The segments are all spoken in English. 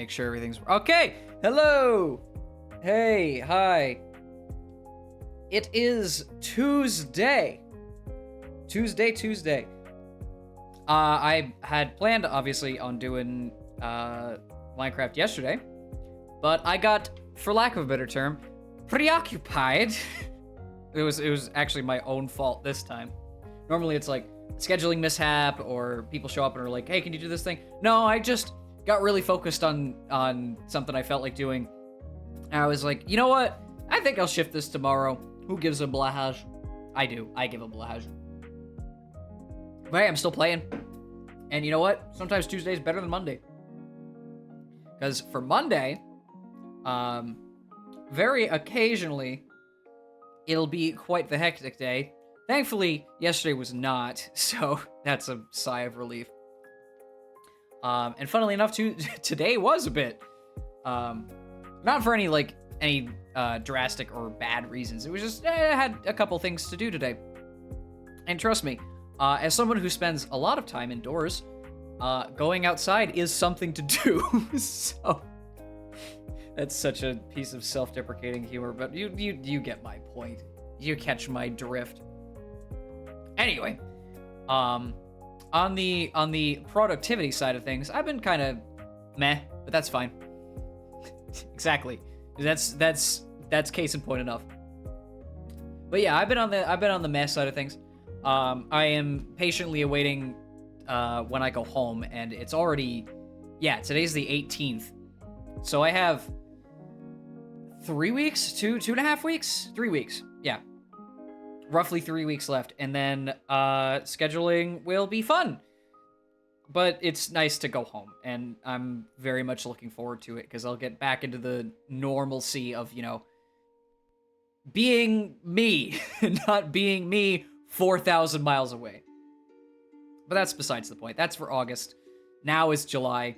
make sure everything's okay. Hello. Hey, hi. It is Tuesday. Tuesday. I had planned, obviously, on doing Minecraft yesterday, but I got, for lack of a better term, preoccupied. It was actually my own fault this time. Normally it's like scheduling mishap or people show up and are like, hey, can you do this thing? No, I just got really focused on something I felt like doing. And I was like, you know what? I think I'll shift this tomorrow. Who gives a blahaj? I do. I give a blahaj. But hey, I'm still playing. And you know what? Sometimes Tuesday is better than Monday. Because for Monday, very occasionally, it'll be quite the hectic day. Thankfully, yesterday was not, so that's a sigh of relief. And funnily enough, today was a bit. Not for any drastic or bad reasons. It was just, I had a couple things to do today. And trust me, as someone who spends a lot of time indoors, going outside is something to do. So that's such a piece of self-deprecating humor, but you get my point. You catch my drift. Anyway, on the productivity side of things, I've been kind of meh, but that's fine. Exactly. That's case in point enough. But yeah, I've been on the meh side of things. I am patiently awaiting when I go home, and it's already, today's the 18th. So I have 3 weeks, two and a half weeks, 3 weeks. Yeah. Roughly 3 weeks left. And then scheduling will be fun. But it's nice to go home, and I'm very much looking forward to it because I'll get back into the normalcy of, being me, not being me 4,000 miles away. But that's besides the point. That's for August. Now is July.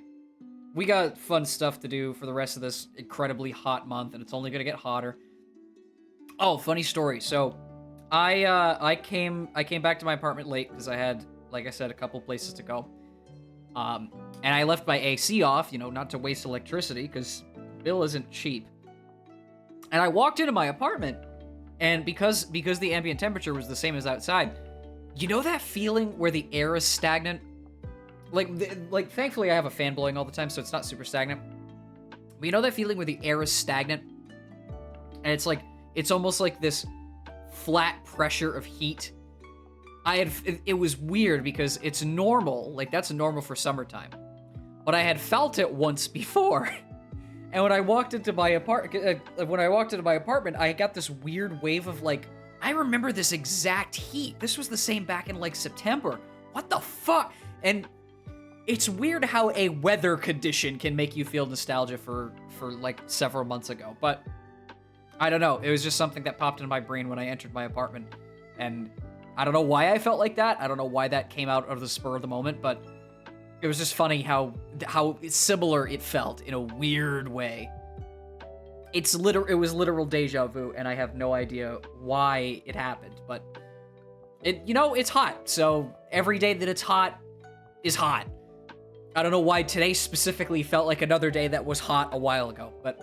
We got fun stuff to do for the rest of this incredibly hot month, and it's only gonna get hotter. Oh, funny story. So, I came back to my apartment late because I had, like I said, a couple places to go. And I left my AC off, not to waste electricity because bill isn't cheap. And I walked into my apartment, and because the ambient temperature was the same as outside, you know that feeling where the air is stagnant? Like thankfully I have a fan blowing all the time, so it's not super stagnant. But you know that feeling where the air is stagnant? And it's almost like this flat pressure of heat. It was weird because it's normal, that's normal for summertime. But I had felt it once before. And when I walked into my apartment, I got this weird wave of I remember this exact heat. This was the same back in September. What the fuck? And it's weird how a weather condition can make you feel nostalgia for several months ago. But I don't know. It was just something that popped into my brain when I entered my apartment. And I don't know why I felt like that. I don't know why that came out of the spur of the moment, but it was just funny how similar it felt in a weird way. It was literal deja vu, and I have no idea why it happened, but it's hot. So every day that it's hot is hot. I don't know why today specifically felt like another day that was hot a while ago, but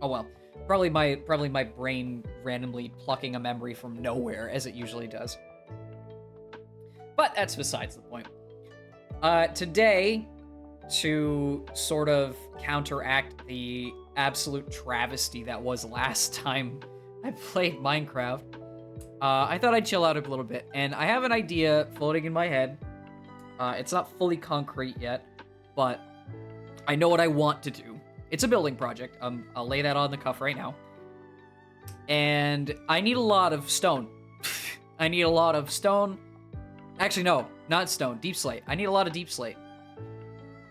oh well. Probably my brain randomly plucking a memory from nowhere, as it usually does. But that's besides the point. Today, to sort of counteract the absolute travesty that was last time I played Minecraft, I thought I'd chill out a little bit, and I have an idea floating in my head. It's not fully concrete yet, but I know what I want to do. It's a building project. I'll lay that on the cuff right now. And I need a lot of stone. I need a lot of stone. Actually, no, not stone. Deep slate. I need a lot of deep slate.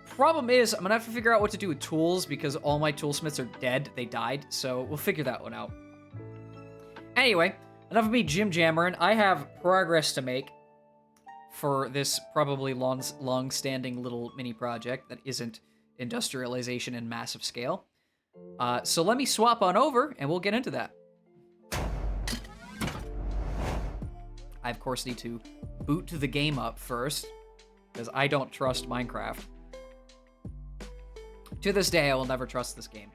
Problem is, I'm gonna have to figure out what to do with tools because all my toolsmiths are dead. They died, so we'll figure that one out. Anyway, enough of me jim-jammering. I have progress to make for this probably long-standing little mini project that isn't industrialization in massive scale. So let me swap on over and we'll get into that. I of course need to boot the game up first because I don't trust Minecraft. To this day, I will never trust this game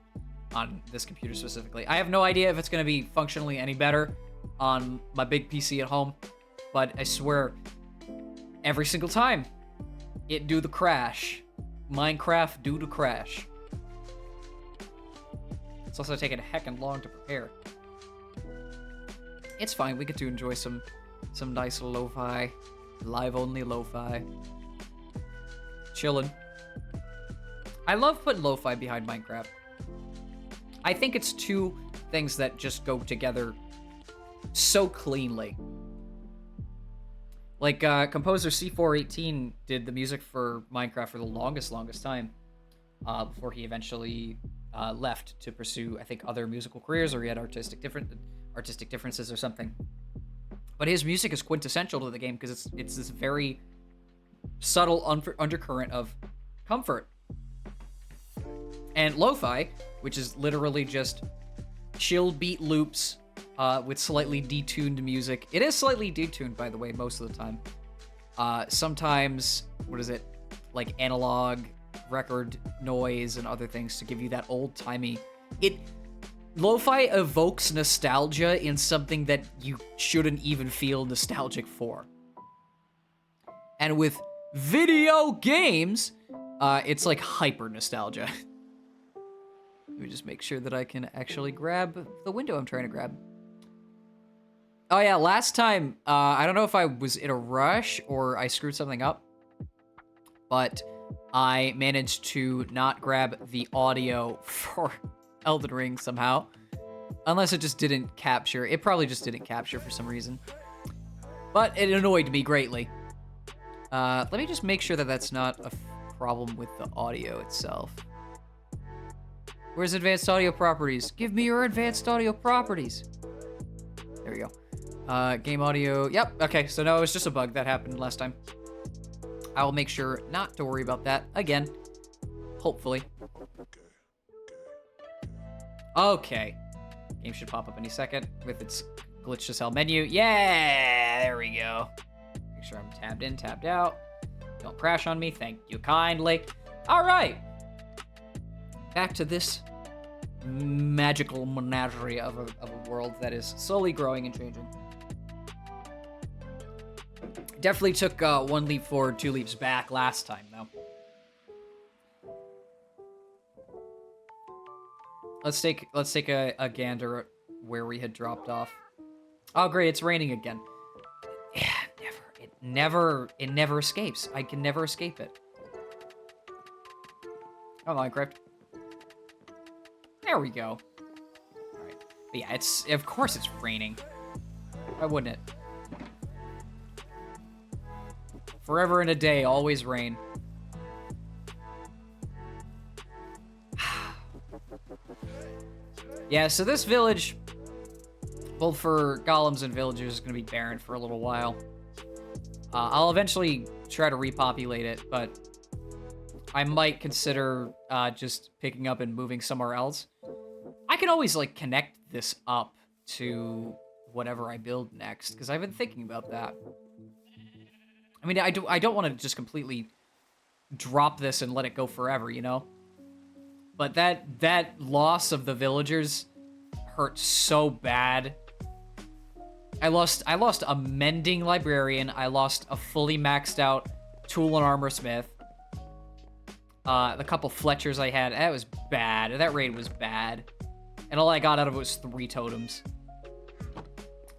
on this computer specifically. I have no idea if it's going to be functionally any better on my big PC at home, but I swear, every single time, it do the crash. Minecraft do the crash. It's also taking heckin' long to prepare. It's fine, we get to enjoy some nice lo-fi, live-only lo-fi. Chillin'. I love putting lo-fi behind Minecraft. I think it's two things that just go together so cleanly. Like, composer C418 did the music for Minecraft for the longest time, before he eventually left to pursue, I think, other musical careers, or he had artistic differences or something. But his music is quintessential to the game because it's this very subtle undercurrent of comfort. And lo-fi, which is literally just chill beat loops with slightly detuned music. It is slightly detuned, by the way, most of the time. Sometimes, what is it? Like analog record noise and other things to give you that old-timey... Lo-fi evokes nostalgia in something that you shouldn't even feel nostalgic for. And with video games, it's like hyper nostalgia. Let me just make sure that I can actually grab the window I'm trying to grab. Oh yeah, last time, I don't know if I was in a rush or I screwed something up, but I managed to not grab the audio for Elden Ring somehow. Unless it just didn't capture. It probably just didn't capture for some reason. But it annoyed me greatly. Let me just make sure that that's not a problem with the audio itself. Where's advanced audio properties? Give me your advanced audio properties. There we go. Game audio. Yep. Okay. So no, it was just a bug that happened last time. I will make sure not to worry about that again. Hopefully. Okay. Game should pop up any second with its glitched as hell menu. Yeah, there we go. Make sure I'm tabbed in, tabbed out. Don't crash on me. Thank you kindly. All right. Back to this magical menagerie of a world that is slowly growing and changing. Definitely took one leap forward, two leaps back last time, though. Let's take a gander at where we had dropped off. Oh, great! It's raining again. Yeah, it never escapes. I can never escape it. Oh, Minecraft. There we go. All right. But yeah, of course it's raining. Why wouldn't it? Forever and a day, always rain. Yeah, so this village, both for golems and villagers, is going to be barren for a little while. I'll eventually try to repopulate it, but I might consider just picking up and moving somewhere else. I can always, like, connect this up to whatever I build next, because I've been thinking about that. I mean, I don't want to just completely drop this and let it go forever, you know? But that loss of the villagers hurt so bad. I lost a mending librarian. I lost a fully maxed out tool and armor smith. The couple Fletchers I had, that was bad. That raid was bad. And all I got out of it was 3 totems.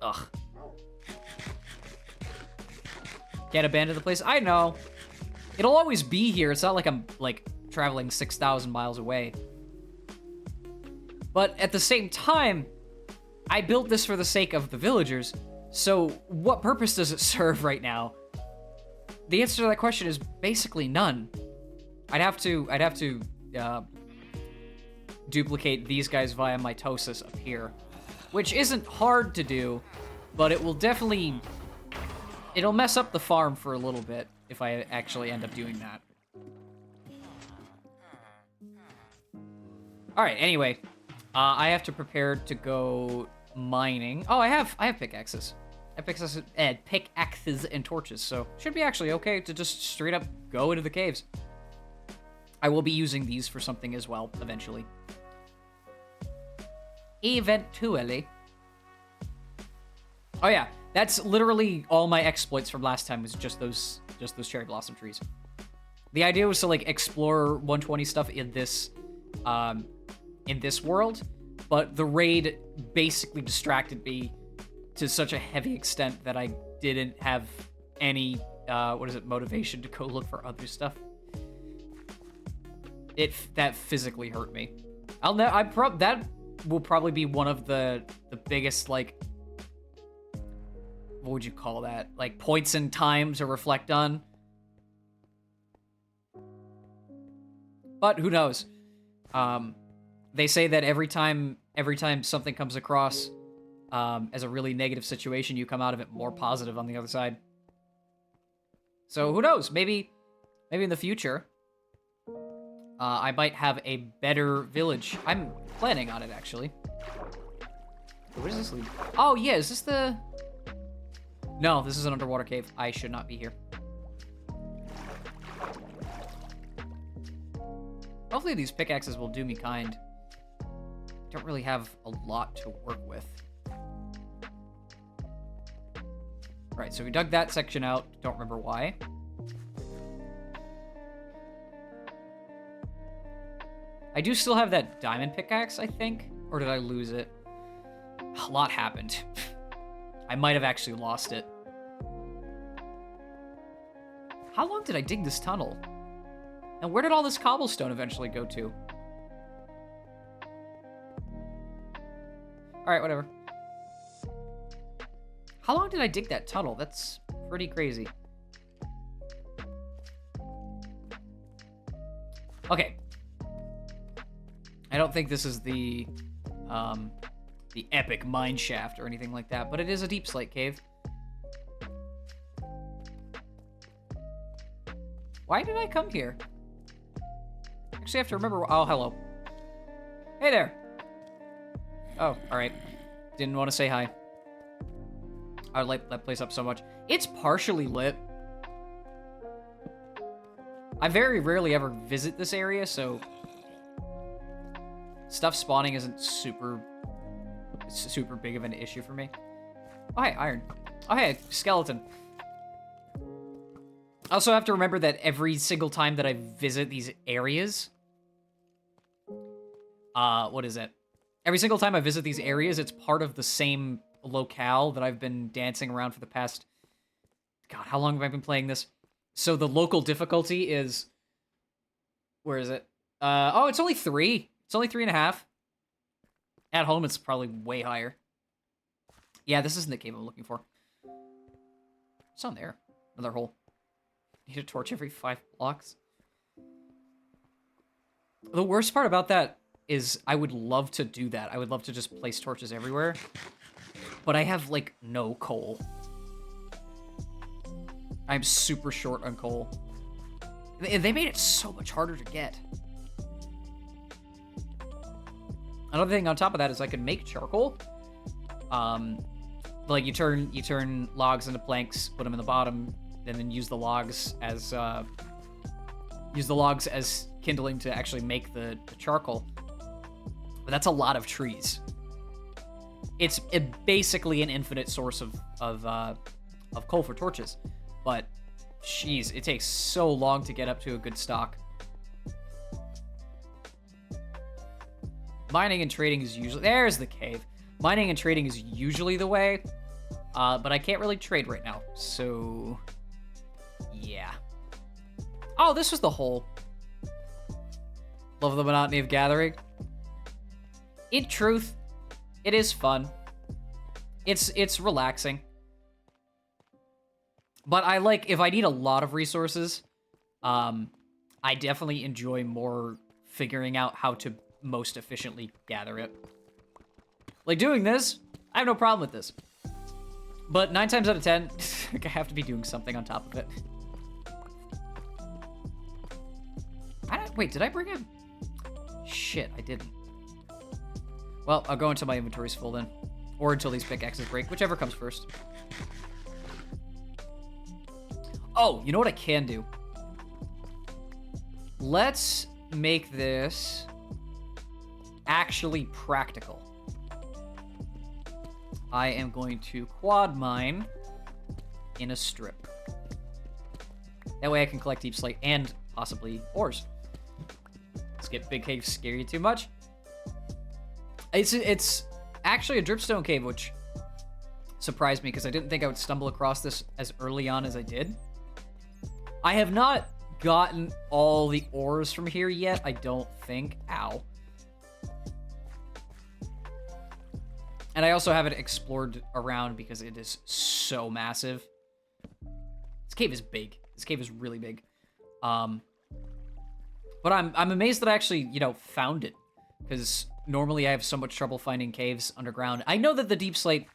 Ugh. Can't abandon the place. I know. It'll always be here. It's not like I'm, like, traveling 6,000 miles away. But at the same time, I built this for the sake of the villagers, so what purpose does it serve right now? The answer to that question is basically none. I'd have to duplicate these guys via mitosis up here, which isn't hard to do, but it will definitely... It'll mess up the farm for a little bit if I actually end up doing that. Alright, anyway. I have to prepare to go mining. Oh, I have pickaxes. I have pickaxes and torches, so should be actually okay to just straight up go into the caves. I will be using these for something as well, eventually. Eventually. Oh yeah, that's literally all my exploits from last time was just those cherry blossom trees. The idea was to like explore 120 stuff in this world, but the raid basically distracted me to such a heavy extent that I didn't have any motivation to go look for other stuff. That physically hurt me. That will probably be one of the biggest, like, what would you call that? Like, points in time to reflect on. But who knows? They say that every time something comes across as a really negative situation, you come out of it more positive on the other side. So who knows? Maybe in the future, I might have a better village. I'm planning on it, actually. Where does this lead? Oh, yeah, is this the... No, this is an underwater cave. I should not be here. Hopefully these pickaxes will do me kind. Don't really have a lot to work with. Right, so we dug that section out. Don't remember why. I do still have that diamond pickaxe, I think. Or did I lose it? A lot happened. I might have actually lost it. How long did I dig this tunnel? And where did all this cobblestone eventually go to? Alright, whatever. How long did I dig that tunnel? That's pretty crazy. Okay. I don't think this is the epic mine shaft or anything like that, but it is a deep slate cave. Why did I come here? Actually, I have to remember. Oh, hello. Hey there. Oh, all right. Didn't want to say hi. I light that place up so much. It's partially lit. I very rarely ever visit this area, so stuff spawning isn't super big of an issue for me. Oh, hey, iron. Oh, hey, skeleton. I also have to remember that every single time that I visit these areas, what is it? Every single time I visit these areas, it's part of the same locale that I've been dancing around for the past... God, how long have I been playing this? So the local difficulty is... Where is it? Oh, it's only 3. It's only 3.5. At home, it's probably way higher. Yeah, this isn't the cave I'm looking for. What's on there? Another hole. Need a torch every 5 blocks. The worst part about that is I would love to do that. I would love to just place torches everywhere. But I have, like, no coal. I'm super short on coal. They made it so much harder to get. Another thing on top of that is I can make charcoal. Like you turn logs into planks, put them in the bottom, and then use the logs as kindling to actually make the charcoal. But that's a lot of trees. It's basically an infinite source of coal for torches, but jeez, it takes so long to get up to a good stock. Mining and trading is usually... There's the cave. Mining and trading is usually the way, but I can't really trade right now, so... Yeah. Oh, this was the hole. Love the monotony of gathering. In truth, it is fun. It's relaxing. But I like... If I need a lot of resources, I definitely enjoy more figuring out how to most efficiently gather it. Like doing this, I have no problem with this. But 9 times out of 10, I have to be doing something on top of it. Wait, did I bring him? Shit, I didn't. Well, I'll go until my inventory's full then. Or until these pickaxes break, whichever comes first. Oh, you know what I can do? Let's make this actually practical. I am going to quad mine in a strip. That way I can collect deep slate and possibly ores. Let's get big caves scare you too much. It's actually a dripstone cave, which surprised me because I didn't think I would stumble across this as early on as I did. I have not gotten all the ores from here yet, I don't think. Ow. And I also haven't explored around because it is so massive. This cave is big. This cave is really big. But I'm amazed that I actually, found it. Because normally I have so much trouble finding caves underground. I know that the Deep Slate,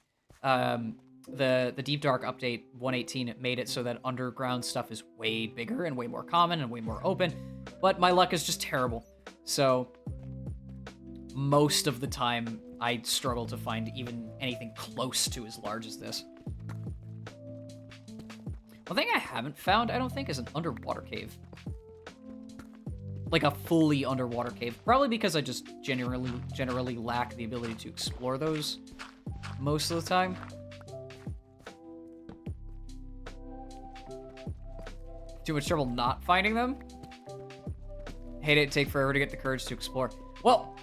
the Deep Dark update 118 made it so that underground stuff is way bigger and way more common and way more open. But my luck is just terrible. So most of the time, I struggle to find even anything close to as large as this. One thing I haven't found, I don't think, is an underwater cave. Like a fully underwater cave. Probably because I just generally lack the ability to explore those most of the time. Too much trouble not finding them? Hate it take forever to get the courage to explore. Well,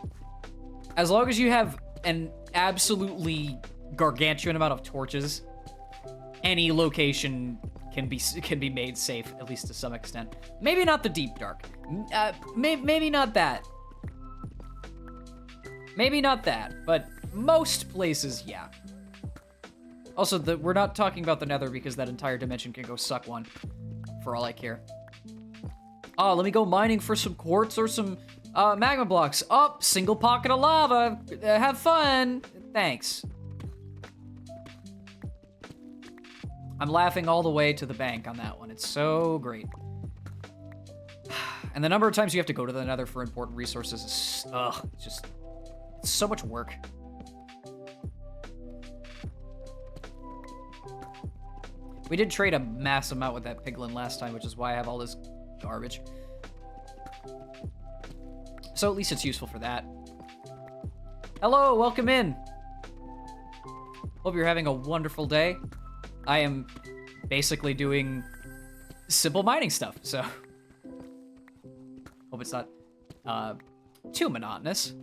as long as you have an absolutely gargantuan amount of torches, any location can be made safe, at least to some extent. Maybe not the Deep Dark. Maybe not that. Maybe not that, but most places, yeah. Also, we're not talking about the Nether because that entire dimension can go suck one, for all I care. Oh, let me go mining for some quartz or some magma blocks. Oh, single pocket of lava. Have fun. Thanks. I'm laughing all the way to the bank on that one. It's so great. And the number of times you have to go to the Nether for important resources is, it's so much work. We did trade a mass amount with that piglin last time, which is why I have all this garbage. So at least it's useful for that. Hello, welcome in. Hope you're having a wonderful day. I am basically doing simple mining stuff, so hope it's not too monotonous.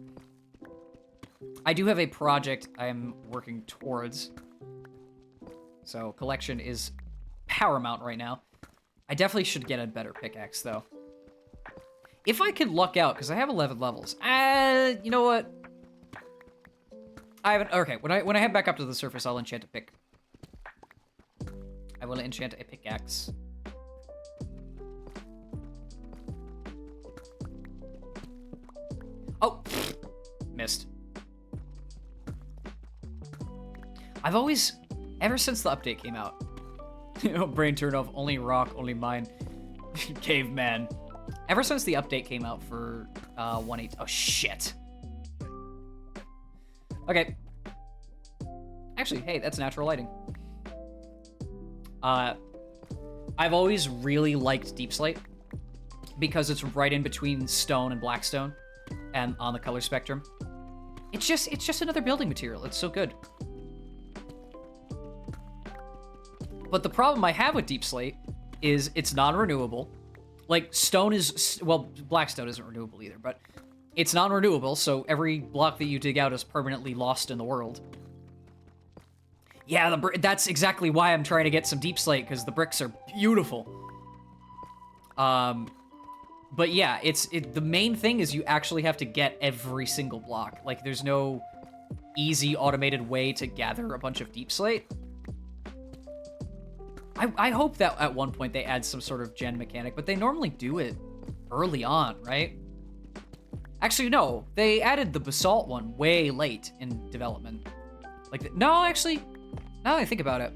I do have a project I'm working towards, so collection is paramount right now. I definitely should get a better pickaxe, though. If I could luck out, because I have 11 levels. You know what? I haven't. Okay, when I head back up to the surface, I'll enchant a pick. I will enchant a pickaxe. Oh, missed. I've always, ever since the update came out, brain turn off, only rock, only mine, caveman. Ever since the update came out for 1.8, oh shit. Okay. Actually, hey, that's natural lighting. I've always really liked Deep Slate because it's right in between stone and blackstone and on the color spectrum. It's just another building material. It's so good. But the problem I have with Deep Slate is it's non-renewable. Like, stone is, well, blackstone isn't renewable either, but it's non-renewable, so every block that you dig out is permanently lost in the world. Yeah, that's exactly why I'm trying to get some Deep Slate, because the bricks are beautiful. But yeah, the main thing is you actually have to get every single block. Like, there's no easy automated way to gather a bunch of Deep Slate. I hope that at one point they add some sort of gen mechanic, but they normally do it early on, right? Actually, no. They added the basalt one way late in development. Like, no, actually, now that I think about it,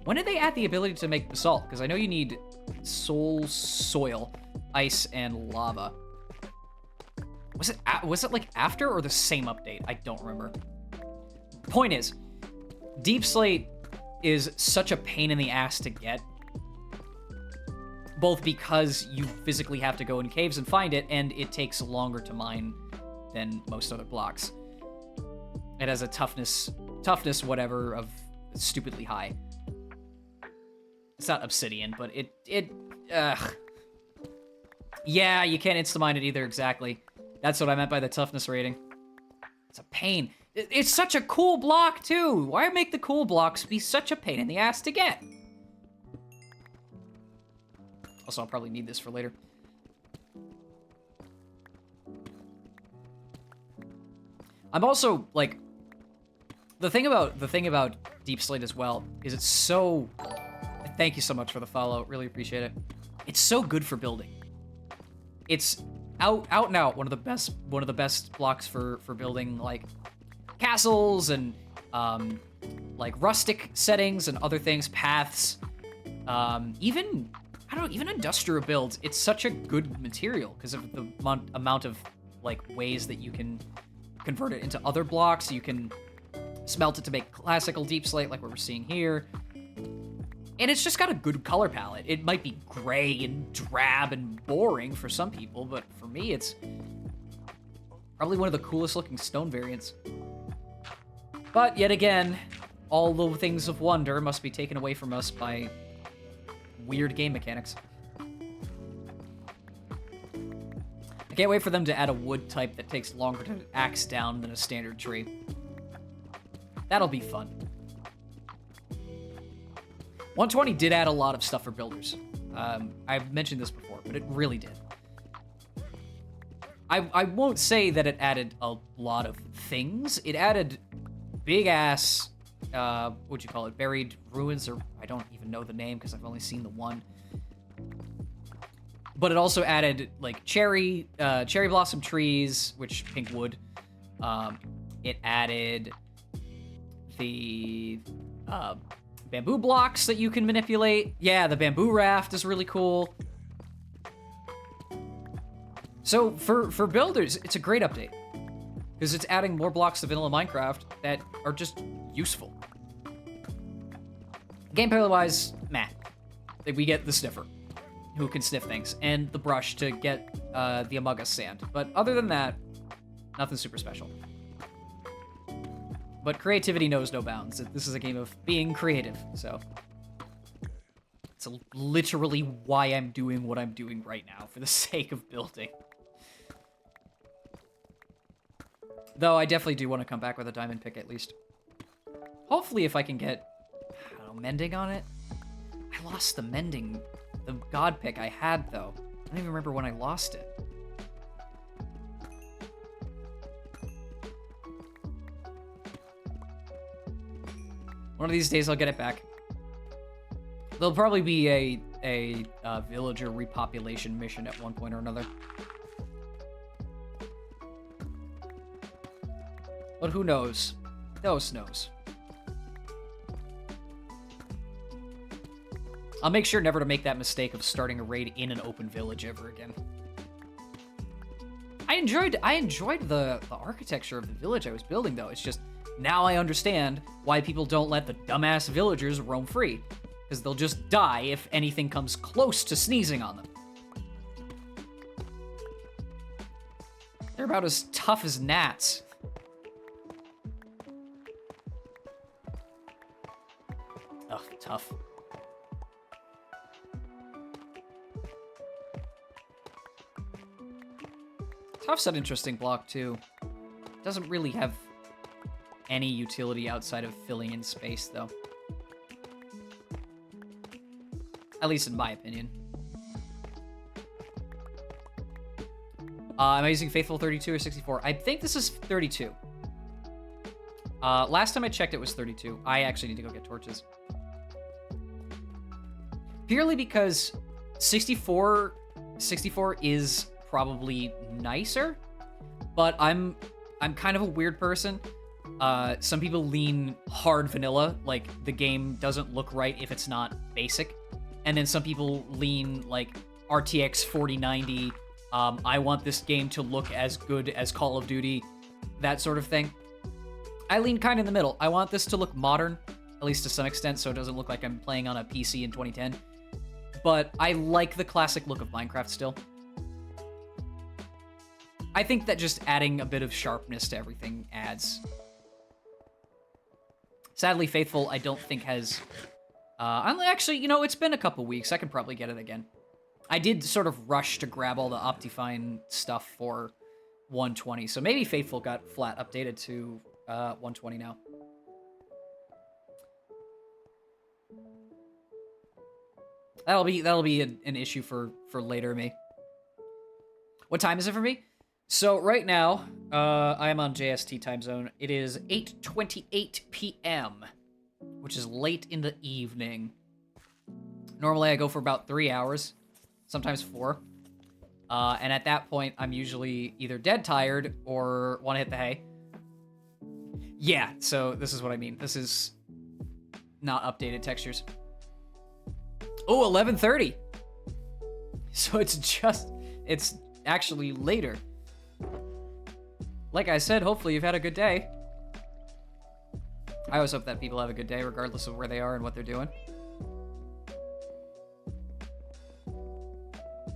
when did they add the ability to make basalt? Because I know you need soil, ice, and lava. Was it like after or the same update? I don't remember. Point is, Deep Slate is such a pain in the ass to get both because you physically have to go in caves and find it, and it takes longer to mine than most other blocks. It has a toughness whatever of stupidly high. It's not obsidian, but yeah, you can't insta-mine it either, exactly. That's what I meant by the toughness rating. It's a pain. It's such a cool block, too. Why make the cool blocks be such a pain in the ass to get? Also, I'll probably need this for later. I'm also, like... The thing about Deep Slate as well is it's so... Thank you so much for the follow. Really appreciate it. It's so good for building. It's out and out one of the best blocks for building like castles and like rustic settings and other things, paths, even industrial builds. It's such a good material because of the amount of like ways that you can convert it into other blocks. You can smelt it to make classical deep slate like what we're seeing here. And it's just got a good color palette. It might be gray and drab and boring for some people, but for me, it's probably one of the coolest looking stone variants. But yet again, all the things of wonder must be taken away from us by weird game mechanics. I can't wait for them to add a wood type that takes longer to axe down than a standard tree. That'll be fun. 120 did add a lot of stuff for builders. I've mentioned this before, but it really did. I won't say that it added a lot of things. It added big-ass, what'd you call it, buried ruins, or I don't even know the name because I've only seen the one. But it also added, like, cherry blossom trees, which pink wood. It added the... bamboo blocks that you can manipulate. Yeah, the bamboo raft is really cool. So for builders, it's a great update because it's adding more blocks to vanilla Minecraft that are just useful. Gameplay-wise, meh. We get the sniffer, who can sniff things, and the brush to get the Among Us sand. But other than that, nothing super special. But creativity knows no bounds. This is a game of being creative, so... It's literally why I'm doing what I'm doing right now, for the sake of building. Though I definitely do want to come back with a diamond pick, at least. Hopefully if I can get, I don't know, mending on it? I lost the mending, the god pick I had, though. I don't even remember when I lost it. One of these days I'll get it back. There'll probably be a villager repopulation mission at one point or another. But who knows? Knows. I'll make sure never to make that mistake of starting a raid in an open village ever again. I enjoyed the architecture of the village I was building, though. It's just, now I understand why people don't let the dumbass villagers roam free. Because they'll just die if anything comes close to sneezing on them. They're about as tough as gnats. Ugh, tough. Tough's an interesting block, too. Doesn't really have any utility outside of filling in space, though. At least in my opinion. Am I using Faithful 32 or 64? I think this is 32. Last time I checked, it was 32. I actually need to go get torches. Purely because 64 is probably nicer, but I'm kind of a weird person. Some people lean hard vanilla, like the game doesn't look right if it's not basic. And then some people lean like RTX 4090. I want this game to look as good as Call of Duty, that sort of thing. I lean kind of in the middle. I want this to look modern, at least to some extent, so it doesn't look like I'm playing on a PC in 2010. but I like the classic look of Minecraft still. I think that just adding a bit of sharpness to everything adds. Sadly, Faithful, I don't think has... actually, you know, it's been a couple weeks. I could probably get it again. I did sort of rush to grab all the Optifine stuff for 120, so maybe Faithful got flat updated to 120 now. That'll be an issue for later me. What time is it for me? So right now, I am on JST time zone. It is 8:28 p.m., which is late in the evening. Normally I go for about 3 hours, sometimes 4. And at that point, I'm usually either dead tired or want to hit the hay. Yeah, so this is what I mean. This is not updated textures. Oh, 11:30. So it's actually later. Like I said, hopefully you've had a good day. I always hope that people have a good day, regardless of where they are and what they're doing.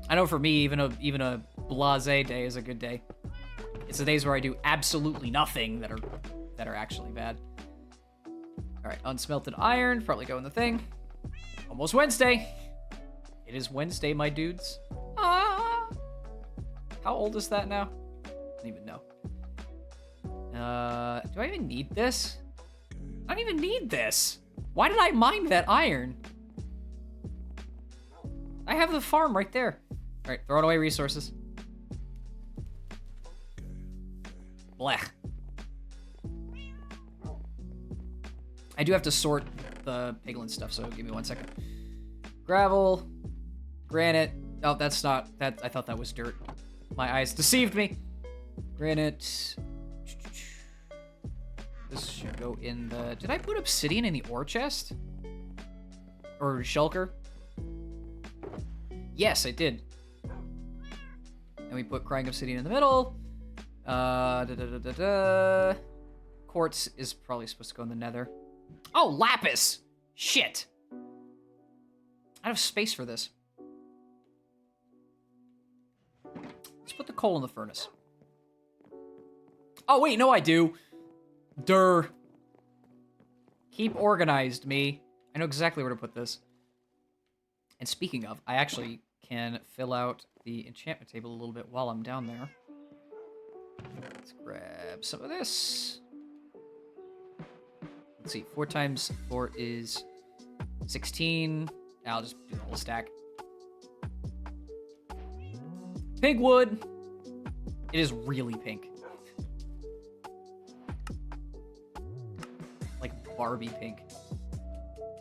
I know for me, even a blasé day is a good day. It's the days where I do absolutely nothing that are actually bad. All right, unsmelted iron, probably go in the thing. Almost Wednesday. It is Wednesday, my dudes. Ah! How old is that now? I don't even know. Do I even need this? I don't even need this. Why did I mine that iron? I have the farm right there. All right, throwing away resources. Blech. I do have to sort the piglin stuff, so give me 1 second. Gravel, granite. Oh, that's not that. I thought that was dirt. My eyes deceived me. Granite. This should go in the... Did I put obsidian in the ore chest? Or shulker? Yes, I did. And we put crying obsidian in the middle. Quartz is probably supposed to go in the nether. Oh, lapis! Shit! I have space for this. Let's put the coal in the furnace. Oh, wait, no, I do. Durr. Keep organized, me. I know exactly where to put this. And speaking of, I actually can fill out the enchantment table a little bit while I'm down there. Let's grab some of this. Let's see, 4 times 4 is 16. I'll just do the whole stack. Pig wood. It is really pink. Like Barbie pink.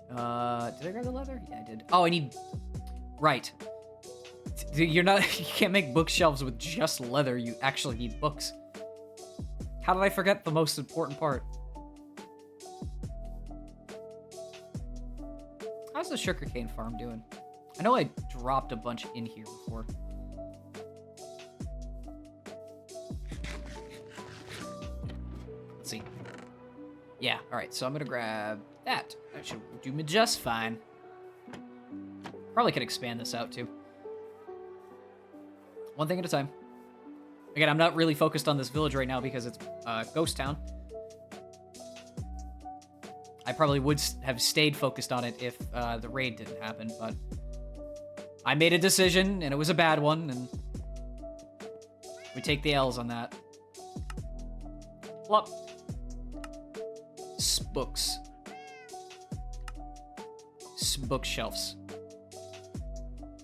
Did I grab the leather? Yeah, I did. Oh, I need... Right. You're not... You can't make bookshelves with just leather. You actually need books. How did I forget the most important part? How's the sugarcane farm doing? I know I dropped a bunch in here before. Let's see. Yeah, alright, so I'm gonna grab that. That should do me just fine. Probably could expand this out too. One thing at a time. Again, I'm not really focused on this village right now because it's ghost town. I probably would have stayed focused on it if the raid didn't happen, but I made a decision, and it was a bad one, and we take the L's on that. Plop. Books. Bookshelves.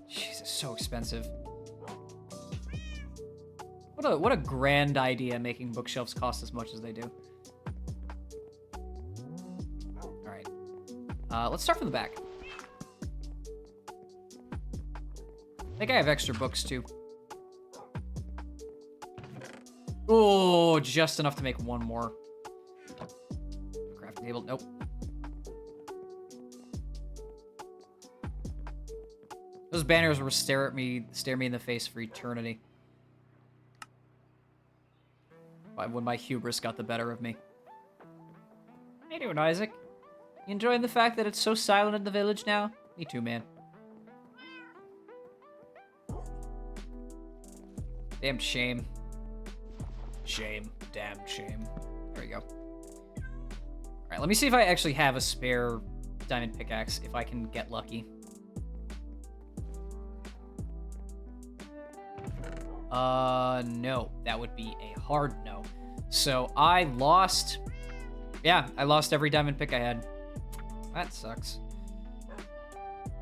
Jeez, it's so expensive. What a grand idea, making bookshelves cost as much as they do. Let's start from the back. I think I have extra books, too. Oh, just enough to make one more. Crafting table, nope. Those banners will stare me in the face for eternity. When my hubris got the better of me. How you doing, Isaac? You enjoying the fact that it's so silent in the village now? Me too, man. Damn shame. Shame. Damn shame. There we go. Alright, let me see if I actually have a spare diamond pickaxe, if I can get lucky. No. That would be a hard no. So I lost... Yeah, I lost every diamond pick I had. That sucks.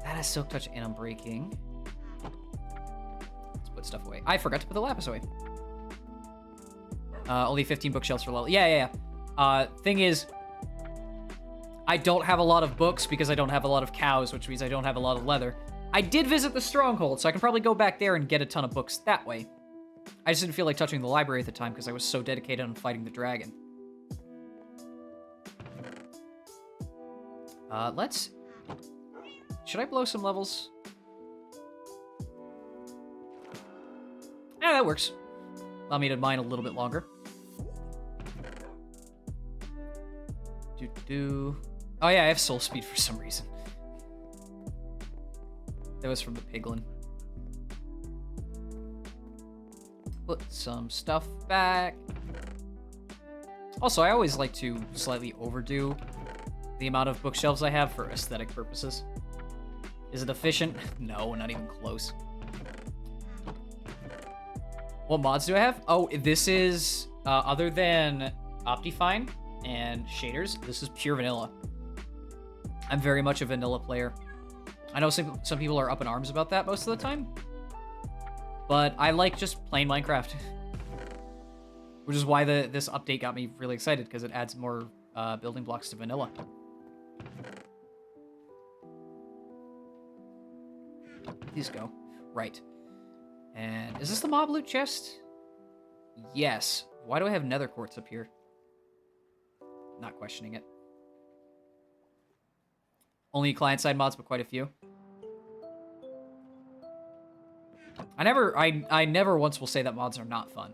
That has Silk Touch and Unbreaking. Let's put stuff away. I forgot to put the lapis away. Only 15 bookshelves for level. Yeah. Thing is, I don't have a lot of books because I don't have a lot of cows, which means I don't have a lot of leather. I did visit the stronghold, so I can probably go back there and get a ton of books that way. I just didn't feel like touching the library at the time because I was so dedicated on fighting the dragon. Let's... Should I blow some levels? Yeah, that works. Allow me to mine a little bit longer. Oh yeah, I have soul speed for some reason. That was from the piglin. Put some stuff back. Also, I always like to slightly overdo the amount of bookshelves I have for aesthetic purposes. Is it efficient? No, not even close. What mods do I have? Oh, this is, other than Optifine and shaders, this is pure vanilla. I'm very much a vanilla player. I know some people are up in arms about that most of the time, but I like just plain Minecraft. Which is why this update got me really excited, because it adds more building blocks to vanilla. These go. Right. And is this the mob loot chest? Yes. Why do I have nether quartz up here? Not questioning it. Only client-side mods, but quite a few. I never once will say that mods are not fun.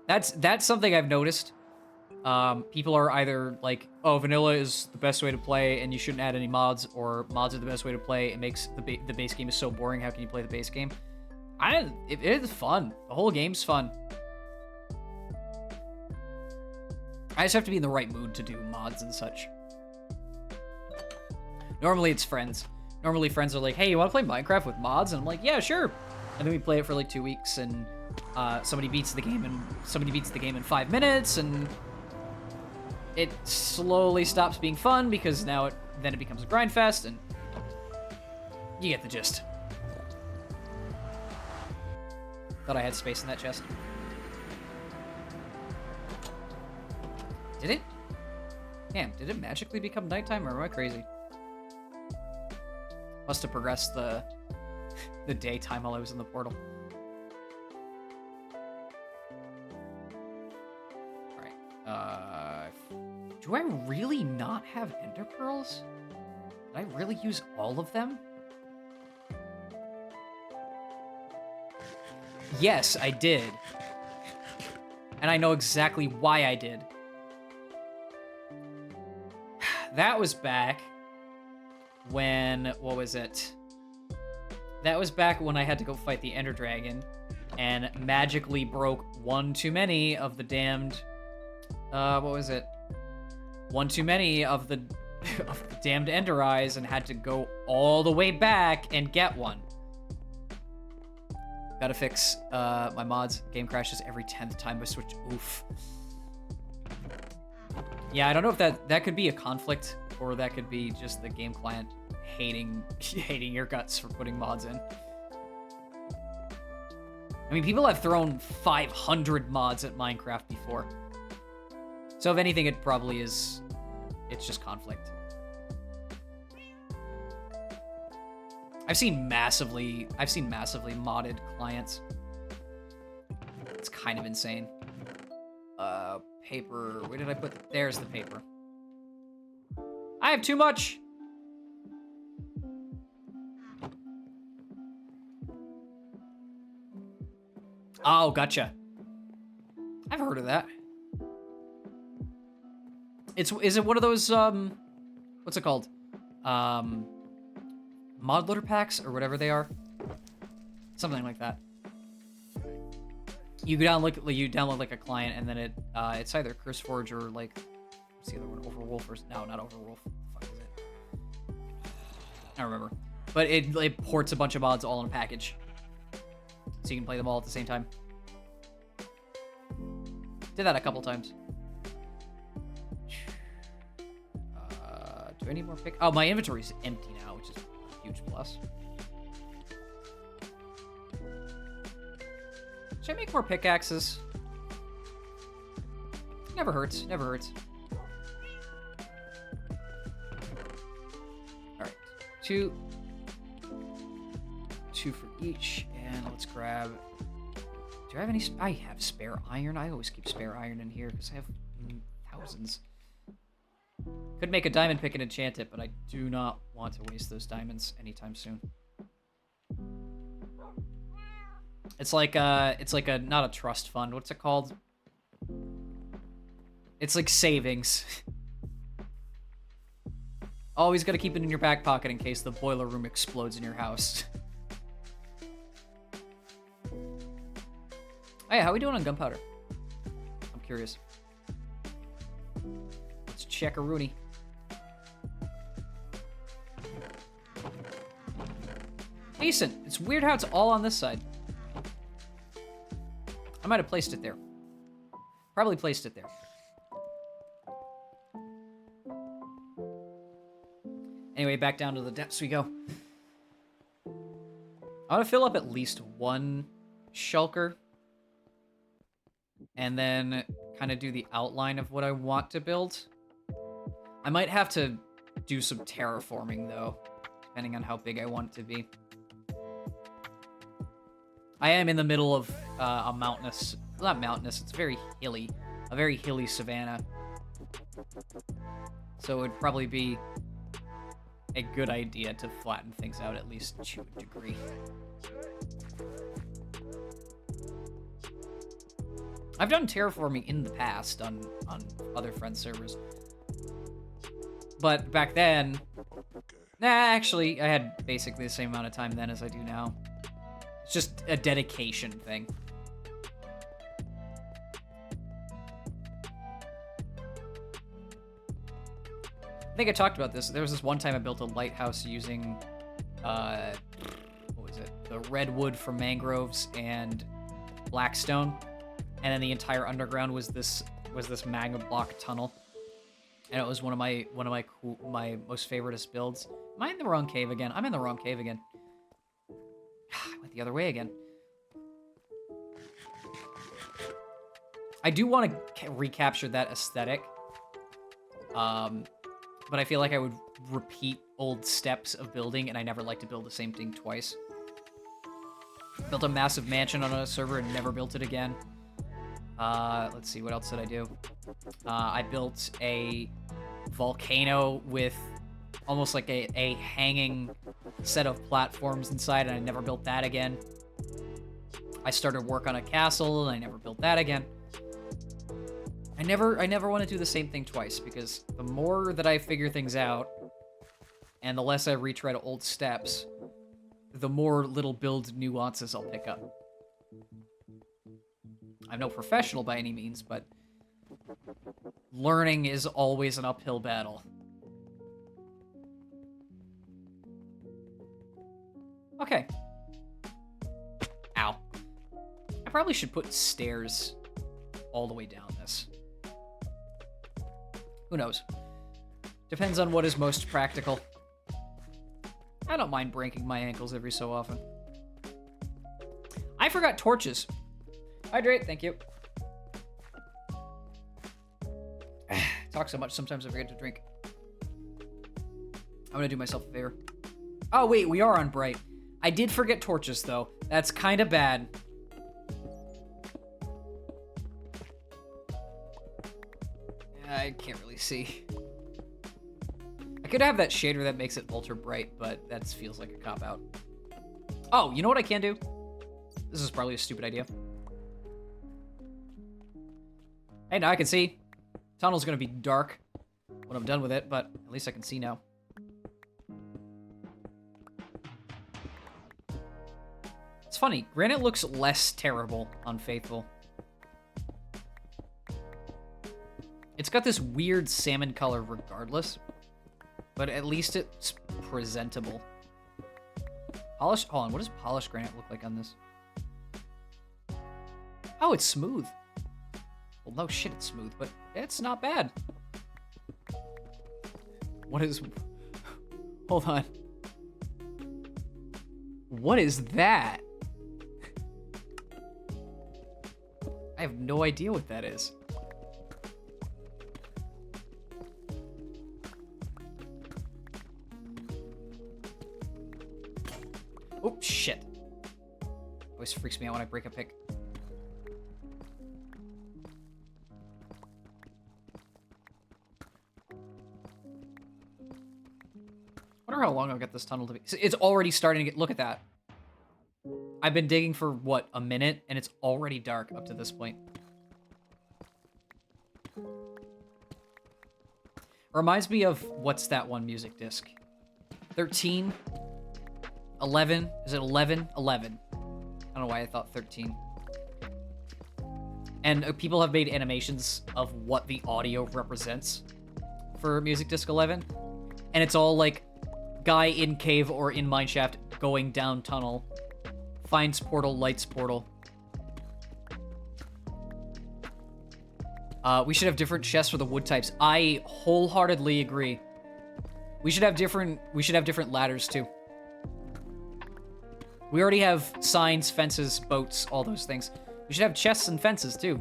That's something I've noticed. People are either like, oh, vanilla is the best way to play and you shouldn't add any mods, or mods are the best way to play. It makes the base game is so boring. How can you play the base game? It is fun. The whole game's fun. I just have to be in the right mood to do mods and such. Normally it's friends. Normally friends are like, hey, you want to play Minecraft with mods? And I'm like, yeah, sure. And then we play it for like 2 weeks, and somebody beats the game in 5 minutes, and it slowly stops being fun because now then it becomes a grind fest, and you get the gist. Thought I had space in that chest. Did it? Damn, did it magically become nighttime, or am I crazy? Must have progressed the daytime while I was in the portal. Alright, do I really not have ender pearls? Did I really use all of them? Yes, I did. And I know exactly why I did. That was back when, what was it? That was back when I had to go fight the Ender Dragon and magically broke one too many of the damned, what was it? One too many of the damned Ender Eyes, and had to go all the way back and get one. Gotta fix my mods. Game crashes every 10th time I switch. Oof. Yeah, I don't know if that could be a conflict, or that could be just the game client hating your guts for putting mods in. I mean, people have thrown 500 mods at Minecraft before. So if anything, it probably is... It's just conflict. I've seen massively modded clients. It's kind of insane. Paper. Where did I put? There's the paper. I have too much. Oh, gotcha. I've heard of that. Is it one of those what's it called? Mod loader packs or whatever they are? Something like that. You download like a client, and then it's either CurseForge or like what's the other one? Overwolf or no, not Overwolf. What the fuck is it? I don't remember. But it ports a bunch of mods all in a package, so you can play them all at the same time. Did that a couple times. Do I need more pick? Oh, my inventory's empty now, which is a huge plus. Should I make more pickaxes? Never hurts. Never hurts. All right, two for each, and let's grab. Do I have any? I have spare iron. I always keep spare iron in here because I have thousands. Could make a diamond pick and enchant it, but I do not want to waste those diamonds anytime soon. It's like a not a trust fund. What's it called? It's like savings. Always gotta keep it in your back pocket in case the boiler room explodes in your house. Hey, how are we doing on gunpowder? I'm curious. Let's check a Rooney. Decent. It's weird how it's all on this side. I might have placed it there. Probably placed it there. Anyway, back down to the depths we go. I want to fill up at least one shulker. And then kind of do the outline of what I want to build. I might have to do some terraforming, though, depending on how big I want it to be. I am in the middle of a mountainous... Not mountainous, it's very hilly. A very hilly savanna. So it would probably be a good idea to flatten things out at least to a degree. I've done terraforming in the past on other friend servers. But back then... Nah, actually, I had basically the same amount of time then as I do now. It's just a dedication thing. I think I talked about this. There was this one time I built a lighthouse using... what was it? The redwood from mangroves and blackstone. And then the entire underground was this magma block tunnel, and it was one of my most favoriteest builds. Am I in the wrong cave again? I'm in the wrong cave again. I went the other way again. I do want to recapture that aesthetic, but I feel like I would repeat old steps of building, and I never like to build the same thing twice. Built a massive mansion on a server and never built it again. Let's see, what else did I do? I built a volcano with almost like a hanging set of platforms inside, and I never built that again. I started work on a castle, and I never built that again. I never want to do the same thing twice, because the more that I figure things out, and the less I retry to old steps, the more little build nuances I'll pick up. I'm no professional by any means, but learning is always an uphill battle. Okay. Ow. I probably should put stairs all the way down this. Who knows? Depends on what is most practical. I don't mind breaking my ankles every so often. I forgot torches. Hydrate, thank you. Talk so much, sometimes I forget to drink. I'm gonna do myself a favor. Oh, wait, we are on bright. I did forget torches, though. That's kind of bad. I can't really see. I could have that shader that makes it ultra bright, but that feels like a cop-out. Oh, you know what I can do? This is probably a stupid idea. Hey, now I can see. Tunnel's gonna be dark when I'm done with it, but at least I can see now. It's funny. Granite looks less terrible on Faithful. It's got this weird salmon color regardless, but at least it's presentable. Polished, hold on, what does polished granite look like on this? Oh, it's smooth. Well, no shit, it's smooth, but it's not bad. What is, hold on. What is that? I have no idea what that is. Oh, shit. Always freaks me out when I break a pick. Wonder how long I've got this tunnel to be. It's already starting to get, look at that. I've been digging for, what, a minute, and it's already dark up to this point. Reminds me of, what's that one music disc? 13? 11? Is it 11? 11. I don't know why I thought 13. And people have made animations of what the audio represents for Music Disc 11. And it's all like, guy in cave or in mineshaft going down tunnel. Finds portal, lights portal. We should have different chests for the wood types. I wholeheartedly agree. We should have different ladders too. We already have signs, fences, boats, all those things. We should have chests and fences too.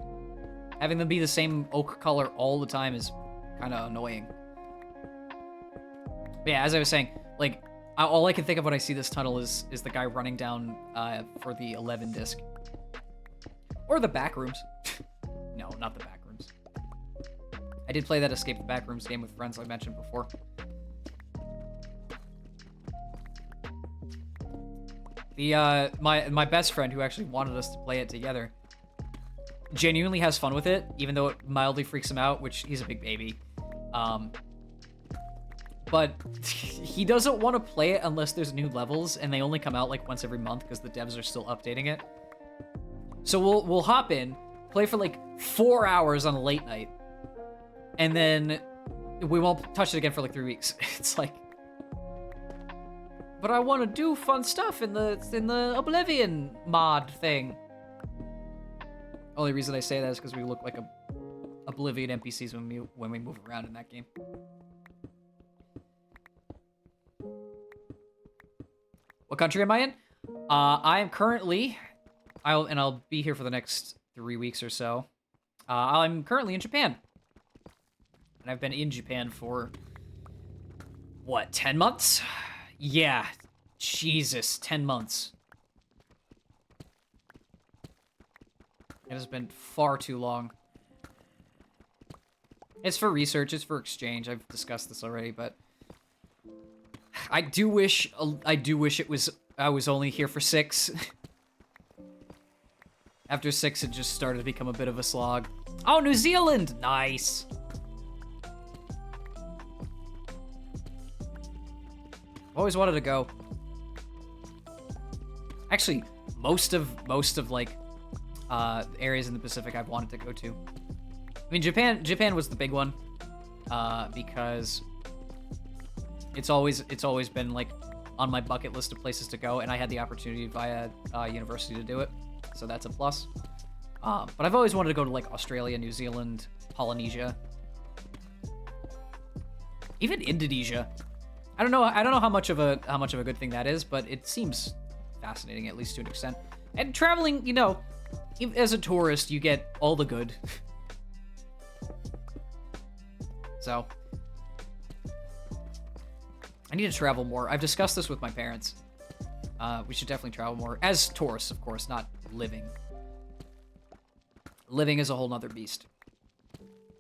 Having them be the same oak color all the time is kind of annoying. But yeah, as I was saying, like, all I can think of when I see this tunnel is the guy running down for the 11 disc. Or the back rooms. No, not the back rooms. I did play that Escape the Backrooms game with friends I mentioned before. The my best friend who actually wanted us to play it together genuinely has fun with it, even though it mildly freaks him out, which he's a big baby. But he doesn't want to play it unless there's new levels, and they only come out like once every month because the devs are still updating it. So we'll hop in, play for like 4 hours on a late night, and then we won't touch it again for like 3 weeks. It's like, but I want to do fun stuff in the Oblivion mod thing. Only reason I say that is because we look like Oblivion NPCs when we move around in that game. What country am I in? I am currently, I'll be here for the next 3 weeks or so. I'm currently in Japan. And I've been in Japan for, what, 10 months? Yeah, Jesus, 10 months. It has been far too long. It's for research, it's for exchange. I've discussed this already, but I do wish it was I was only here for 6. After 6, it just started to become a bit of a slog. Oh, New Zealand! Nice. Always wanted to go. Actually, most of like areas in the Pacific I've wanted to go to. I mean, Japan was the big one because it's always been like on my bucket list of places to go, and I had the opportunity via university to do it, so that's a plus. But I've always wanted to go to like Australia, New Zealand, Polynesia, even Indonesia. I don't know how much of a good thing that is, but it seems fascinating, at least to an extent. And traveling, you know, as a tourist, you get all the good. So I need to travel more. I've discussed this with my parents. We should definitely travel more. As tourists, of course, not living. Living is a whole nother beast.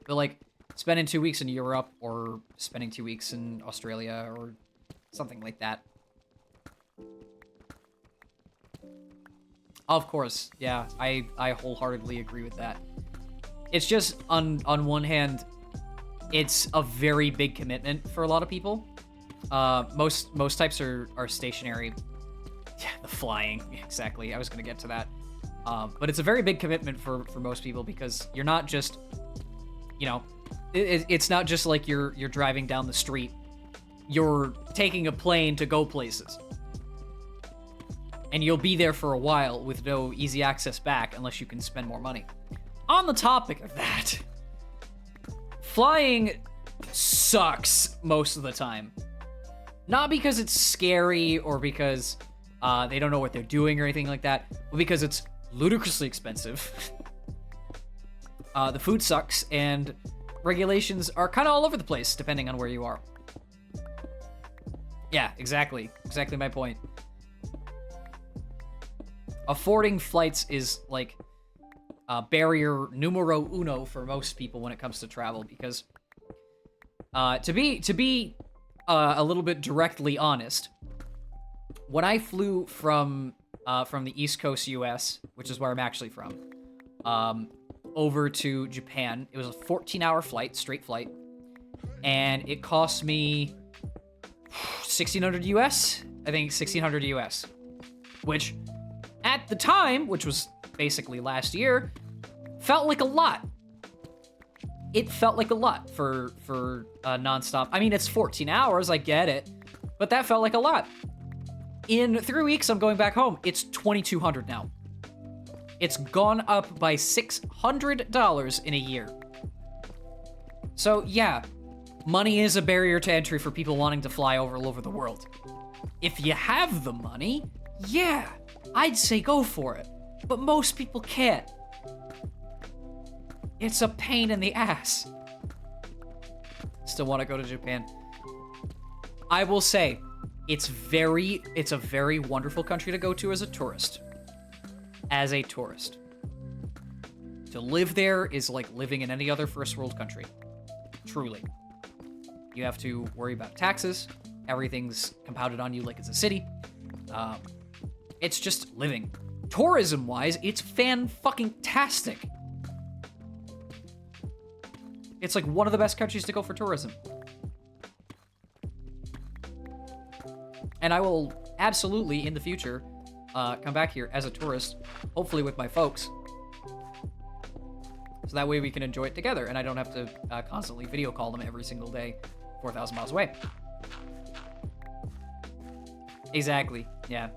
But like, spending 2 weeks in Europe, or spending 2 weeks in Australia, or something like that. Of course, yeah, I wholeheartedly agree with that. It's just, on one hand, it's a very big commitment for a lot of people. Most types are stationary. Yeah, the flying, exactly. I was gonna get to that. But it's a very big commitment for most people because you're not just, you know, it's not just like you're driving down the street. You're taking a plane to go places. And you'll be there for a while with no easy access back unless you can spend more money. On the topic of that, flying sucks most of the time. Not because it's scary or because they don't know what they're doing or anything like that, but because it's ludicrously expensive. The food sucks, and regulations are kind of all over the place depending on where you are. Yeah, exactly. Exactly my point. Affording flights is like barrier numero uno for most people when it comes to travel because to be a little bit directly honest, when I flew from the East Coast US, which is where I'm actually from, over to Japan, it was a 14-hour flight, straight flight, and it cost me 1,600 US? I think 1,600 US, which at the time, which was basically last year, felt like a lot. It felt like a lot for nonstop. I mean, it's 14 hours, I get it, but that felt like a lot. In 3 weeks, I'm going back home. It's $2,200 now. It's gone up by $600 in a year. So yeah, money is a barrier to entry for people wanting to fly all over the world. If you have the money, yeah, I'd say go for it. But most people can't. It's a pain in the ass. Still want to go to Japan. I will say, it's a very wonderful country to go to as a tourist. As a tourist. To live there is like living in any other first world country. Truly. You have to worry about taxes. Everything's compounded on you like it's a city. It's just living. Tourism-wise, it's fan-fucking-tastic. It's like one of the best countries to go for tourism. And I will absolutely, in the future, come back here as a tourist, hopefully with my folks. So that way we can enjoy it together, and I don't have to constantly video call them every single day, 4,000 miles away. Exactly, yeah.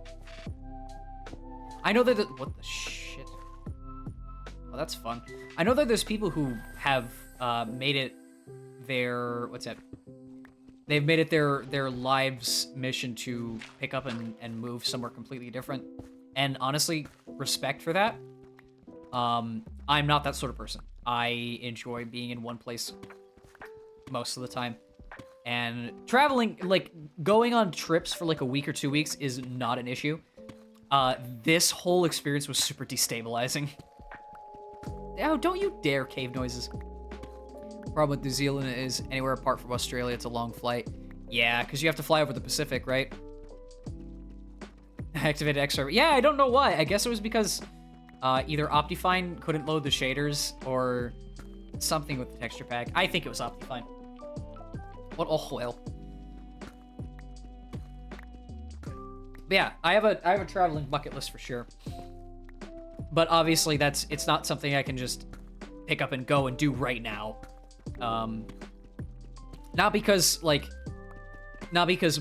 I know that what the shit? Oh, that's fun. I know that there's people who have made it their, what's that? They've made it their lives mission to pick up and move somewhere completely different. And honestly, respect for that. I'm not that sort of person. I enjoy being in one place most of the time. And traveling, like, going on trips for like a week or 2 weeks is not an issue. This whole experience was super destabilizing. Oh, don't you dare, cave noises. Problem with New Zealand is anywhere apart from Australia, it's a long flight. Yeah, because you have to fly over the Pacific, right? Activated extra. Yeah, I don't know why. I guess it was because either Optifine couldn't load the shaders or something with the texture pack. I think it was Optifine. What a whale. But yeah, I have a traveling bucket list for sure. But obviously it's not something I can just pick up and go and do right now. Not because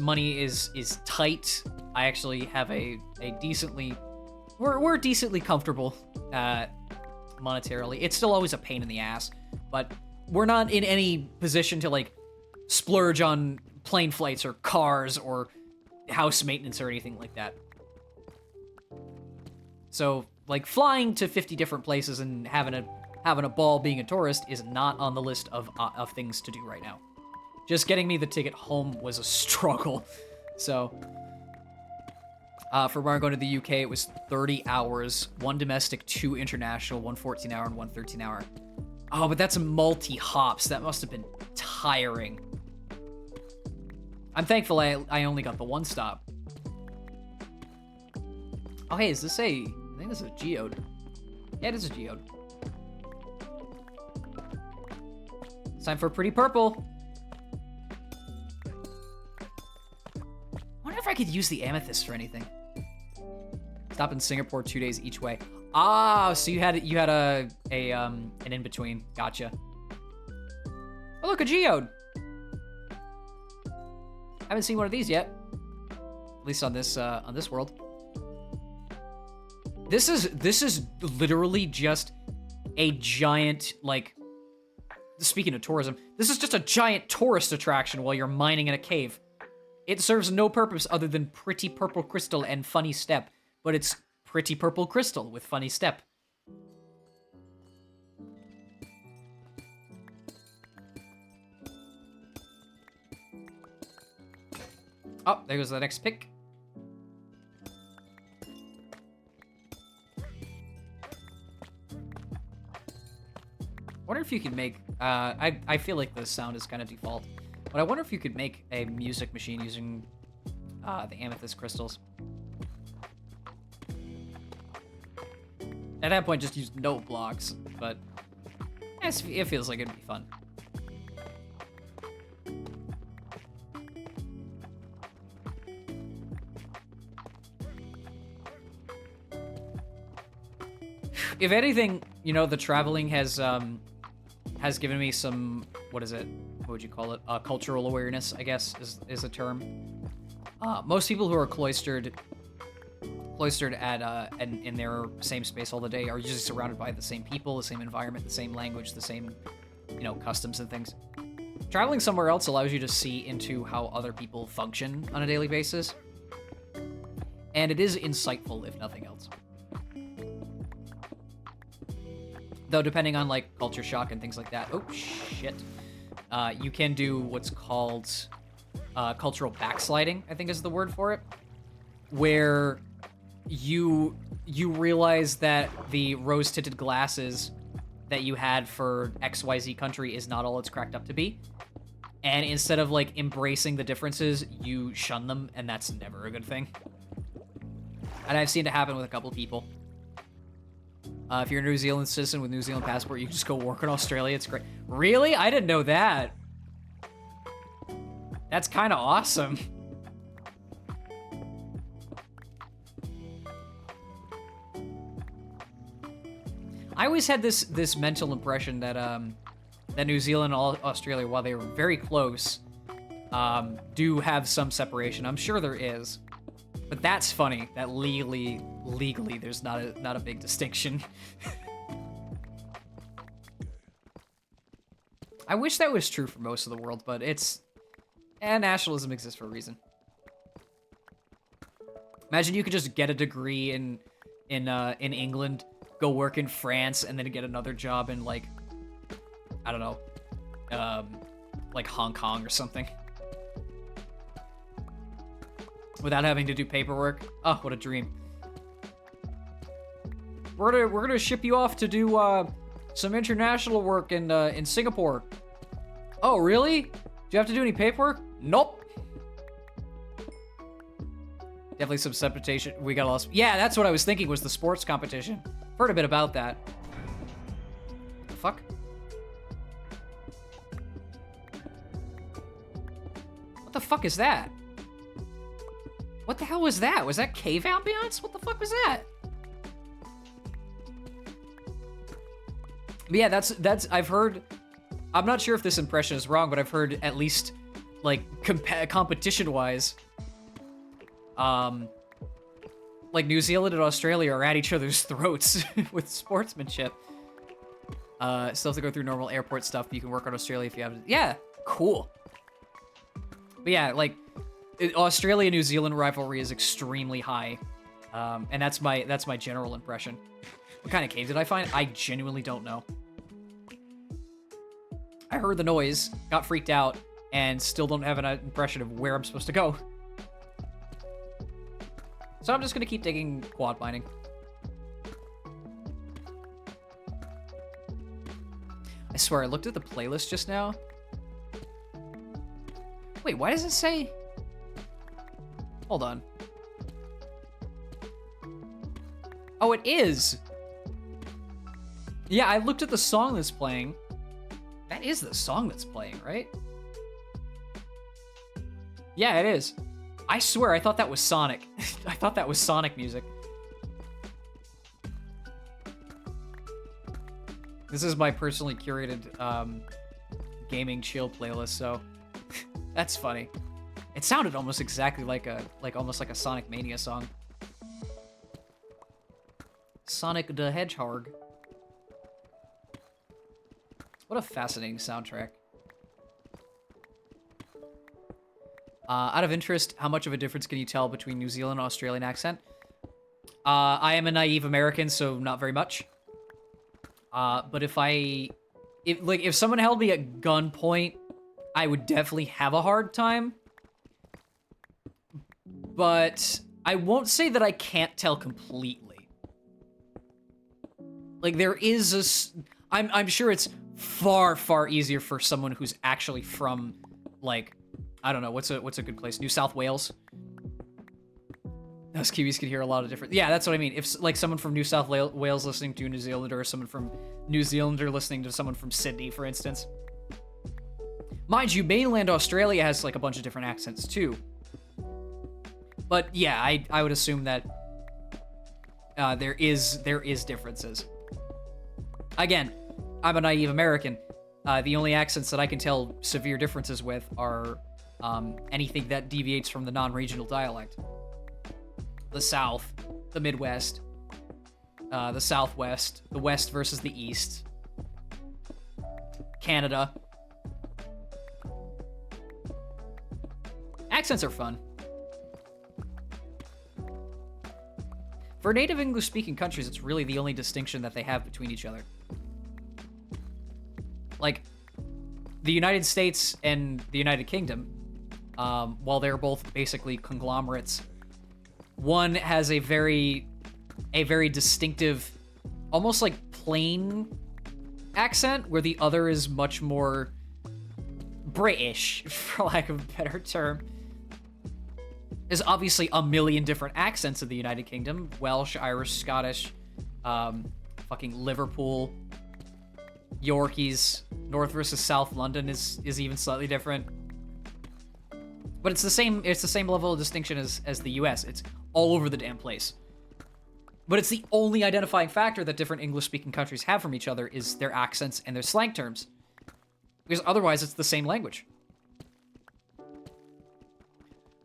money is tight. I actually have a decently, we're decently comfortable monetarily. It's still always a pain in the ass, but we're not in any position to like splurge on plane flights or cars or house maintenance or anything like that. So like flying to 50 different places and having a ball being a tourist is not on the list of things to do right now. Just getting me the ticket home was a struggle. So, for where I'm going to the UK, it was 30 hours, 1 domestic, 2 international, 1 14-hour, and 1 13-hour. Oh, but that's a multi-hops. That must have been tiring. I'm thankful I only got the 1 stop. Oh, hey, is this I think this is a geode. Yeah, it is a geode. It's time for Pretty Purple. I wonder if I could use the amethyst for anything. Stop in Singapore 2 days each way. Ah, so you had an in between. Gotcha. Oh look, a geode. Haven't seen one of these yet. At least on this world. This is literally just a giant, like, speaking of tourism, this is just a giant tourist attraction while you're mining in a cave. It serves no purpose other than pretty purple crystal and funny step, but it's pretty purple crystal with funny step. Oh, there goes the next pick. Wonder if you could make, I feel like the sound is kind of default, but I wonder if you could make a music machine using the amethyst crystals. At that point, just use no blocks, but it feels like it'd be fun. If anything, you know, the traveling has given me some, what is it? What would you call it? Cultural awareness, I guess, is a term. Most people who are cloistered at in their same space all the day are usually surrounded by the same people, the same environment, the same language, the same, you know, customs and things. Traveling somewhere else allows you to see into how other people function on a daily basis. And it is insightful, if nothing else. Though, depending on, like, culture shock and things like that... Oh, shit. You can do what's called cultural backsliding, I think is the word for it. Where you realize that the rose-tinted glasses that you had for XYZ country is not all it's cracked up to be. And instead of, like, embracing the differences, you shun them, and that's never a good thing. And I've seen it happen with a couple people. If you're a New Zealand citizen with New Zealand passport, you can just go work in Australia. It's great. Really? I didn't know that. That's kind of awesome. I always had this mental impression that that New Zealand and Australia, while they were very close, do have some separation. I'm sure there is. But that's funny that legally there's not a big distinction. I wish that was true for most of the world, but nationalism exists for a reason. Imagine you could just get a degree in England, go work in France, and then get another job in, like, I don't know, like Hong Kong or something. Without having to do paperwork. Oh, what a dream. We're gonna ship you off to do some international work in Singapore. Oh, really? Do you have to do any paperwork? Nope. Definitely some separation. We got lost. Yeah, that's what I was thinking was the sports competition. Heard a bit about that. What the fuck? What the fuck is that? What the hell was that? Was that cave ambiance? What the fuck was that? But yeah, that's I've heard. I'm not sure if this impression is wrong, but I've heard at least, like, competition-wise, like New Zealand and Australia are at each other's throats with sportsmanship. Still have to go through normal airport stuff, but you can work on Australia if you have to. Yeah, cool. But yeah, like, Australia-New Zealand rivalry is extremely high, and that's my general impression. What kind of cave did I find? I genuinely don't know. I heard the noise, got freaked out, and still don't have an impression of where I'm supposed to go. So I'm just gonna keep digging quad mining. I swear, I looked at the playlist just now. Wait, why does it say... Hold on. Oh, it is! Yeah, I looked at the song that's playing. That is the song that's playing, right? Yeah, it is. I swear, I thought that was Sonic. I thought that was Sonic music. This is my personally curated gaming chill playlist, so that's funny. It sounded almost exactly like almost like a Sonic Mania song. Sonic the Hedgehog. What a fascinating soundtrack. Out of interest, how much of a difference can you tell between New Zealand and Australian accent? I am a naive American, so not very much. But if someone held me at gunpoint, I would definitely have a hard time. But I won't say that I can't tell completely. Like, there is I'm sure it's far, far easier for someone who's actually from, like, I don't know, what's a good place? New South Wales? Those Kiwis can hear a lot of different... Yeah, that's what I mean. If, like, someone from New South Wales listening to a New Zealander, or someone from New Zealander listening to someone from Sydney, for instance. Mind you, mainland Australia has, like, a bunch of different accents, too. But, yeah, I would assume that there is differences. Again, I'm a naive American. The only accents that I can tell severe differences with are anything that deviates from the non-regional dialect. The South, the Midwest, the Southwest, the West versus the East, Canada. Accents are fun. For native English-speaking countries, it's really the only distinction that they have between each other. Like, the United States and the United Kingdom, while they're both basically conglomerates, one has a very distinctive, almost like plain accent, where the other is much more British, for lack of a better term. There's obviously a million different accents in the United Kingdom. Welsh, Irish, Scottish, fucking Liverpool, Yorkies. North versus South London is even slightly different. But it's the same level of distinction as the US. It's all over the damn place. But it's the only identifying factor that different English-speaking countries have from each other is their accents and their slang terms. Because otherwise, it's the same language.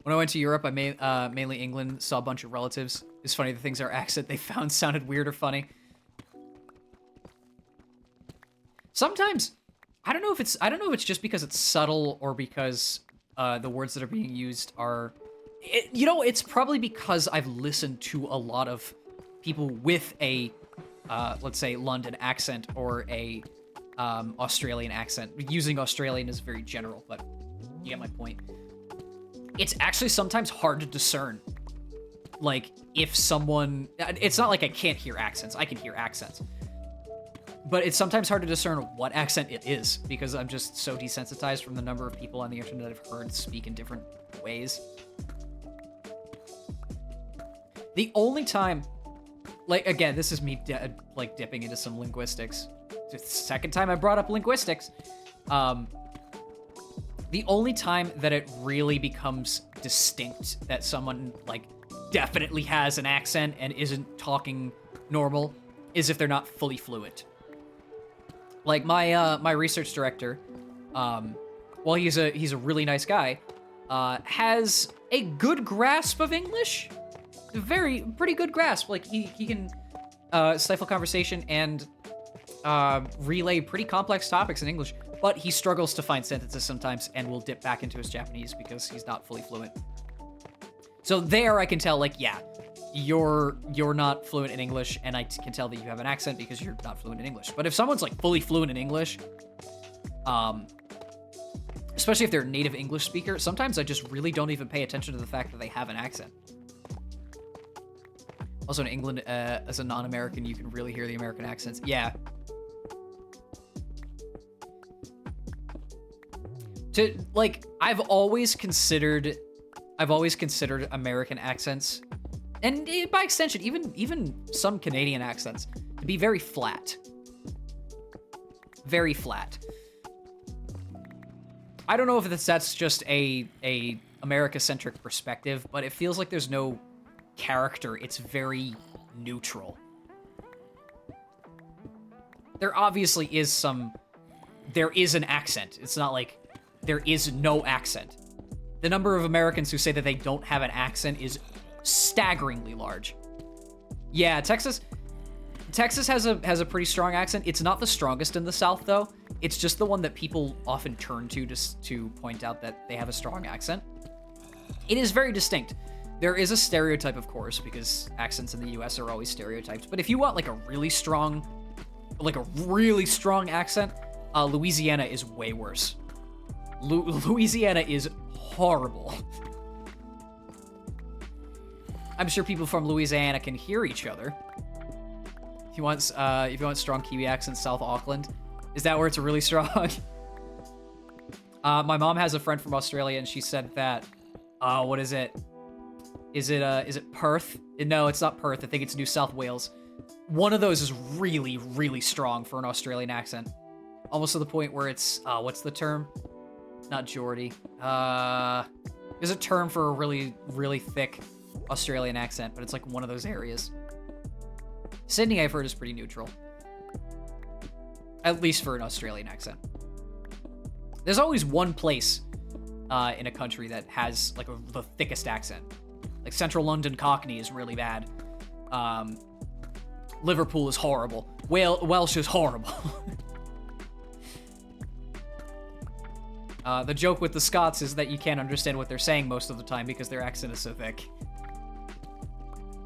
When I went to Europe, I mainly England, saw a bunch of relatives. It's funny, the things our accent they found sounded weird or funny. Sometimes, I don't know if it's just because it's subtle or because the words that are being used are... it's probably because I've listened to a lot of people with a, let's say, London accent or a Australian accent. Using Australian is very general, but you get my point. It's actually sometimes hard to discern. Like, if someone... It's not like I can't hear accents. I can hear accents. But it's sometimes hard to discern what accent it is, because I'm just so desensitized from the number of people on the internet I've heard speak in different ways. The only time... Like, again, this is me, dipping into some linguistics. It's the second time I brought up linguistics. The only time that it really becomes distinct that someone, like, definitely has an accent and isn't talking normal is if they're not fully fluent. Like, my research director, while he's a really nice guy, has a good grasp of English. Pretty good grasp. Like, he can stifle conversation and relay pretty complex topics in English, but he struggles to find sentences sometimes and will dip back into his Japanese because he's not fully fluent. So there I can tell, like, yeah, you're not fluent in English, and I can tell that you have an accent because you're not fluent in English. But if someone's, like, fully fluent in English, especially if they're a native English speaker, sometimes I just really don't even pay attention to the fact that they have an accent. Also in England, as a non-American, you can really hear the American accents. Yeah. I've always considered American accents, and by extension, even some Canadian accents, to be very flat. Very flat. I don't know if that's just a America-centric perspective, but it feels like there's no character. It's very neutral. there obviously is there is an accent. It's not like there is no accent. The number of Americans who say that they don't have an accent is staggeringly large. Yeah, Texas has a pretty strong accent. It's not the strongest in the South, though. It's just the one that people often turn to just to point out that they have a strong accent. It is very distinct. There is a stereotype, of course, because accents in the US are always stereotypes. But if you want like a really strong accent, Louisiana is way worse. Louisiana is horrible. I'm sure people from Louisiana can hear each other. If you want strong Kiwi accent, South Auckland. Is that where it's really strong? My mom has a friend from Australia, and she said that, what is it? Is it Perth? No, it's not Perth. I think it's New South Wales. One of those is really, really strong for an Australian accent. Almost to the point where it's, what's the term? Not Geordie. There's a term for a really, really thick Australian accent, but it's like one of those areas. Sydney, I've heard, is pretty neutral. At least for an Australian accent. There's always one place in a country that has like the thickest accent. Like Central London Cockney is really bad. Liverpool is horrible. Welsh is horrible. The joke with the Scots is that you can't understand what they're saying most of the time because their accent is so thick.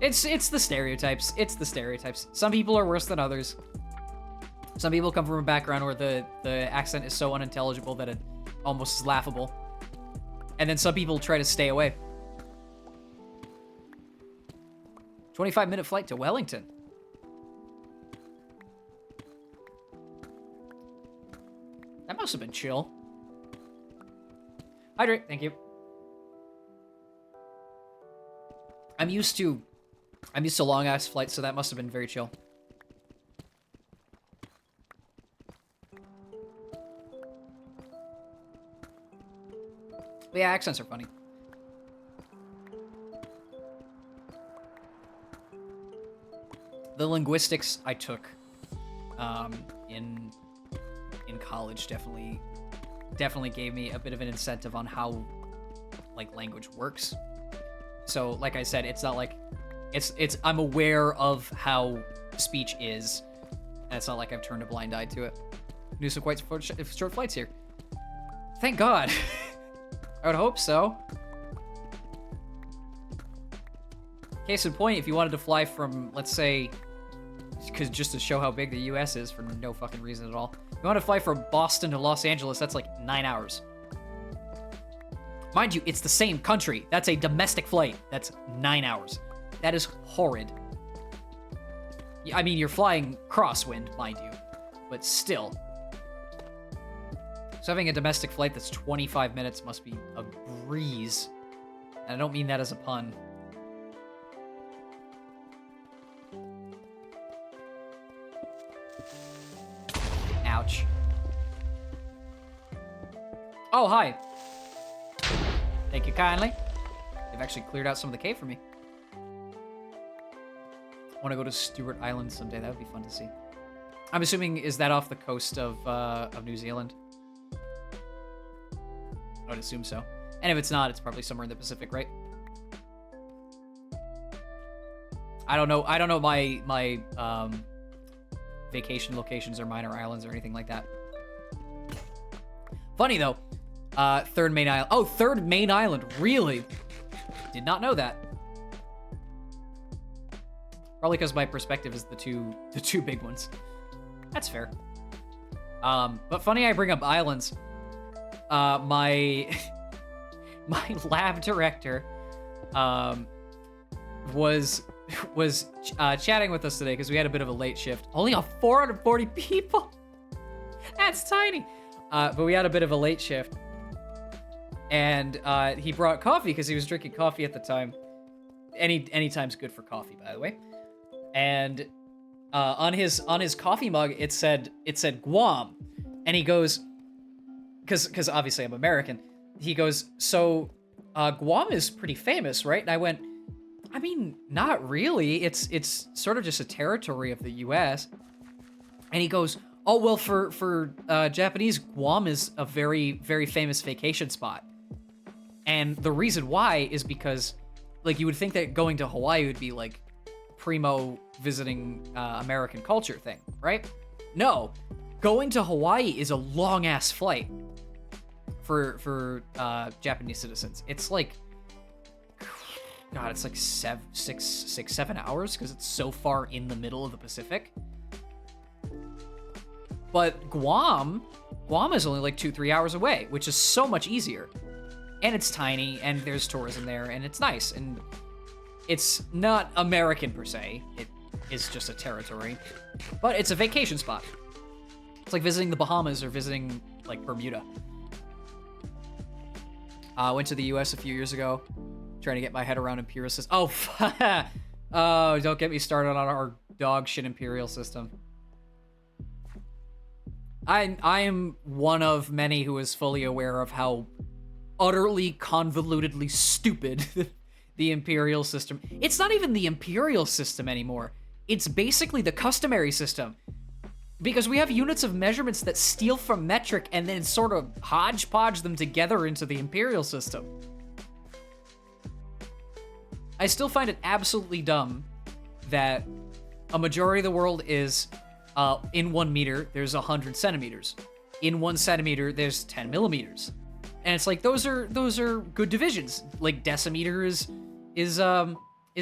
It's the stereotypes. It's the stereotypes. Some people are worse than others. Some people come from a background where the accent is so unintelligible that it almost is laughable. And then some people try to stay away. 25-minute flight to Wellington. That must have been chill. Hydrate, thank you. I'm used to long ass flights, so that must have been very chill. But yeah, accents are funny. The linguistics I took in college definitely gave me a bit of an incentive on how like language works. So like I said, it's not like I'm aware of how speech is, and it's not like I've turned a blind eye to it. Do some quite short flights here. Thank God. I would hope so. Case in point, if you wanted to fly from, let's say, because just to show how big the US is for no fucking reason at all. If you want to fly from Boston to Los Angeles, that's like 9 hours. Mind you, it's the same country. That's a domestic flight. That's 9 hours. That is horrid. I mean, you're flying crosswind, mind you, but still. So having a domestic flight that's 25 minutes must be a breeze. And I don't mean that as a pun. Ouch. Oh, hi. Thank you kindly. They've actually cleared out some of the cave for me. I want to go to Stewart Island someday. That would be fun to see. I'm assuming, is that off the coast of New Zealand? I would assume so. And if it's not, it's probably somewhere in the Pacific, right? I don't know my vacation locations or minor islands or anything like that. Funny though, third main island. Oh, third main island, really? Did not know that. Probably because my perspective is the two big ones. That's fair. But funny I bring up islands. My lab director was chatting with us today because we had a bit of a late shift. Only on 440 people. That's tiny. But we had a bit of a late shift. And he brought coffee because he was drinking coffee at the time. Any time's good for coffee, by the way. And on his coffee mug it said Guam. And he goes, because obviously I'm American. He goes, so Guam is pretty famous, right? And I went, I mean, not really. It's sort of just a territory of the US. And he goes, oh, well, for Japanese, Guam is a very, very famous vacation spot. And the reason why is because, like, you would think that going to Hawaii would be, like, primo visiting American culture thing, right? No. Going to Hawaii is a long-ass flight for Japanese citizens. It's like, God, it's like 7 hours because it's so far in the middle of the Pacific. But Guam is only like 2-3 hours away, which is so much easier. And it's tiny, and there's tourism there, and it's nice. And it's not American per se. It is just a territory. But it's a vacation spot. It's like visiting the Bahamas or visiting, like, Bermuda. I went to the US a few years ago, trying to get my head around imperial system. Oh, oh, don't get me started on our dog shit imperial system. I am one of many who is fully aware of how utterly convolutedly stupid the imperial system. It's not even the imperial system anymore. It's basically the customary system. Because we have units of measurements that steal from metric and then sort of hodgepodge them together into the imperial system. I still find it absolutely dumb that a majority of the world is in 1 meter, there's 100 centimeters. In 1 centimeter, there's 10 millimeters. And it's like, those are good divisions. Like, decimeter is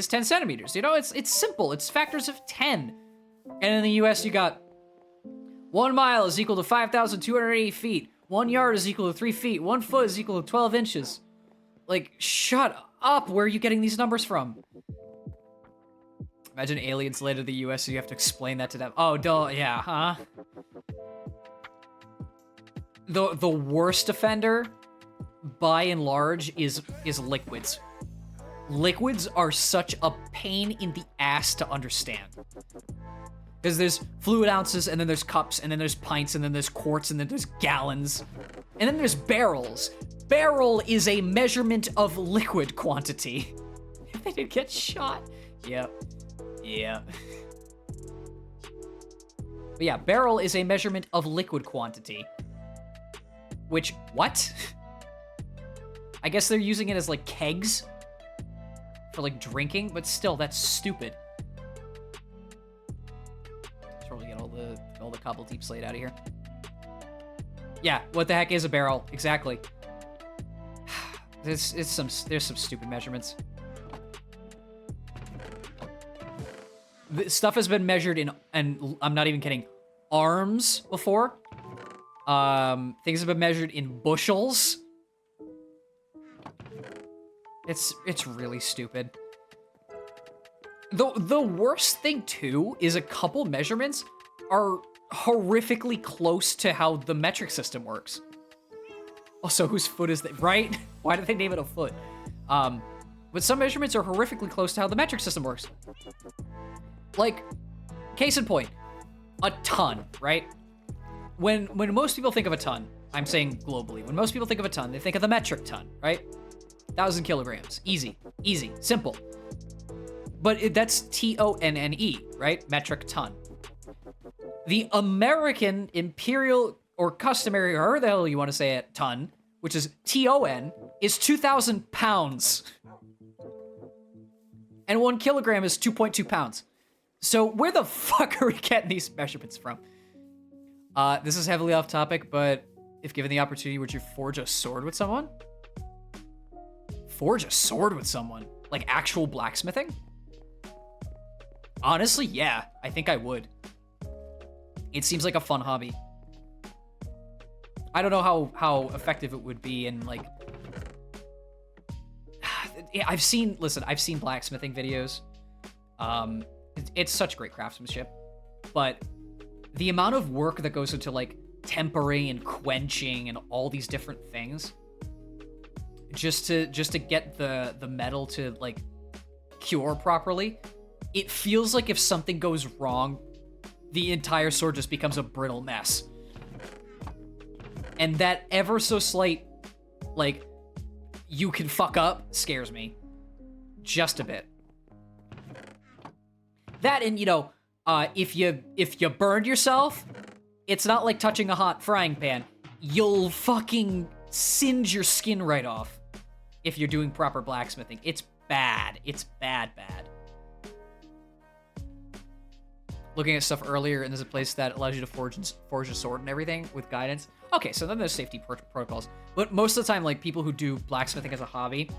10 centimeters. You know, it's simple. It's factors of 10. And in the US, you got 1 mile is equal to 5,280 feet. 1 yard is equal to 3 feet. 1 foot is equal to 12 inches. Like, shut up. Where are you getting these numbers from? Imagine aliens landed in the US, so you have to explain that to them. Oh, don't, yeah, huh? The worst offender, by and large, is liquids. Liquids are such a pain in the ass to understand. Because there's fluid ounces, and then there's cups, and then there's pints, and then there's quarts, and then there's gallons. And then there's barrels. Barrel is a measurement of liquid quantity. If they didn't get shot. Yep. Yeah. But yeah, barrel is a measurement of liquid quantity. Which, what? I guess they're using it as, like, kegs for, like, drinking, but still, that's stupid. Let's probably get all the cobble deep slate out of here. Yeah, what the heck is a barrel? Exactly. There's some stupid measurements. The stuff has been measured in, and I'm not even kidding, arms before. Things have been measured in bushels. It's really stupid. The worst thing too is a couple measurements are horrifically close to how the metric system works. Also, whose foot is that, right? Why did they name it a foot? But some measurements are horrifically close to how the metric system works. Like, case in point, a ton, right? When most people think of a ton, I'm saying globally, when most people think of a ton, they think of the metric ton, right? 1,000 kilograms. Easy, simple. But that's TONNE, right? Metric ton. The American imperial or customary, or however the hell you want to say it, ton, which is TON, is 2,000 pounds. And 1 kilogram is 2.2 pounds. So where the fuck are we getting these measurements from? This is heavily off topic, but if given the opportunity, would you forge a sword with someone? Forge a sword with someone? Like actual blacksmithing? Honestly, yeah, I think I would. It seems like a fun hobby. I don't know how effective it would be in, like... I've seen blacksmithing videos. It's such great craftsmanship. But the amount of work that goes into, like, tempering and quenching and all these different things just to get the metal to, like, cure properly, it feels like if something goes wrong, the entire sword just becomes a brittle mess. And that ever so slight, like, you can fuck up scares me. Just a bit. That and, you know, If you burned yourself, it's not like touching a hot frying pan. You'll fucking singe your skin right off if you're doing proper blacksmithing. It's bad. It's bad. Looking at stuff earlier, and there's a place that allows you to forge a sword and everything with guidance. Okay, so then there's safety protocols. But most of the time, like, people who do blacksmithing as a hobby,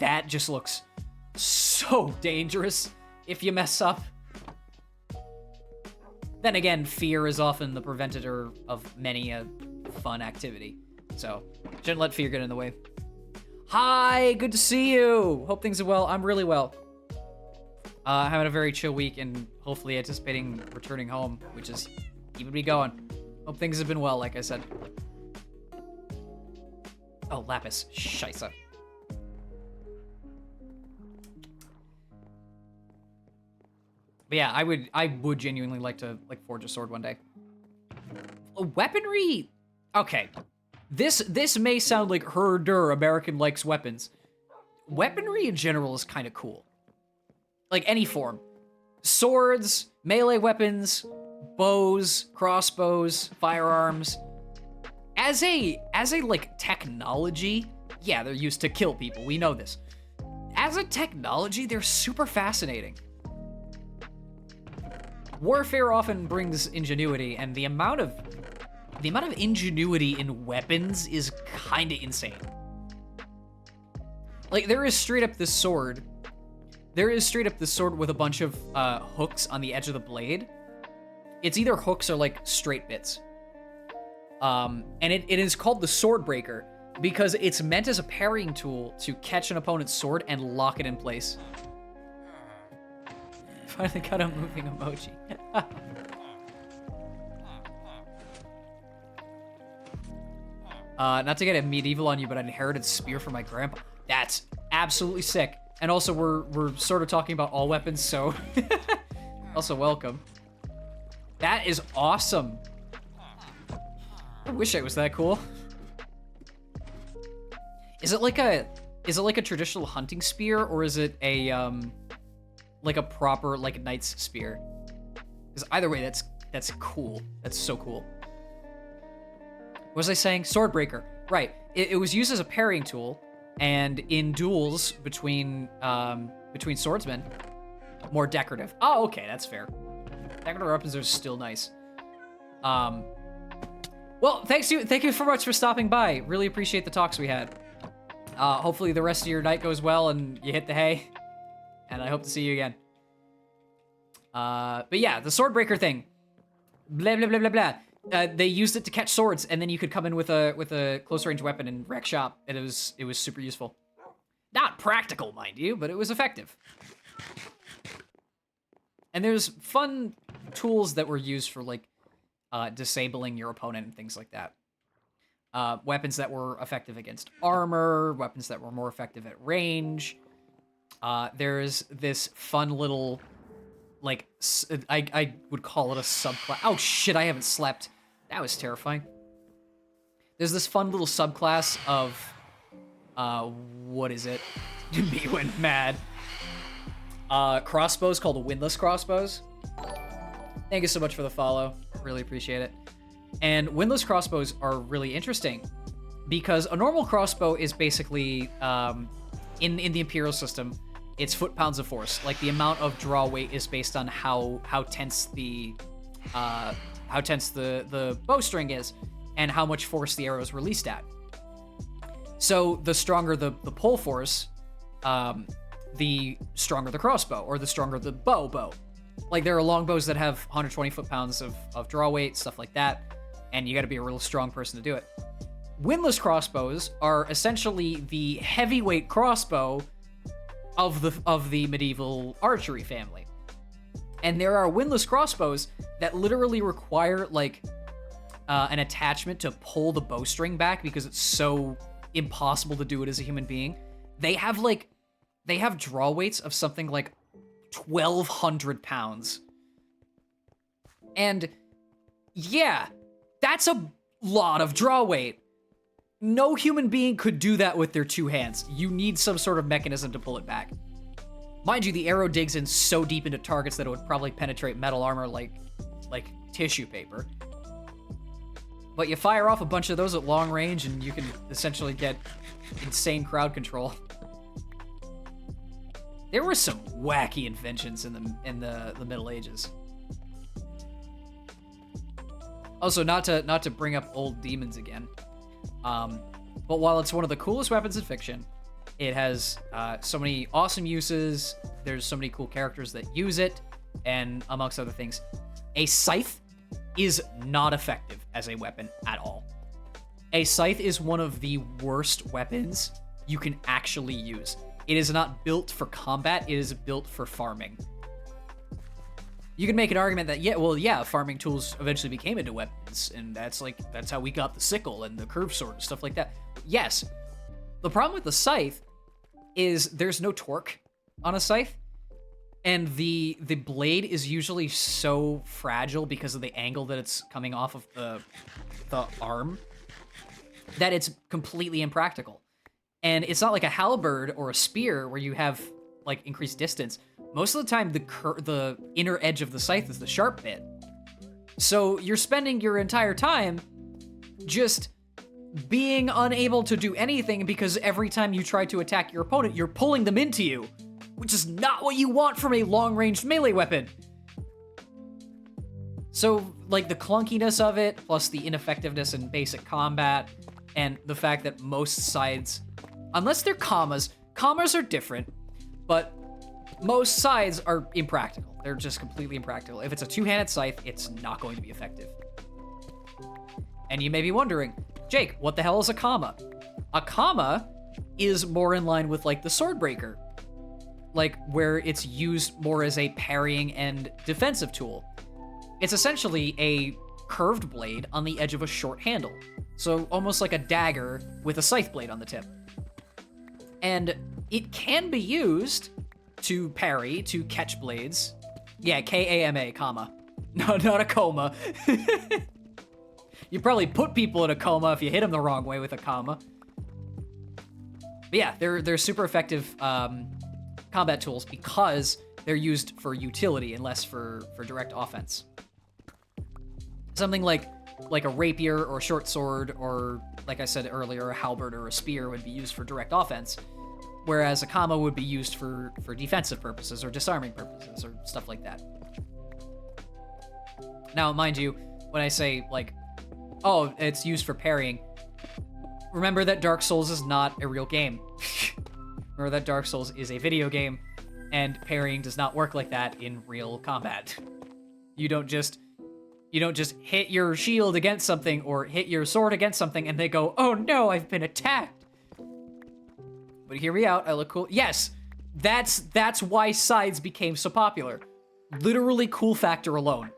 that just looks so dangerous if you mess up. Then again, fear is often the preventator of many a fun activity. So, shouldn't let fear get in the way. Hi, good to see you. Hope things are well. I'm really well. Having a very chill week and hopefully anticipating returning home, which is keeping me going. Hope things have been well, like I said. Oh, lapis. Scheisse. But yeah, I would genuinely like to forge a sword one day. Weaponry. Okay. This may sound like herder American likes weapons. Weaponry in general is kind of cool. Like any form. Swords, melee weapons, bows, crossbows, firearms. As a like technology, yeah, they're used to kill people. We know this. As a technology, they're super fascinating. Warfare often brings ingenuity, and the amount of ingenuity in weapons is kind of insane. Like, there is straight up this sword with a bunch of hooks on the edge of the blade. It's either hooks or like straight bits. And it is called the Sword Breaker because it's meant as a parrying tool to catch an opponent's sword and lock it in place. Finally got a moving emoji. Not to get a medieval on you, but I inherited spear from my grandpa. That's absolutely sick. And also, we're sort of talking about all weapons, so also welcome. That is awesome. I wish it was that cool. Is it like a traditional hunting spear, or is it a like a proper like knight's spear? Because either way, that's cool. That's so cool. What was I saying? Swordbreaker. Right. It was used as a parrying tool, and in duels between swordsmen, more decorative. Oh, okay, that's fair. Decorative weapons are still nice. Well, thank you so much for stopping by. Really appreciate the talks we had. Hopefully the rest of your night goes well and you hit the hay. And I hope to see you again. But yeah, the Swordbreaker thing. Blah, blah, blah, blah, blah. They used it to catch swords, and then you could come in with a close range weapon and wreck shop, and it was super useful. Not practical, mind you, but it was effective. And there's fun tools that were used for like disabling your opponent and things like that. Weapons that were effective against armor, weapons that were more effective at range. There's this fun little, like, I would call it a subclass. Oh shit, I haven't slept. That was terrifying. There's this fun little subclass of, what is it? Me went mad. Crossbows called windlass crossbows. Thank you so much for the follow. Really appreciate it. And windlass crossbows are really interesting because a normal crossbow is basically, in the Imperial system, it's foot-pounds of force. Like, the amount of draw weight is based on how tense the bowstring is and how much force the arrow is released at. So the stronger the pull force, the stronger the crossbow, or the stronger the bow. Like, there are longbows that have 120 foot-pounds of draw weight, stuff like that, and you gotta be a real strong person to do it. Windlass crossbows are essentially the heavyweight crossbow of the medieval archery family. And there are windlass crossbows that literally require, like, an attachment to pull the bowstring back because it's so impossible to do it as a human being. They have draw weights of something like 1,200 pounds. And yeah, that's a lot of draw weight. No human being could do that with their two hands. You need some sort of mechanism to pull it back. Mind you, the arrow digs in so deep into targets that it would probably penetrate metal armor like tissue paper. But you fire off a bunch of those at long range, and you can essentially get insane crowd control. There were some wacky inventions in the Middle Ages. Also, not to bring up old demons again, but while it's one of the coolest weapons in fiction, it has so many awesome uses. There's so many cool characters that use it, and amongst other things, a scythe is not effective as a weapon at all. A scythe is one of the worst weapons you can actually use. It is not built for combat, it is built for farming. You can make an argument that, farming tools eventually became into weapons, and that's how we got the sickle and the curved sword and stuff like that. Yes. The problem with the scythe is there's no torque on a scythe, and the blade is usually so fragile because of the angle that it's coming off of the arm that it's completely impractical. And it's not like a halberd or a spear where you have like increased distance. Most of the time, the inner edge of the scythe is the sharp bit. So you're spending your entire time just being unable to do anything because every time you try to attack your opponent, you're pulling them into you, which is not what you want from a long-range melee weapon. So, like, the clunkiness of it, plus the ineffectiveness in basic combat, and the fact that most sides, unless they're commas are different, but most sides are impractical. They're just completely impractical. If it's a two-handed scythe, it's not going to be effective. And you may be wondering, Jake, what the hell is a comma? A comma is more in line with, like, the Swordbreaker, like, where it's used more as a parrying and defensive tool. It's essentially a curved blade on the edge of a short handle, so almost like a dagger with a scythe blade on the tip. And it can be used to parry, to catch blades. Yeah, K-A-M-A, comma. No, not a coma. You probably put people in a coma if you hit them the wrong way with a comma. But yeah, they're super effective combat tools because they're used for utility and less for direct offense. Something like a rapier or a short sword, or like I said earlier, a halberd or a spear would be used for direct offense, whereas a comma would be used for defensive purposes or disarming purposes or stuff like that. Now, mind you, when I say, like, oh, it's used for parrying, remember that Dark Souls is not a real game. Remember that Dark Souls is a video game, and parrying does not work like that in real combat. You don't just hit your shield against something or hit your sword against something and they go, oh no, I've been attacked. But hear me out, I look cool. Yes, that's why sides became so popular. Literally cool factor alone.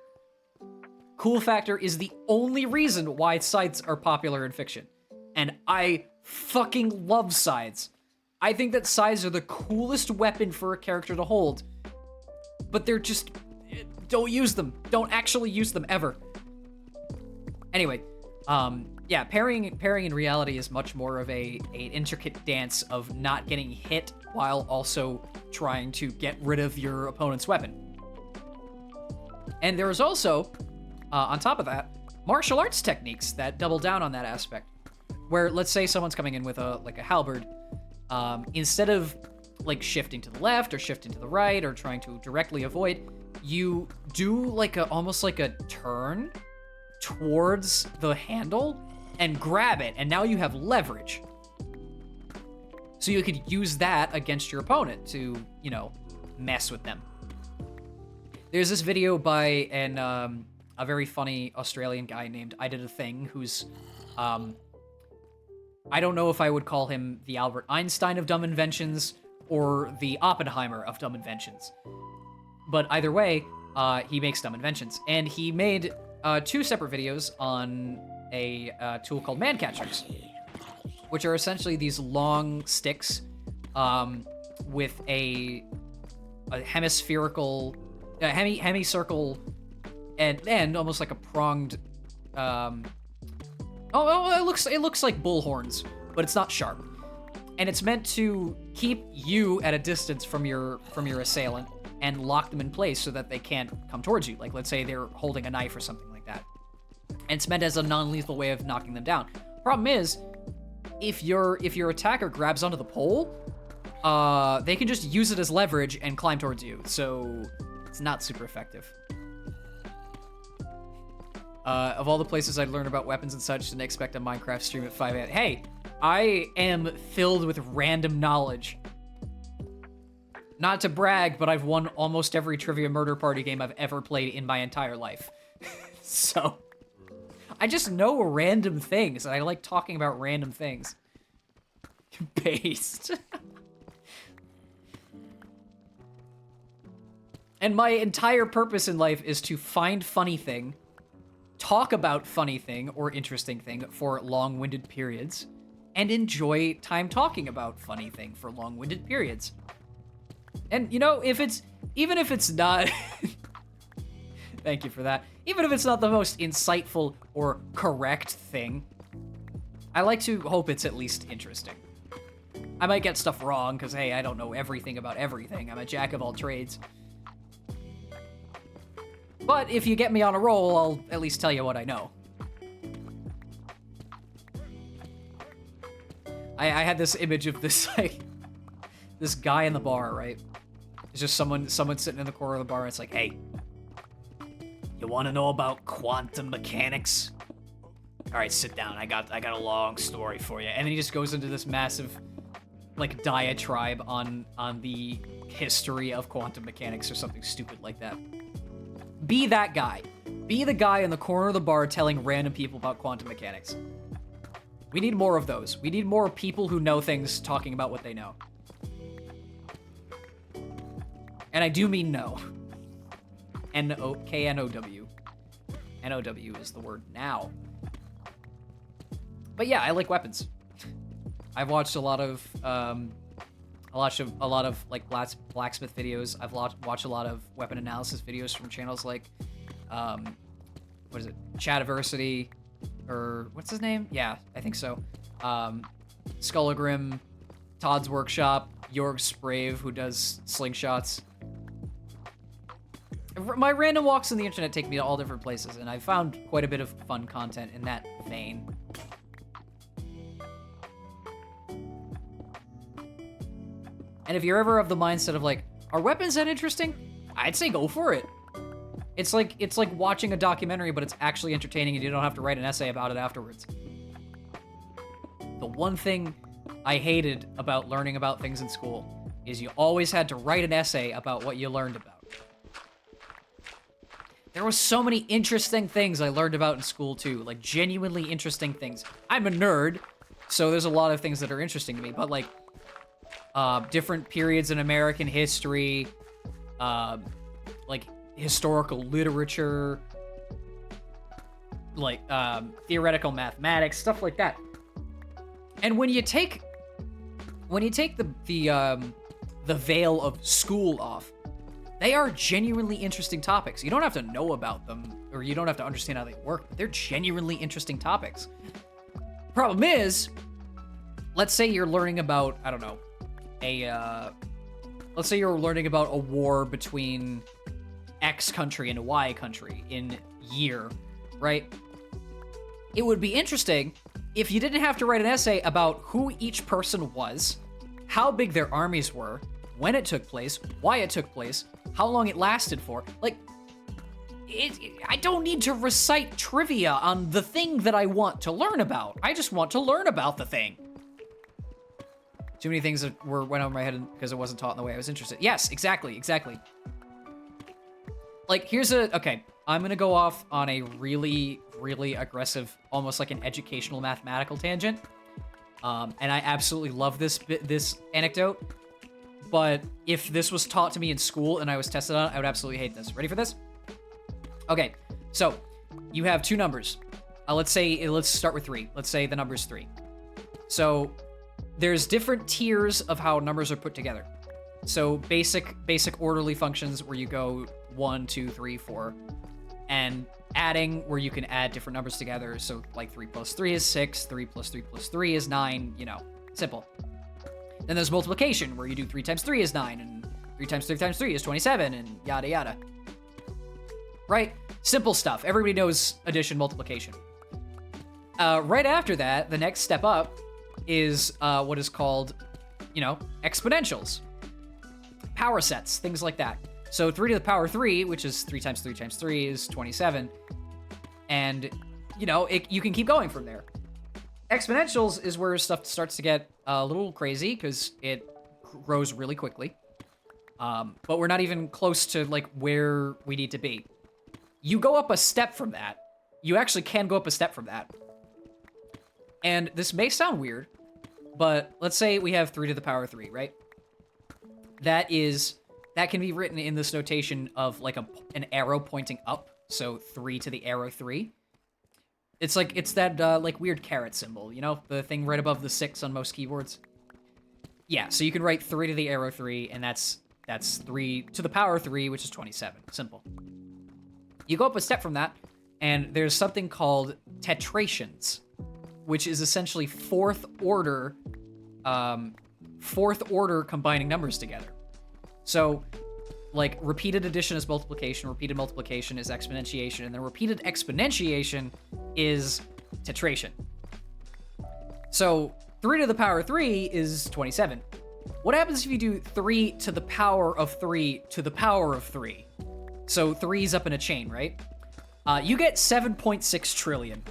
Cool factor is the only reason why sides are popular in fiction. And I fucking love sides. I think that sides are the coolest weapon for a character to hold. But they're just... don't use them. Don't actually use them ever. Anyway, yeah, parrying in reality is much more of an intricate dance of not getting hit while also trying to get rid of your opponent's weapon. And there is also, on top of that, martial arts techniques that double down on that aspect. Where, let's say someone's coming in with a halberd, instead of like shifting to the left or shifting to the right or trying to directly avoid, you do like almost like a turn towards the handle and grab it, and now you have leverage. So you could use that against your opponent to, you know, mess with them. There's this video by a very funny Australian guy named I Did a Thing, who's, I don't know if I would call him the Albert Einstein of dumb inventions or the Oppenheimer of dumb inventions. But either way, he makes dumb inventions. And he made 2 separate videos on a tool called man catchers, which are essentially these long sticks with a hemispherical, hemicircle and almost like a pronged. It looks like bull horns, but it's not sharp. And it's meant to keep you at a distance from your assailant and lock them in place so that they can't come towards you. Like, let's say they're holding a knife or something like that. And it's meant as a non-lethal way of knocking them down. Problem is, if your attacker grabs onto the pole, they can just use it as leverage and climb towards you. So it's not super effective. Of all the places I'd learn about weapons and such, didn't expect a Minecraft stream at 5 a.m. Hey, I am filled with random knowledge. Not to brag, but I've won almost every Trivia Murder Party game I've ever played in my entire life. So, I just know random things, and I like talking about random things. Based. And my entire purpose in life is to find funny thing, talk about funny thing or interesting thing for long-winded periods, and enjoy time talking about funny thing for long-winded periods. And, you know, even if it's not... Thank you for that. Even if it's not the most insightful or correct thing, I like to hope it's at least interesting. I might get stuff wrong, because, hey, I don't know everything about everything. I'm a jack of all trades. But if you get me on a roll, I'll at least tell you what I know. I had this image of this, like, this guy in the bar, right? It's just someone sitting in the corner of the bar, and it's like, hey, you want to know about quantum mechanics? All right, sit down. I got a long story for you. And then he just goes into this massive, like, diatribe on the history of quantum mechanics or something stupid like that. Be that guy. Be the guy in the corner of the bar telling random people about quantum mechanics. We need more of those. We need more people who know things talking about what they know. And I do mean know. K-N-O-W. N-O-W is the word now. But yeah, I like weapons. I've watched a lot of like blacksmith videos. I've watched a lot of weapon analysis videos from channels like, what is it, Chadiversity, or what's his name? Yeah, I think so. Skullagrim, Todd's Workshop, Jorg's Brave, who does slingshots. My random walks on the internet take me to all different places, and I found quite a bit of fun content in that vein. And if you're ever of the mindset of like, are weapons that interesting? I'd say go for it. It's like watching a documentary, but it's actually entertaining and you don't have to write an essay about it afterwards. The one thing I hated about learning about things in school is you always had to write an essay about what you learned about. There were so many interesting things I learned about in school too, like genuinely interesting things. I'm a nerd, so there's a lot of things that are interesting to me, but like, different periods in American history, like historical literature, like theoretical mathematics, stuff like that. And when you take the veil of school off, they are genuinely interesting topics. You don't have to know about them, or you don't have to understand how they work, but they're genuinely interesting topics. Problem is, let's say you're learning about, I don't know, let's say you're learning about a war between X country and Y country in year, right? It would be interesting if you didn't have to write an essay about who each person was, how big their armies were, when it took place, why it took place, how long it lasted for. Like, I don't need to recite trivia on the thing that I want to learn about. I just want to learn about the thing. Too many things that went over my head because it wasn't taught in the way I was interested. Yes, exactly. Like, okay, I'm gonna go off on a really, really aggressive, almost like an educational mathematical tangent. And I absolutely love this anecdote. But if this was taught to me in school and I was tested on it, I would absolutely hate this. Ready for this? Okay, so you have two numbers. Let's start with 3. Let's say the number's 3. So there's different tiers of how numbers are put together. So basic orderly functions where you go 1, 2, 3, 4, and adding where you can add different numbers together. So like 3 plus 3 is 6, 3 plus 3 plus 3 is 9, you know, simple. Then there's multiplication, where you do 3 times 3 is 9, and 3 times 3 times 3 is 27, and yada yada. Right? Simple stuff. Everybody knows addition, multiplication. Right after that, the next step up is what is called, exponentials. Power sets, things like that. So 3 to the power 3, which is 3 times 3 times 3 is 27. And, you can keep going from there. Exponentials is where stuff starts to get a little crazy because it grows really quickly. But we're not even close to, where we need to be. You go up a step from that. You actually can go up a step from that. And this may sound weird, but let's say we have 3 to the power 3, right? That can be written in this notation of an arrow pointing up. So 3 to the arrow 3. It's that weird caret symbol, the thing right above the 6 on most keyboards. Yeah, so you can write 3 to the arrow 3, and that's 3 to the power 3, which is 27. Simple. You go up a step from that, and there's something called tetrations, which is essentially fourth order combining numbers together. So, repeated addition is multiplication, repeated multiplication is exponentiation, and then repeated exponentiation is tetration. So, 3 to the power 3 is 27. What happens if you do 3 to the power of 3 to the power of 3? So 3's up in a chain, right? You get 7.6 trillion.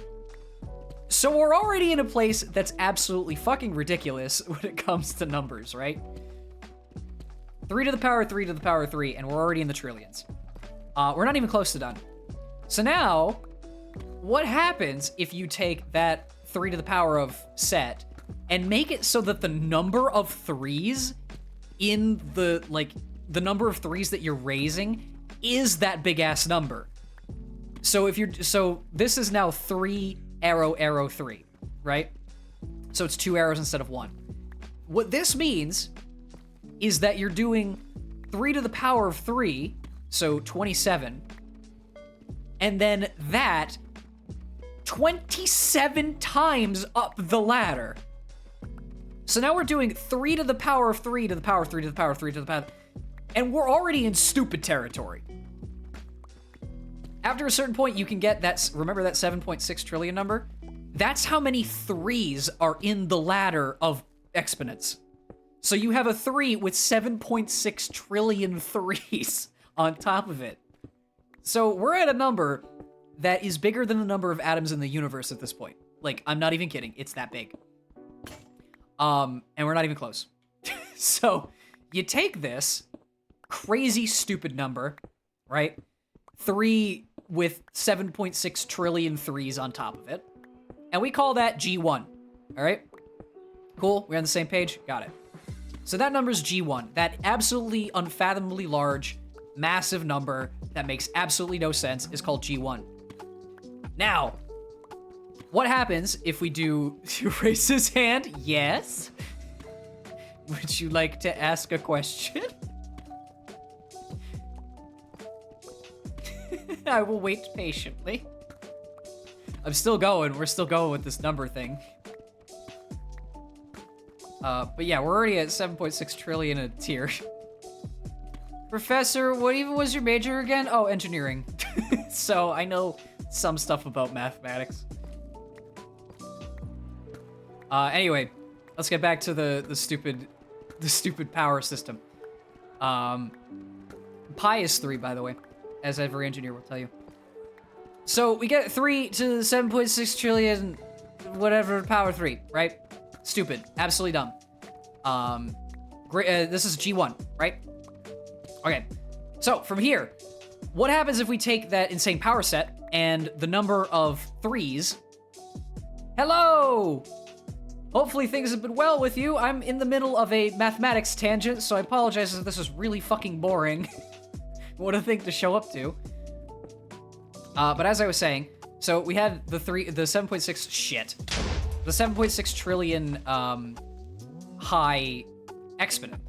So we're already in a place that's absolutely fucking ridiculous when it comes to numbers, right? 3 to the power 3 to the power 3, and we're already in the trillions. We're not even close to done. So now, what happens if you take that 3 to the power of set and make it so that the number of 3's in the number of 3's that you're raising is that big ass number. So this is now 3 arrow 3, right? So it's 2 arrows instead of 1. What this means is that you're doing 3 to the power of 3, so 27, and then that 27 times up the ladder. So now we're doing 3 to the power of 3 to the power of 3 to the power of 3 to the power, and we're already in stupid territory. After a certain point, you can get that, remember that 7.6 trillion number? That's how many 3's are in the ladder of exponents. So you have a 3 with 7.6 trillion 3's on top of it. So we're at a number that is bigger than the number of atoms in the universe at this point. I'm not even kidding. It's that big. And we're not even close. So you take this crazy stupid number, right? 3 with 7.6 trillion 3's on top of it. And we call that G1. All right? Cool? We're on the same page? Got it. So that number's G1. That absolutely unfathomably large, massive number that makes absolutely no sense is called G1. Now, what happens if we do... You raise his hand? Yes? Would you like to ask a question? I will wait patiently. I'm still going. We're still going with this number thing. But yeah, we're already at 7.6 trillion a tier. Professor, what even was your major again? Oh, engineering. So I know some stuff about mathematics. Anyway, let's get back to the stupid power system. Pi is 3, by the way, as every engineer will tell you. So we get 3 to 7.6 trillion, whatever, power 3, right? Stupid. Absolutely dumb. Great. This is G1, right? Okay. So from here, what happens if we take that insane power set and the number of 3's? Hello! Hopefully things have been well with you. I'm in the middle of a mathematics tangent, so I apologize if this is really fucking boring. What a thing to show up to. But as I was saying, so we had the 7.6 shit. The 7.6 trillion high exponent.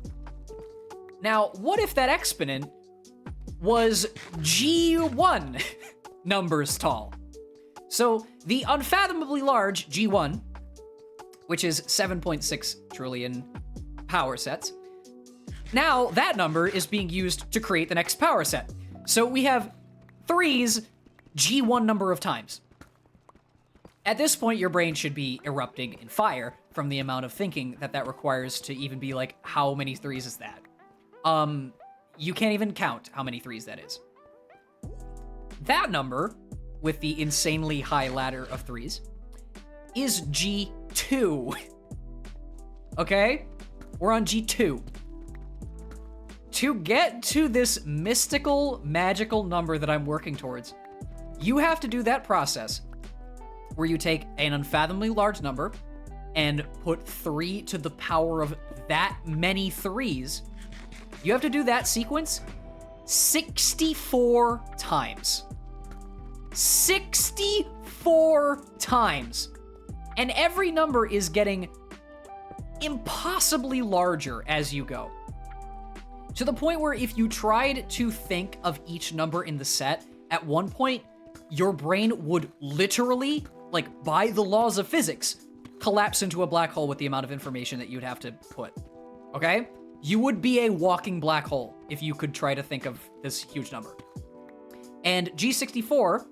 Now, what if that exponent was G1 numbers tall? So the unfathomably large G1, which is 7.6 trillion power sets. Now, that number is being used to create the next power set. So we have 3's G1 number of times. At this point, your brain should be erupting in fire from the amount of thinking that requires to even be like, how many 3's is that? You can't even count how many 3's that is. That number, with the insanely high ladder of 3's, is G2. Okay? We're on G2. To get to this mystical, magical number that I'm working towards, you have to do that process where you take an unfathomably large number and put 3 to the power of that many 3's. You have to do that sequence 64 times. 64 times. And every number is getting impossibly larger as you go. To the point where if you tried to think of each number in the set, at one point, your brain would literally, like by the laws of physics, collapse into a black hole with the amount of information that you'd have to put. Okay? You would be a walking black hole if you could try to think of this huge number. And G64,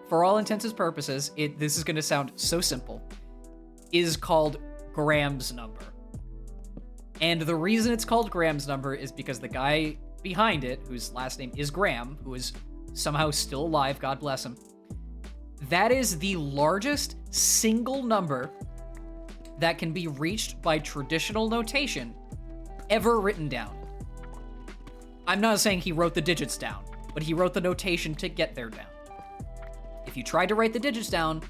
for all intents and purposes, this is going to sound so simple, is called Graham's number. And the reason it's called Graham's number is because the guy behind it, whose last name is Graham, who is somehow still alive, God bless him, that is the largest single number that can be reached by traditional notation ever written down. I'm not saying he wrote the digits down, but he wrote the notation to get there down. If you tried to write the digits down,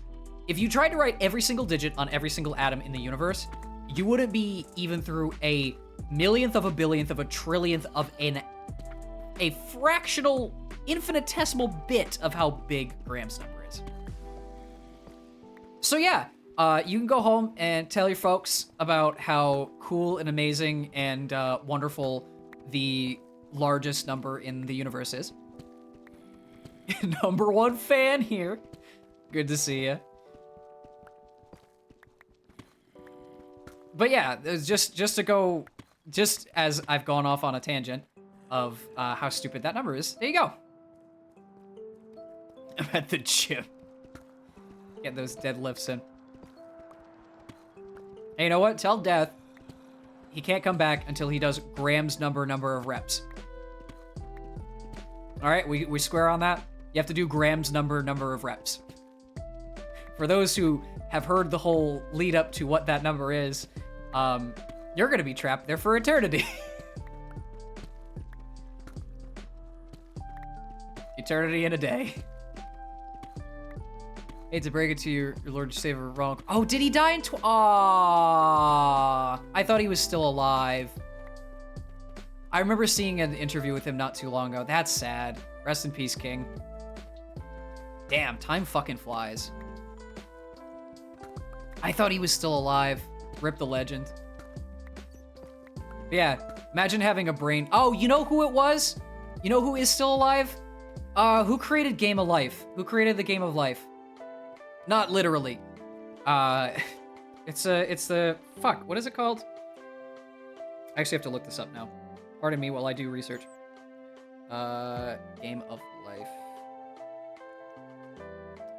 if you tried to write every single digit on every single atom in the universe, you wouldn't be even through a millionth of a billionth of a trillionth of a fractional, infinitesimal bit of how big Graham's number is. So yeah, you can go home and tell your folks about how cool and amazing and wonderful the largest number in the universe is. Number one fan here. Good to see you. But yeah, just as I've gone off on a tangent of how stupid that number is, there you go. I'm at the gym. Get those deadlifts in. Hey, you know what? Tell Death he can't come back until he does Graham's number of reps. All right, we square on that? You have to do Graham's number of reps. For those who have heard the whole lead up to what that number is, you're gonna be trapped there for eternity. Eternity in a day. Hate to break it to your Lord Savior wrong. Oh, did he die in Aww. I thought he was still alive. I remember seeing an interview with him not too long ago. That's sad. Rest in peace, King. Damn, time fucking flies. I thought he was still alive. Rip the legend. But yeah, imagine having a brain. Oh, you know who it was? You know who is still alive? Who created Game of Life? Who created the Game of Life? Not literally. It's the, fuck, what is it called? I actually have to look this up now. Pardon me while I do research. Game of Life.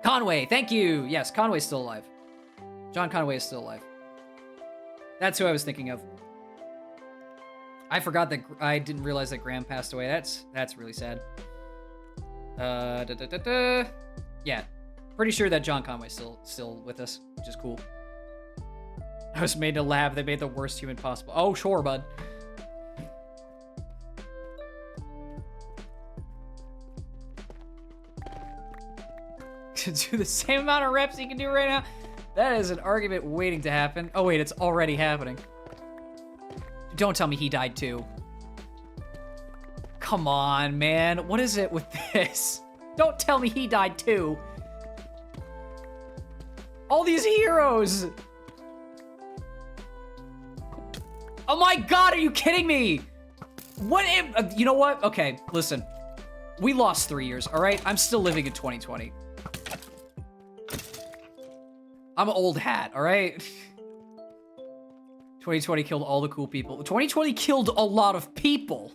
Conway, thank you! Yes, Conway's still alive. John Conway is still alive. That's who I was thinking of. I forgot that, I didn't realize that Graham passed away. That's really sad. Yeah, pretty sure that John Conway's still with us, which is cool. I was made in a lab. They made the worst human possible. Oh, sure, bud. To do the same amount of reps you can do right now? That is an argument waiting to happen. Oh, wait, it's already happening. Don't tell me he died too. Come on, man. What is it with this? Don't tell me he died too. All these heroes. Oh my god, are you kidding me? What if, you know what? Okay, listen. We lost 3 years, all right? I'm still living in 2020. I'm an old hat, all right? 2020 killed all the cool people. 2020 killed a lot of people.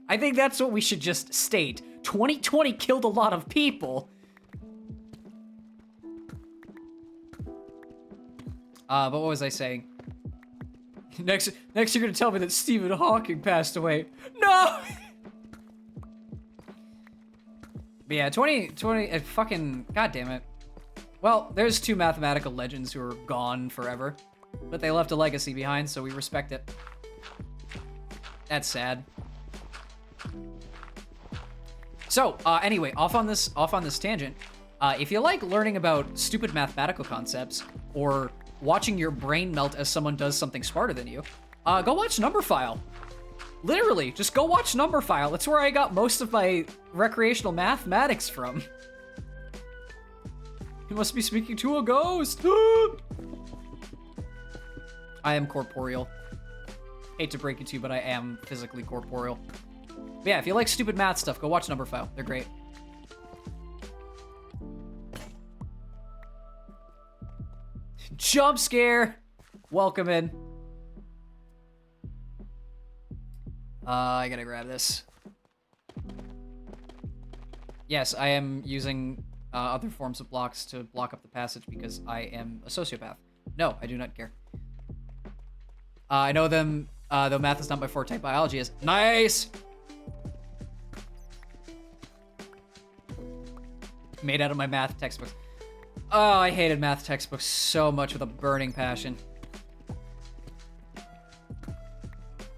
I think that's what we should just state. 2020 killed a lot of people. But what was I saying? Next you're gonna tell me that Stephen Hawking passed away. No! But yeah, 2020, fucking, god damn it. Well, there's 2 mathematical legends who are gone forever, but they left a legacy behind, so we respect it. That's sad. So, anyway, off on this tangent, if you like learning about stupid mathematical concepts, or watching your brain melt as someone does something smarter than you, go watch Numberphile. Literally, just go watch Numberphile. That's where I got most of my recreational mathematics from. You must be speaking to a ghost. I am corporeal. Hate to break it to you, but I am physically corporeal. But yeah, if you like stupid math stuff, go watch Numberphile. They're great. Jump scare! Welcome in. I gotta grab this. Yes, I am using other forms of blocks to block up the passage because I am a sociopath. No, I do not care. I know them, though math is not my forte, biology is. Nice! Made out of my math textbooks. Oh, I hated math textbooks so much with a burning passion.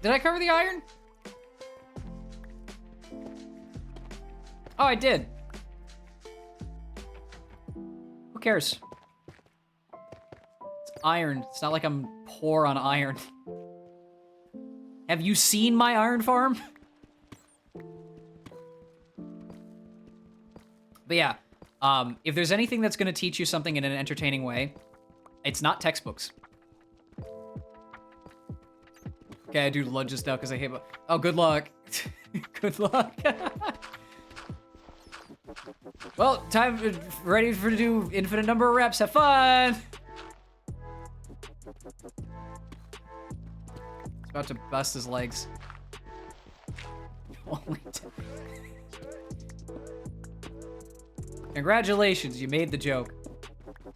Did I cover the iron? Oh, I did. Who cares? It's iron. It's not like I'm poor on iron. Have you seen my iron farm? But yeah, if there's anything that's going to teach you something in an entertaining way, it's not textbooks. Okay, I do lunges now because I hate. Oh, good luck. Good luck. Well, ready to do infinite number of reps. Have fun. It's about to bust his legs. Holy. Congratulations, you made the joke.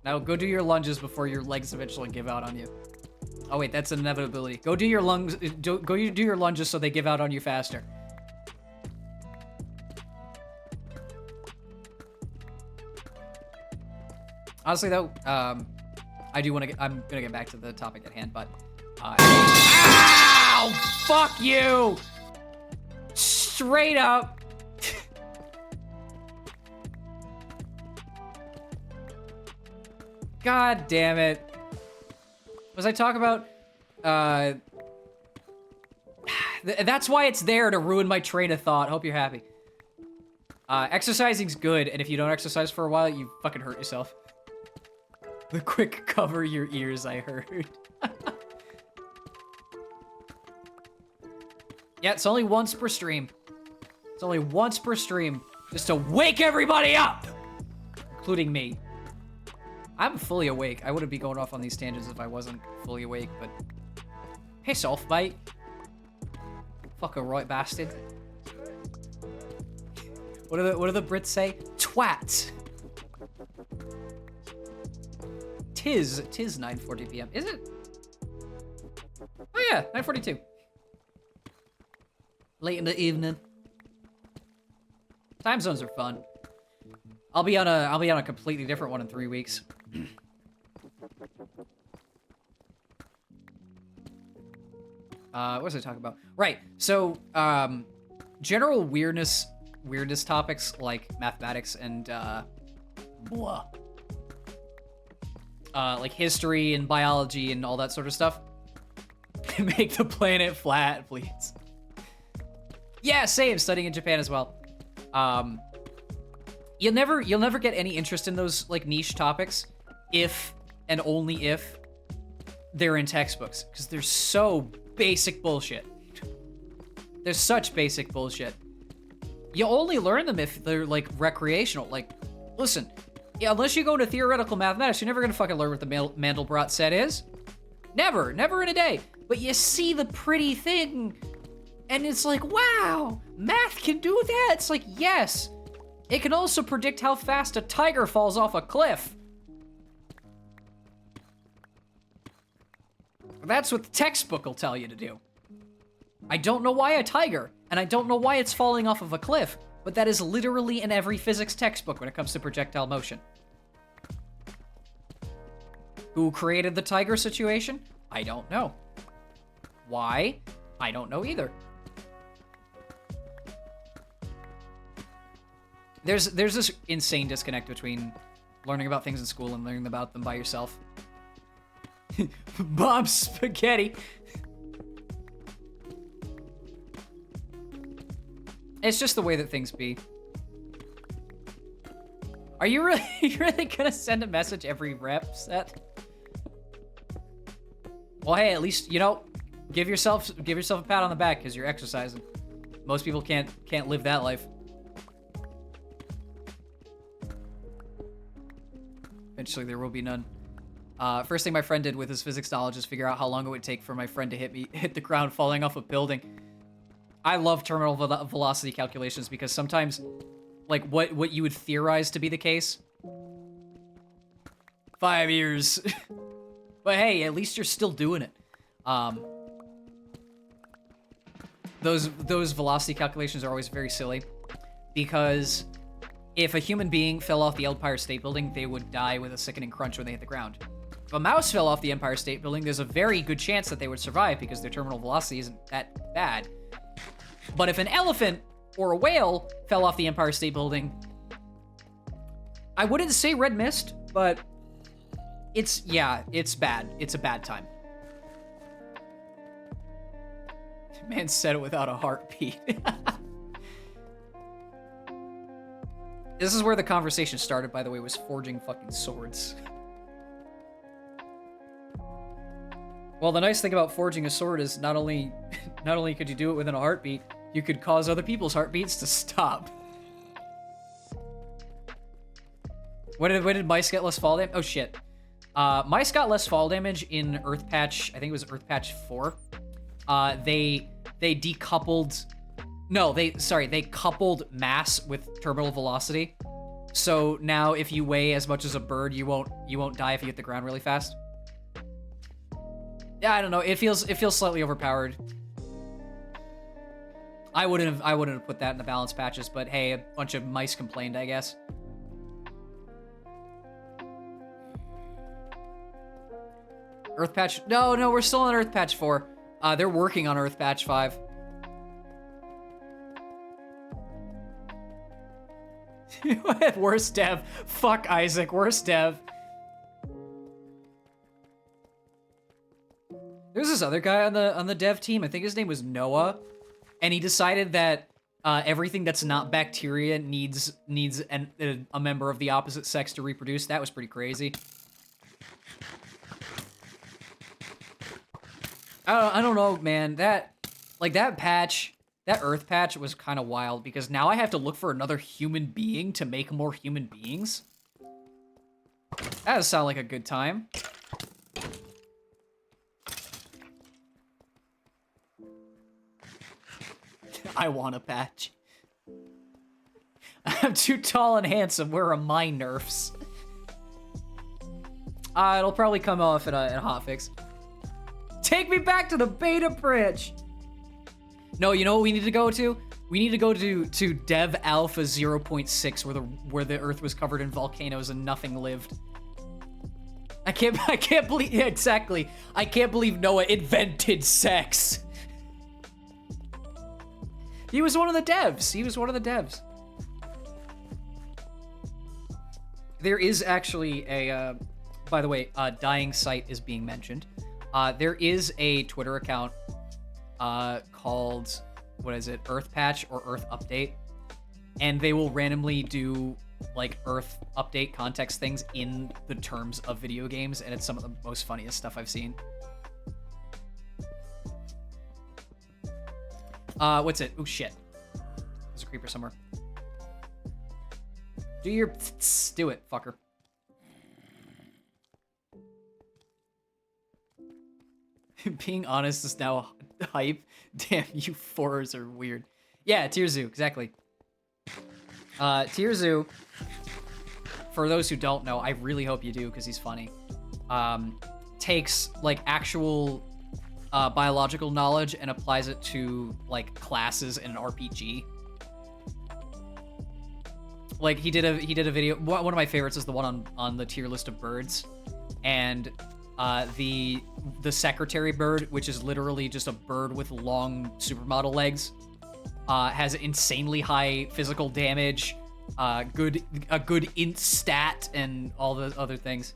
Now go do your lunges before your legs eventually give out on you. Oh wait, that's an inevitability. Go do your lunges so they give out on you faster. Honestly though, I do want to I'm gonna get back to the topic at hand, but ow! Fuck you! Straight up. God damn it. Was I talking about, that's why it's there, to ruin my train of thought. Hope you're happy. Exercising's good, and if you don't exercise for a while, you fucking hurt yourself. The quick cover your ears, I heard. Yeah, it's only once per stream. It's only once per stream, just to wake everybody up! Including me. I'm fully awake. I wouldn't be going off on these tangents if I wasn't fully awake, but... Piss off, mate. Fuck a right bastard. What do the Brits say? Twat. Tis 9:40 p.m. Is it? Oh yeah, 9:42. Late in the evening. Time zones are fun. I'll be on a completely different one in 3 weeks. What was I talking about? Right. So, general weirdness topics like mathematics and blah. Like history and biology and all that sort of stuff. Make the planet flat, please. Yeah, same. Studying in Japan as well. You'll never get any interest in those like niche topics if and only if they're in textbooks, because they're so basic bullshit. They're such basic bullshit. You only learn them if they're like recreational. Like, listen, unless you go into theoretical mathematics, you're never gonna fucking learn what the Mandelbrot set is. Never, never in a day. But you see the pretty thing, and it's like, wow, math can do that. It's like, yes. It can also predict how fast a tiger falls off a cliff. That's what the textbook will tell you to do. I don't know why a tiger, and I don't know why it's falling off of a cliff, but that is literally in every physics textbook when it comes to projectile motion. Who created the tiger situation? I don't know. Why? I don't know either. There's this insane disconnect between learning about things in school and learning about them by yourself. Bob's spaghetti. It's just the way that things be. Are you really gonna send a message every rep set? Well, hey, at least, you know, give yourself a pat on the back because you're exercising. Most people can't live that life. Eventually, there will be none. First thing my friend did with his physics knowledge is figure out how long it would take for my friend to hit the ground falling off a building. I love terminal velocity calculations because sometimes, like, what you would theorize to be the case. 5 years. But hey, at least you're still doing it. Those velocity calculations are always very silly because if a human being fell off the Empire State Building, they would die with a sickening crunch when they hit the ground. If a mouse fell off the Empire State Building, there's a very good chance that they would survive because their terminal velocity isn't that bad. But if an elephant or a whale fell off the Empire State Building, I wouldn't say red mist, but it's bad. It's a bad time. Man said it without a heartbeat. This is where the conversation started, by the way, was forging fucking swords. Well, the nice thing about forging a sword is not only could you do it within a heartbeat, you could cause other people's heartbeats to stop. When did mice get less fall damage? Oh shit. Mice got less fall damage in Earth Patch, I think it was Earth Patch 4. They decoupled... No, they coupled mass with terminal velocity. So now if you weigh as much as a bird, you won't die if you hit the ground really fast. Yeah, I don't know. It feels slightly overpowered. I wouldn't have put that in the balance patches, but hey, a bunch of mice complained, I guess. Earth Patch... No, we're still on Earth Patch 4. They're working on Earth Patch 5. Worst dev. Fuck Isaac, worst dev. There's this other guy on the dev team, I think his name was Noah, and he decided that everything that's not bacteria needs a member of the opposite sex to reproduce. That was pretty crazy. I don't know, man. That patch, that Earth patch was kind of wild because now I have to look for another human being to make more human beings. That does sound like a good time. I want a patch. I'm too tall and handsome. Where are my nerfs? It'll probably come off in a hotfix. Take me back to the beta bridge. No, you know what we need to go to? We need to go to Dev Alpha 0.6 where the Earth was covered in volcanoes and nothing lived. I can't believe... Yeah, exactly. I can't believe Noah invented sex. He was one of the devs. There is actually a, by the way, Dying Sight is being mentioned. There is a Twitter account called, what is it, Earth Patch or Earth Update. And they will randomly do, like, Earth Update context things in the terms of video games, and it's some of the most funniest stuff I've seen. What's it? Oh, shit. There's a creeper somewhere. Do your tss, do it, fucker. Being honest is now hype. Damn, you fours are weird. Yeah, Tirzu, exactly. Tirzu, for those who don't know, I really hope you do because he's funny. Takes like actual biological knowledge and applies it to like classes in an RPG. Like he did a video. One of my favorites is the one on the tier list of birds, and the secretary bird, which is literally just a bird with long supermodel legs, has insanely high physical damage, a good int stat, and all the other things.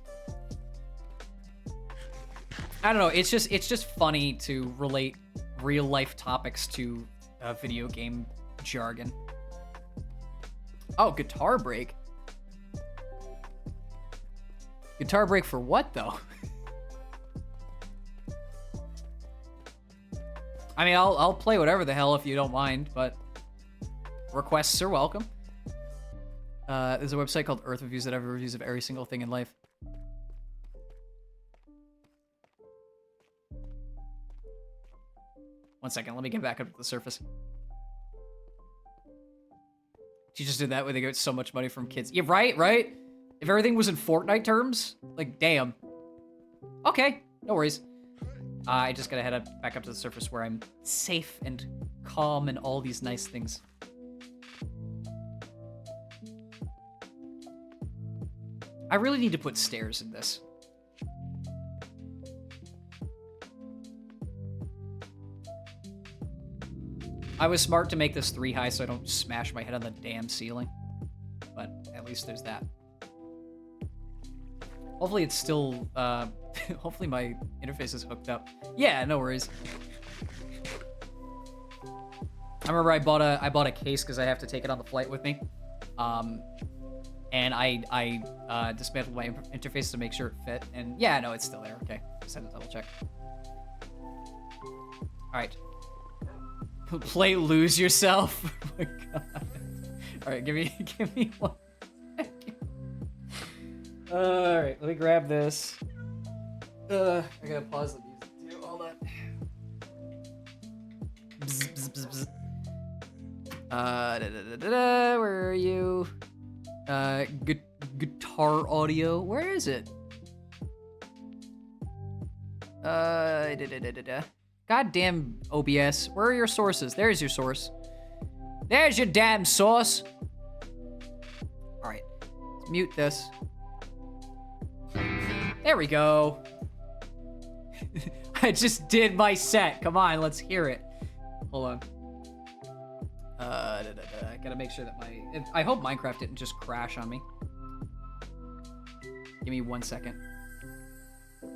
I don't know. It's just funny to relate real life topics to video game jargon. Oh, guitar break. Guitar break for what though? I mean, I'll play whatever the hell if you don't mind, but requests are welcome. There's a website called Earth Reviews that have reviews of every single thing in life. One second, let me get back up to the surface. You just did that where they get so much money from kids. Yeah, right? If everything was in Fortnite terms, like, damn. Okay, no worries. I just gotta head back up to the surface where I'm safe and calm and all these nice things. I really need to put stairs in this. I was smart to make this 3 high so I don't smash my head on the damn ceiling. But at least there's that. Hopefully it's still, hopefully my interface is hooked up. Yeah, no worries. I remember I bought a case because I have to take it on the flight with me. And I dismantled my interface to make sure it fit. And yeah, no, it's still there. Okay, just had to double check. All right. Play Lose Yourself. Oh my god. All right, give me one second. All right, let me grab this. I gotta pause the music too. Hold on. Bzz, bzz, bzz, bzz. Where are you? Guitar audio. Where is it? Goddamn OBS. Where are your sources? There's your source. There's your damn source. All right, let's mute this. There we go. I just did my set. Come on, let's hear it. Hold on. I gotta make sure that I hope Minecraft didn't just crash on me. Give me 1 second. All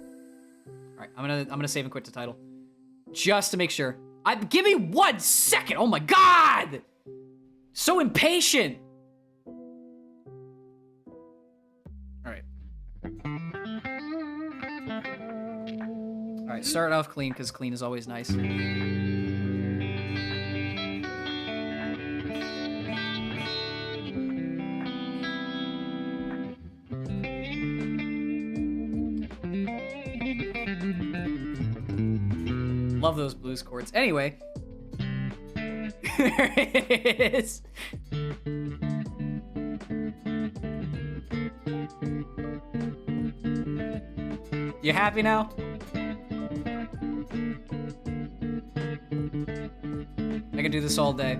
right, I'm gonna save and quit the title. Just to make sure. Give me 1 second. Oh my god! So impatient. All right. All right, start off clean because clean is always nice. Love those blues chords. Anyway. There it is. You happy now? I can do this all day.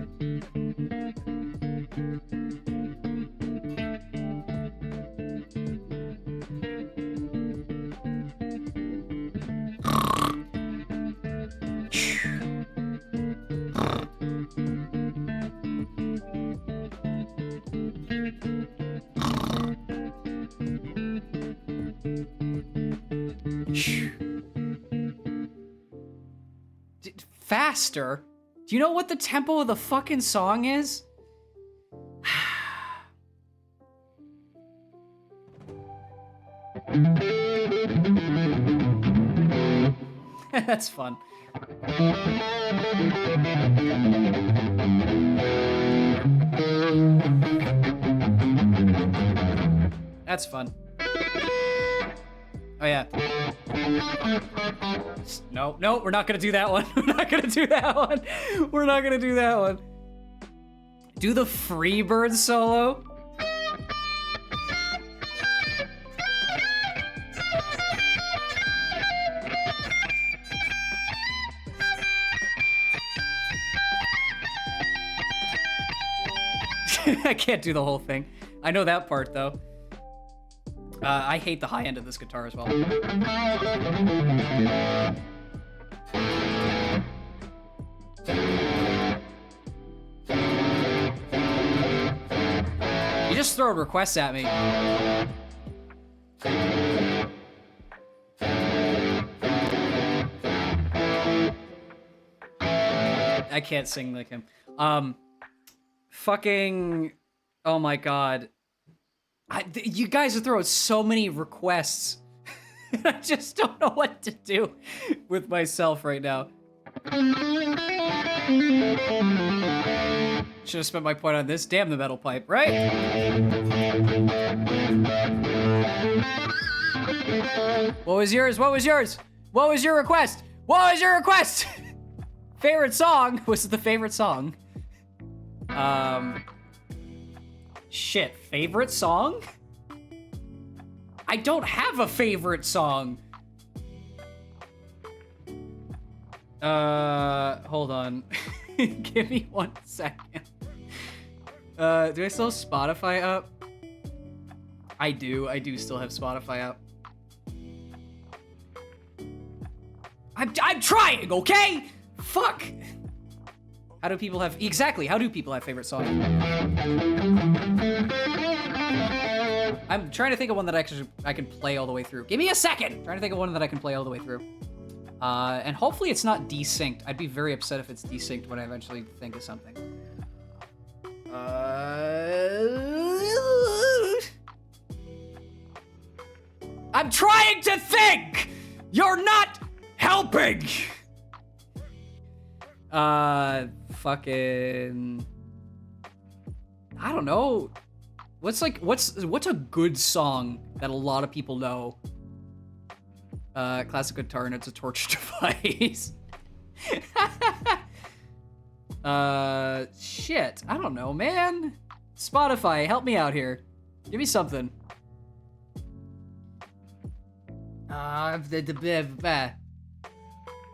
Faster? Do you know what the tempo of the fucking song is? That's fun. That's fun. Oh, yeah. No, no, we're not gonna do that one. We're not gonna do that one. We're not gonna do that one. Do the Freebird solo. I can't do the whole thing. I know that part, though. I hate the high end of this guitar as well. You just throw requests at me. I can't sing like him. Fucking, oh my god. You guys are throwing so many requests. I just don't know what to do with myself right now. Should have spent my point on this. Damn the metal pipe, right? What was yours? What was yours? What was your request? What was your request? Favorite song? Was it the favorite song? Shit, favorite song? I don't have a favorite song. Hold on. Give me 1 second. Do I still have Spotify up? I do still have Spotify up. I'm trying, okay? Fuck! How do people have favorite songs? I'm trying to think of one that I can play all the way through. Give me a second! I'm trying to think of one that I can play all the way through. And hopefully it's not desynced. I'd be very upset if it's desynced when I eventually think of something. I'm trying to think! You're not helping! Fucking... I don't know. What's a good song that a lot of people know? Classic guitar and it's a torch device. Shit. I don't know, man. Spotify, help me out here. Give me something.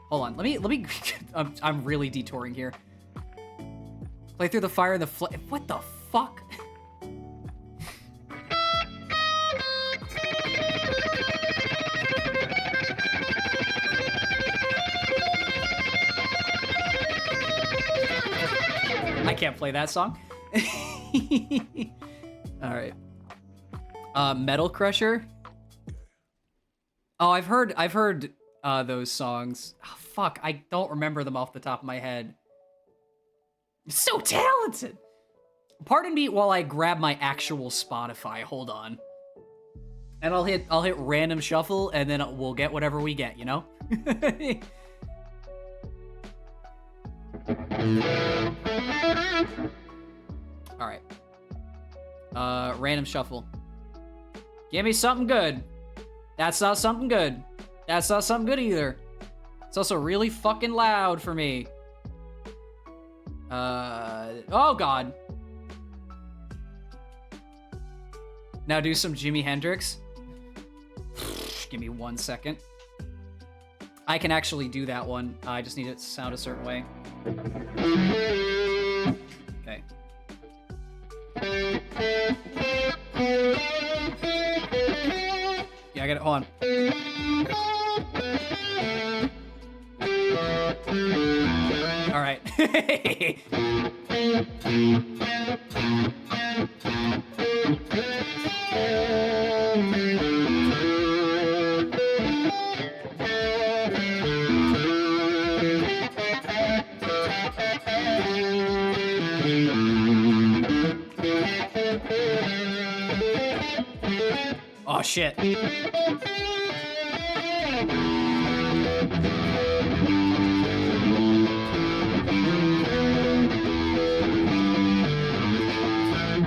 Hold on. Let me. I'm really detouring here. Play through the fire and the what the fuck? I can't play that song. All right. Metal Crusher. Oh, I've heard those songs. Oh, fuck, I don't remember them off the top of my head. So talented. Pardon me while I grab my actual Spotify. Hold on. And I'll hit random shuffle and then we'll get whatever we get, you know? All right. Random shuffle. Give me something good. That's not something good. That's not something good either. It's also really fucking loud for me. Oh god. Now do some Jimi Hendrix. Give me 1 second. I can actually do that one. I just need it to sound a certain way. Okay. Yeah, I got it. Hold on. All right. Oh shit.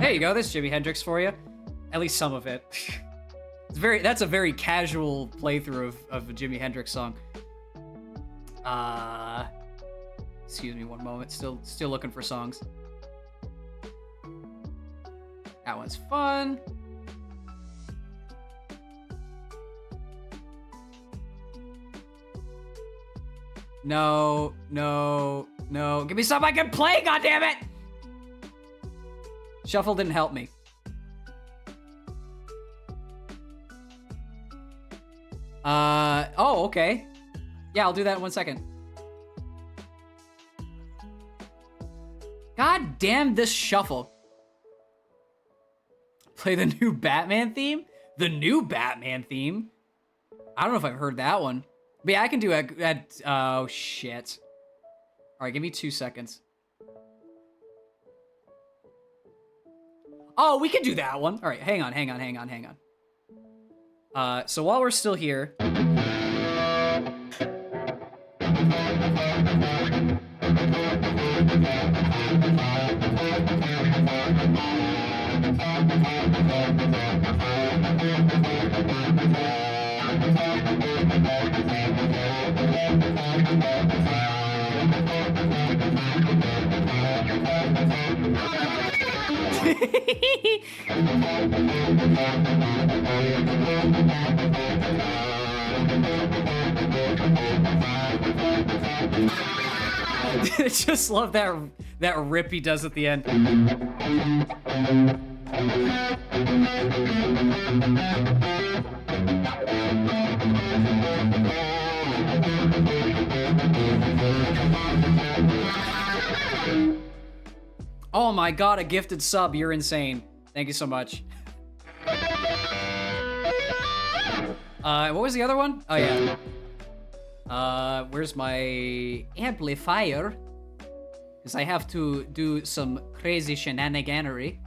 There you go, there's Jimi Hendrix for you. At least some of it. That's a very casual playthrough of a Jimi Hendrix song. Excuse me one moment. Still looking for songs. That one's fun. No. Give me something I can play, goddammit! Shuffle didn't help me. Oh, okay. Yeah, I'll do that in 1 second. God damn this shuffle. Play the new Batman theme? The new Batman theme? I don't know if I've heard that one. But yeah, I can do it. Oh, shit. All right, give me 2 seconds. Oh, we can do that one. All right, hang on. So while we're still here... I just love that rip he does at the end. Oh my god, a gifted sub. You're insane. Thank you so much. What was the other one? Oh, yeah. Where's my amplifier? Because I have to do some crazy shenaniganery.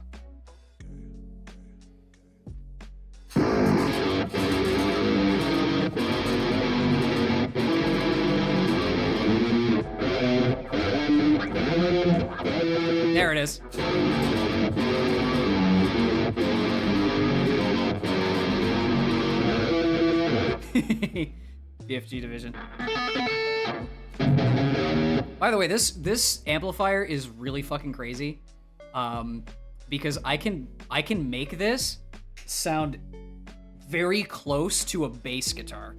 There it is. BFG division. By the way, this amplifier is really fucking crazy, because I can make this sound very close to a bass guitar.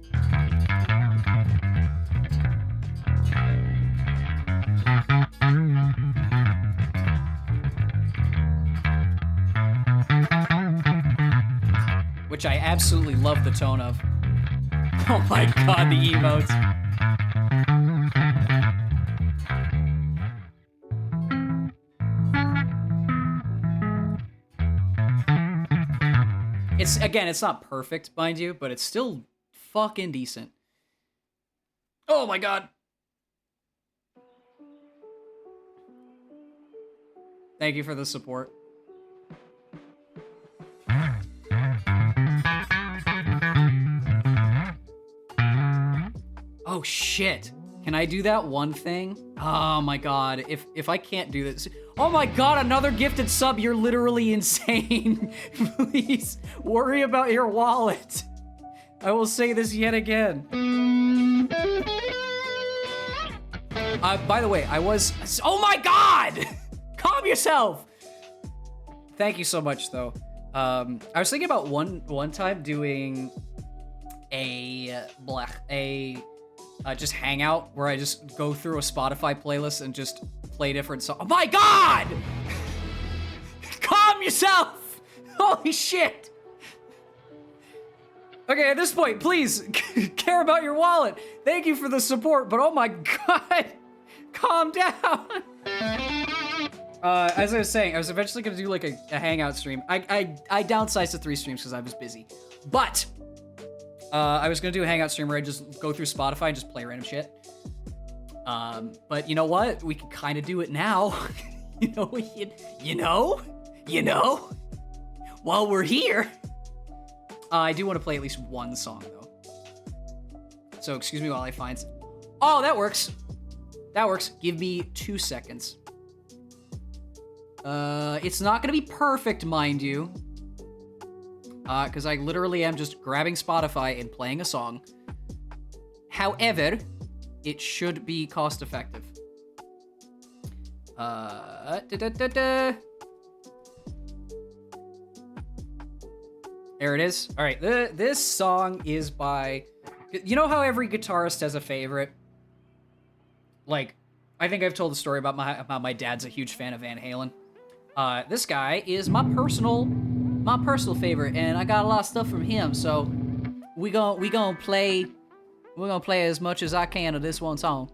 Which I absolutely love the tone of. Oh my god, the emotes. It's not perfect, mind you, but it's still fucking decent. Oh my god. Thank you for the support. Oh shit. Can I do that one thing? Oh my god. If I can't do this. Oh my god, another gifted sub. You're literally insane. Please worry about your wallet. I will say this yet again. By the way, I was... Oh my god! Calm yourself! Thank you so much, though. I was thinking about one time doing just hangout where I just go through a Spotify playlist and just play different songs. Oh my god! Calm yourself! Holy shit! Okay, at this point, please care about your wallet. Thank you for the support, but oh my god, calm down. As I was saying, I was eventually gonna do like a hangout stream. I downsized to 3 streams because I was busy, but I was gonna do a hangout stream where I just go through Spotify and just play random shit. But you know what? We can kind of do it now. you know. While we're here. I do want to play at least one song, though. So, excuse me while I find... Oh, that works. That works. Give me 2 seconds. It's not going to be perfect, mind you. because I literally am just grabbing Spotify and playing a song. However, it should be cost effective. There it is. All right, this song is by... You know how every guitarist has a favorite? Like, I think I've told the story about my dad's a huge fan of Van Halen. This guy is my personal favorite, and I got a lot of stuff from him. So we gonna play as much as I can of this one song.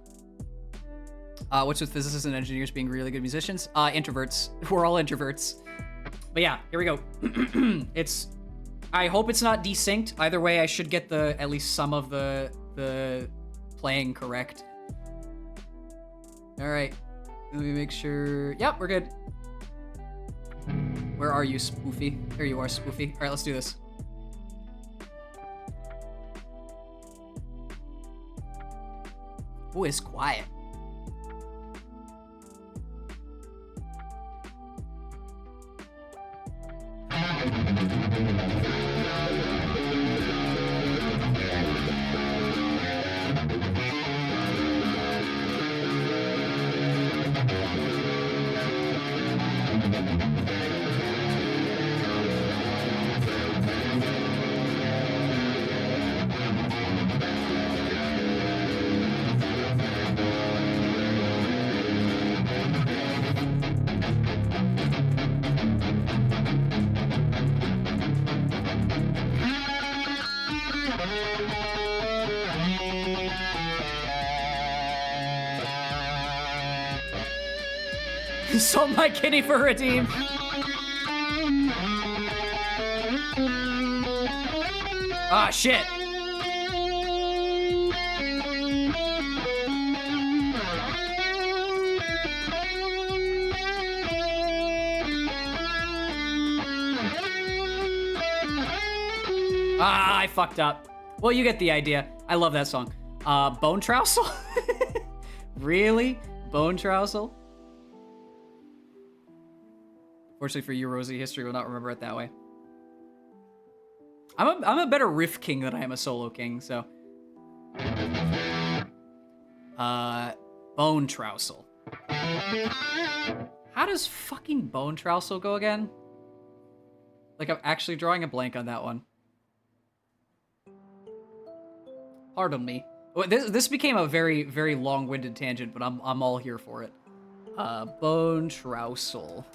What's with physicists and engineers being really good musicians? Introverts. We're all introverts. But yeah, here we go. I hope it's not desynced. Either way, I should get at least some of the playing correct. All right, let me make sure. Yep, we're good. Where are you, Spoofy? There you are, Spoofy. All right, let's do this. Oh, it's quiet. Sold my kitty for redeem. Ah, shit. Ah, I fucked up. Well, you get the idea. I love that song. Bone Trousel? Really? Bone Trousel? Fortunately for you, Rosie, history will not remember it that way. I'm a better riff king than I am a solo king, so. Bone Trousel. How does fucking Bone Trousel go again? Like, I'm actually drawing a blank on that one. Pardon me. This became a very, very long-winded tangent, but I'm all here for it. Bone Trousel.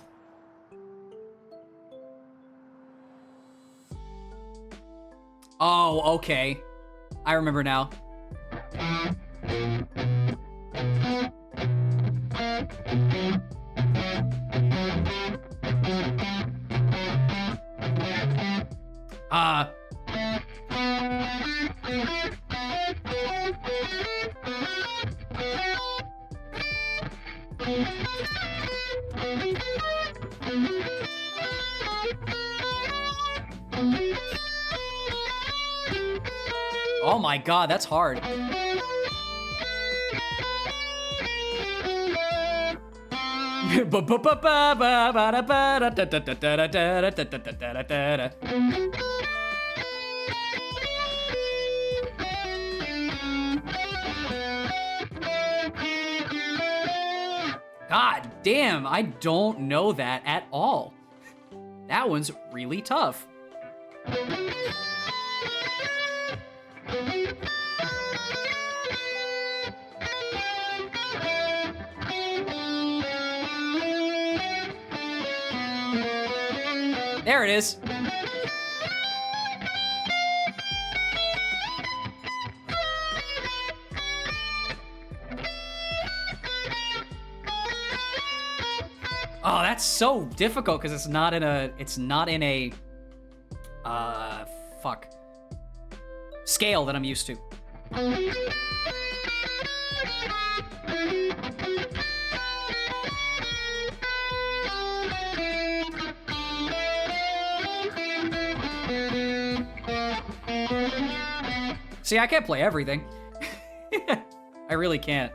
Oh, okay. I remember now. Oh my god, that's hard. God damn, I don't know that at all. That one's really tough. There it is. Oh, that's so difficult because it's not in a fuck scale that I'm used to. See, I can't play everything. I really can't.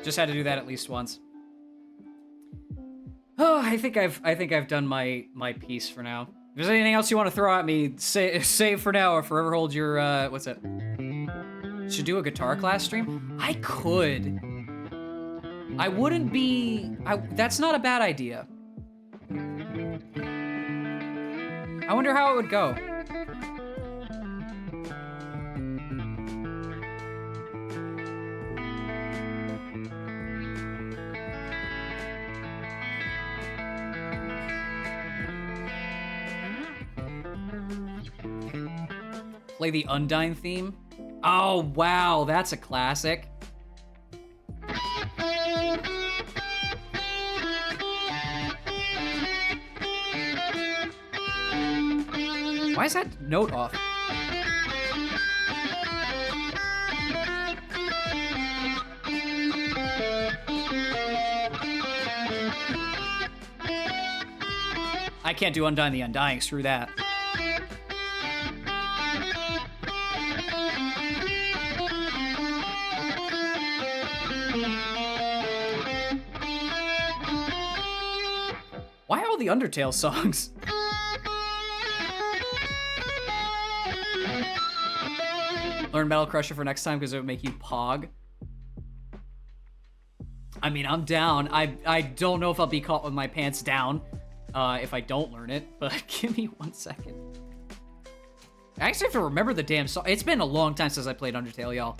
Just had to do that at least once. Oh, I think I've done my piece for now. If there's anything else you want to throw at me, save for now or forever hold your what's it? Should do a guitar class stream? I could. I wouldn't be. That's not a bad idea. I wonder how it would go. Play the Undyne theme. Oh, wow, that's a classic. Why is that note off? I can't do Undyne the Undying, screw that. Why all the Undertale songs? Learn Metal Crusher for next time because it would make you pog. I mean, I'm down. I don't know if I'll be caught with my pants down if I don't learn it, but give me 1 second. I actually have to remember the damn song. It's been a long time since I played Undertale, y'all.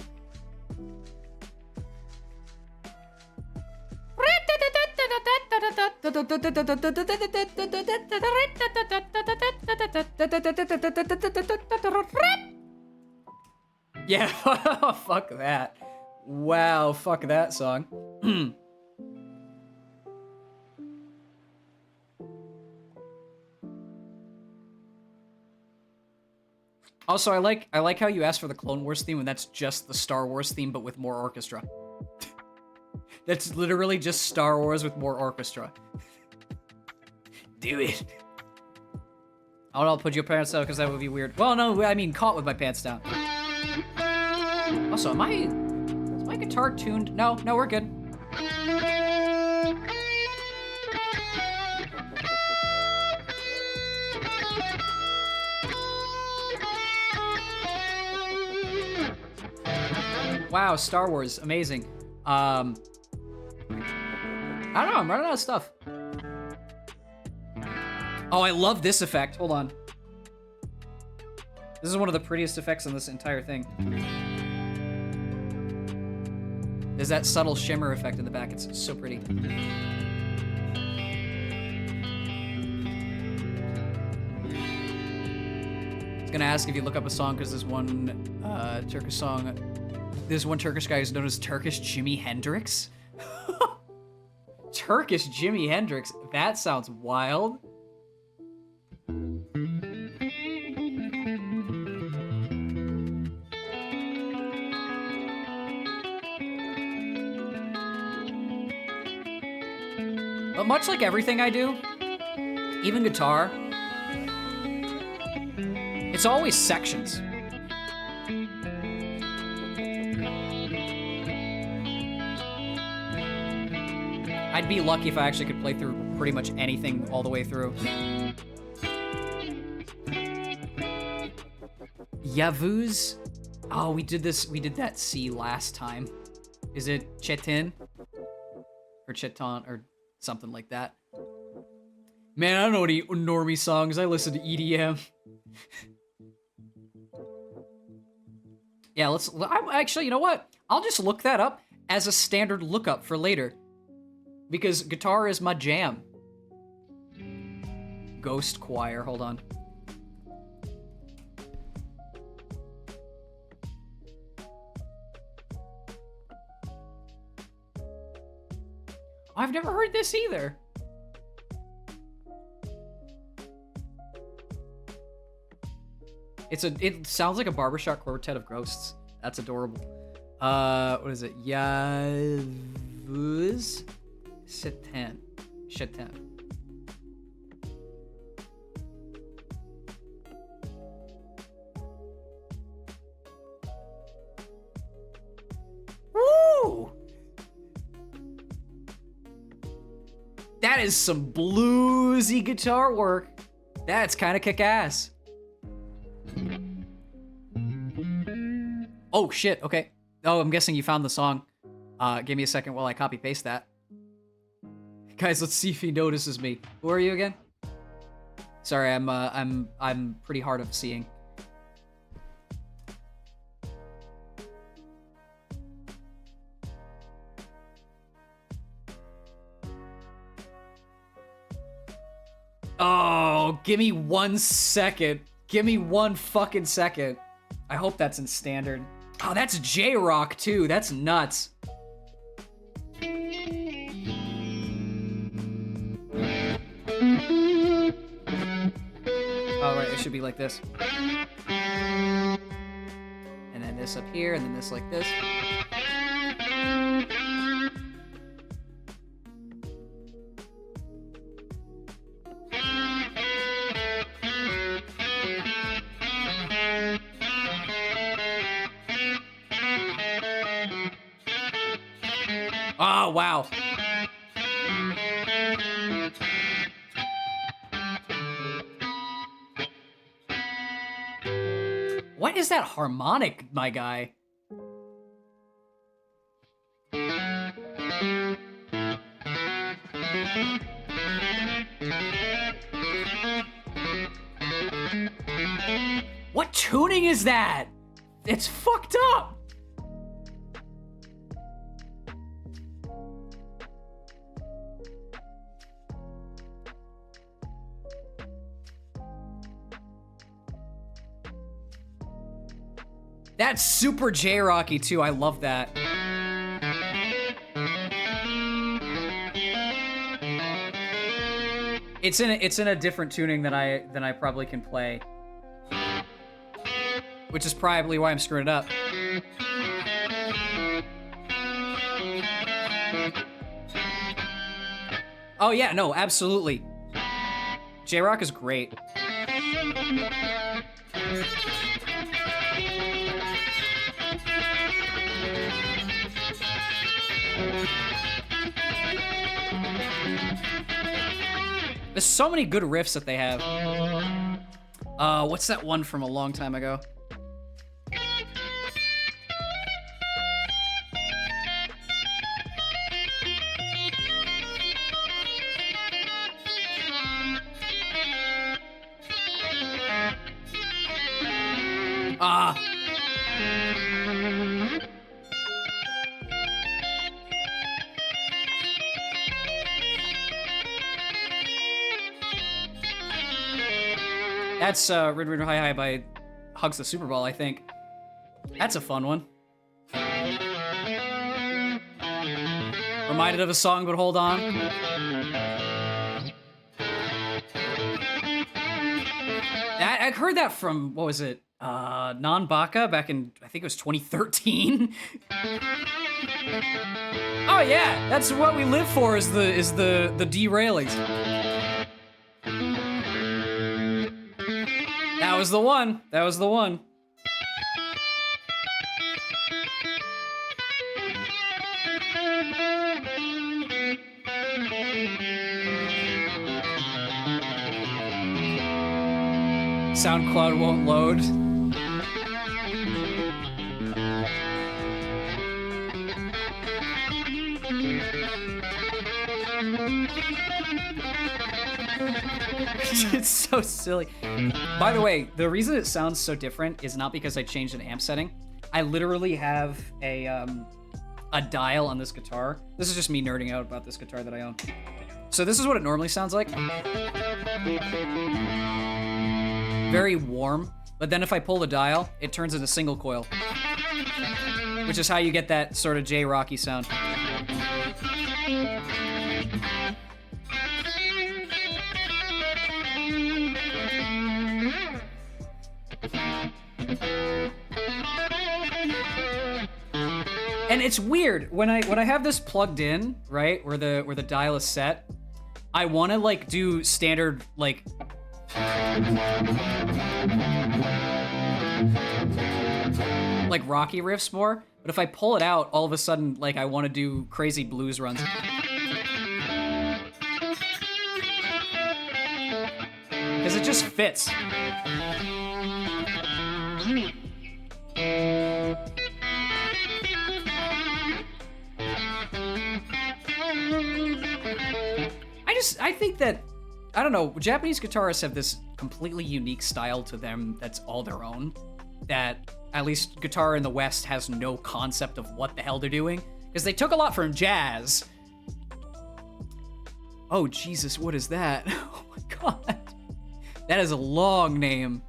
Yeah, fuck that. Wow, fuck that song. Also, I like how you asked for the Clone Wars theme, and that's just the Star Wars theme, but with more orchestra. That's literally just Star Wars with more orchestra. Do it. I don't know, put your pants down because that would be weird. Well, no, I mean caught with my pants down. Also, is my guitar tuned? No, we're good. Wow, Star Wars, amazing. I don't know, I'm running out of stuff. Oh, I love this effect. Hold on. This is one of the prettiest effects in this entire thing. There's that subtle shimmer effect in the back. It's so pretty. I was gonna ask if you look up a song because there's one Turkish song. There's one Turkish guy who's known as Turkish Jimi Hendrix. Turkish Jimi Hendrix. That sounds wild. But much like everything I do, even guitar, it's always sections. I'd be lucky if I actually could play through pretty much anything all the way through. Yavuz? Oh, we did that C last time. Is it Chetin? Or Cheton, or something like that. Man, I don't know any normie songs. I listen to EDM. Yeah, actually, you know what? I'll just look that up as a standard lookup for later. Because guitar is my jam. Ghost Choir, hold on. I've never heard this either. It sounds like a barbershop quartet of ghosts. That's adorable. What is it? Yavuz Shatan. Woo! That is some bluesy guitar work. That's kind of kick-ass. Oh, shit, okay. Oh, I'm guessing you found the song. Give me a second while I copy-paste that. Guys, let's see if he notices me. Who are you again? Sorry, I'm pretty hard of seeing. Oh, give me 1 second. Give me 1 fucking second. I hope that's in standard. Oh, that's J-Rock too. That's nuts. Oh, right, it should be like this. And then this up here, and then this like this. Oh, wow. What is that harmonic, my guy? What tuning is that? It's fucked up. That's super J-Rocky too. I love that. It's in a different tuning than I probably can play, which is probably why I'm screwing it up. Oh yeah, no, absolutely. J-Rock is great. There's so many good riffs that they have. What's that one from a long time ago? That's Rid Rid Hi Hi by Hugs the Super Bowl, I think. That's a fun one. Reminded of a song, but hold on. I heard that from, what was it? Non Baka back in, I think it was 2013. Oh yeah, that's what we live for, is the derailings. That was the one. That was the one. SoundCloud won't load. It's so silly. By the way, the reason it sounds so different is not because I changed an amp setting. I literally have a dial on this guitar. This is just me nerding out about this guitar that I own. So this is what it normally sounds like. Very warm. But then if I pull the dial, it turns into single coil. Which is how you get that sort of J-Rocky sound. And it's weird when I have this plugged in, right, where the dial is set. I want to like do standard like rocky riffs more, but if I pull it out, all of a sudden like I want to do crazy blues runs. Because it just fits. I think that, I don't know, Japanese guitarists have this completely unique style to them that's all their own, that at least guitar in the West has no concept of what the hell they're doing, because they took a lot from jazz. Oh, Jesus, what is that? Oh my God. That is a long name.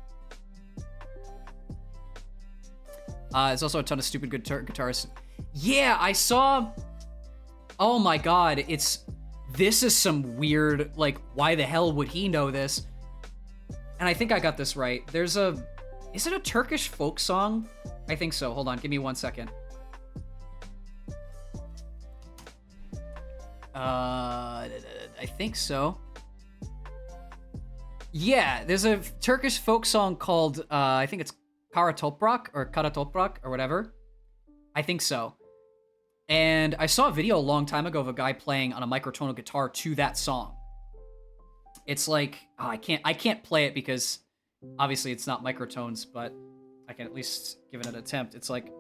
There's also a ton of stupid guitarists. Yeah, I saw, oh my God, this is some weird, like, why the hell would he know this? And I think I got this right. Is it a Turkish folk song? I think so. Hold on, give me 1 second. I think so. Yeah, there's a Turkish folk song called, I think it's Kara Toprak or whatever. I think so. And I saw a video a long time ago of a guy playing on a microtonal guitar to that song. It's like, oh, I can't play it because obviously it's not microtones, but I can at least give it an attempt. It's like,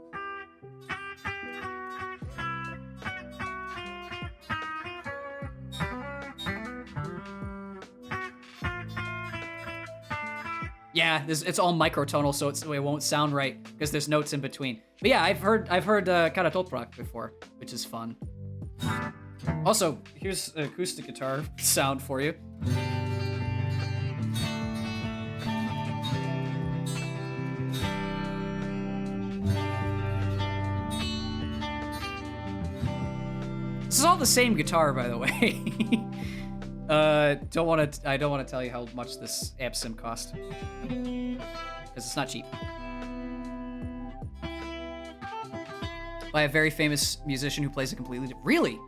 yeah, it's all microtonal, so it won't sound right because there's notes in between. But yeah, I've heard Kara Toprak before, which is fun. Also, here's an acoustic guitar sound for you. This is all the same guitar, by the way. I don't want to tell you how much this amp sim cost, because it's not cheap. By a very famous musician who plays a completely different. Really?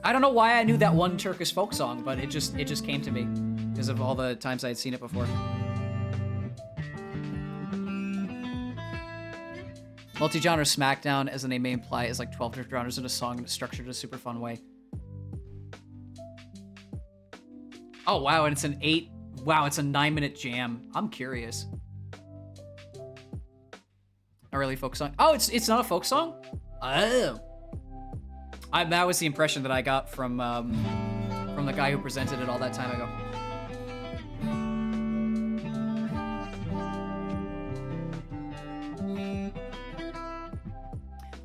I don't know why I knew that one Turkish folk song, but it just came to me because of all the times I had seen it before. Multi-genre Smackdown, as the name may imply, is like 12 different genres in a song and it's structured in a super fun way. Oh wow, and it's an 9-minute jam. I'm curious. Not really a folk song. Oh, it's not a folk song? Oh. That was the impression that I got from the guy who presented it all that time ago.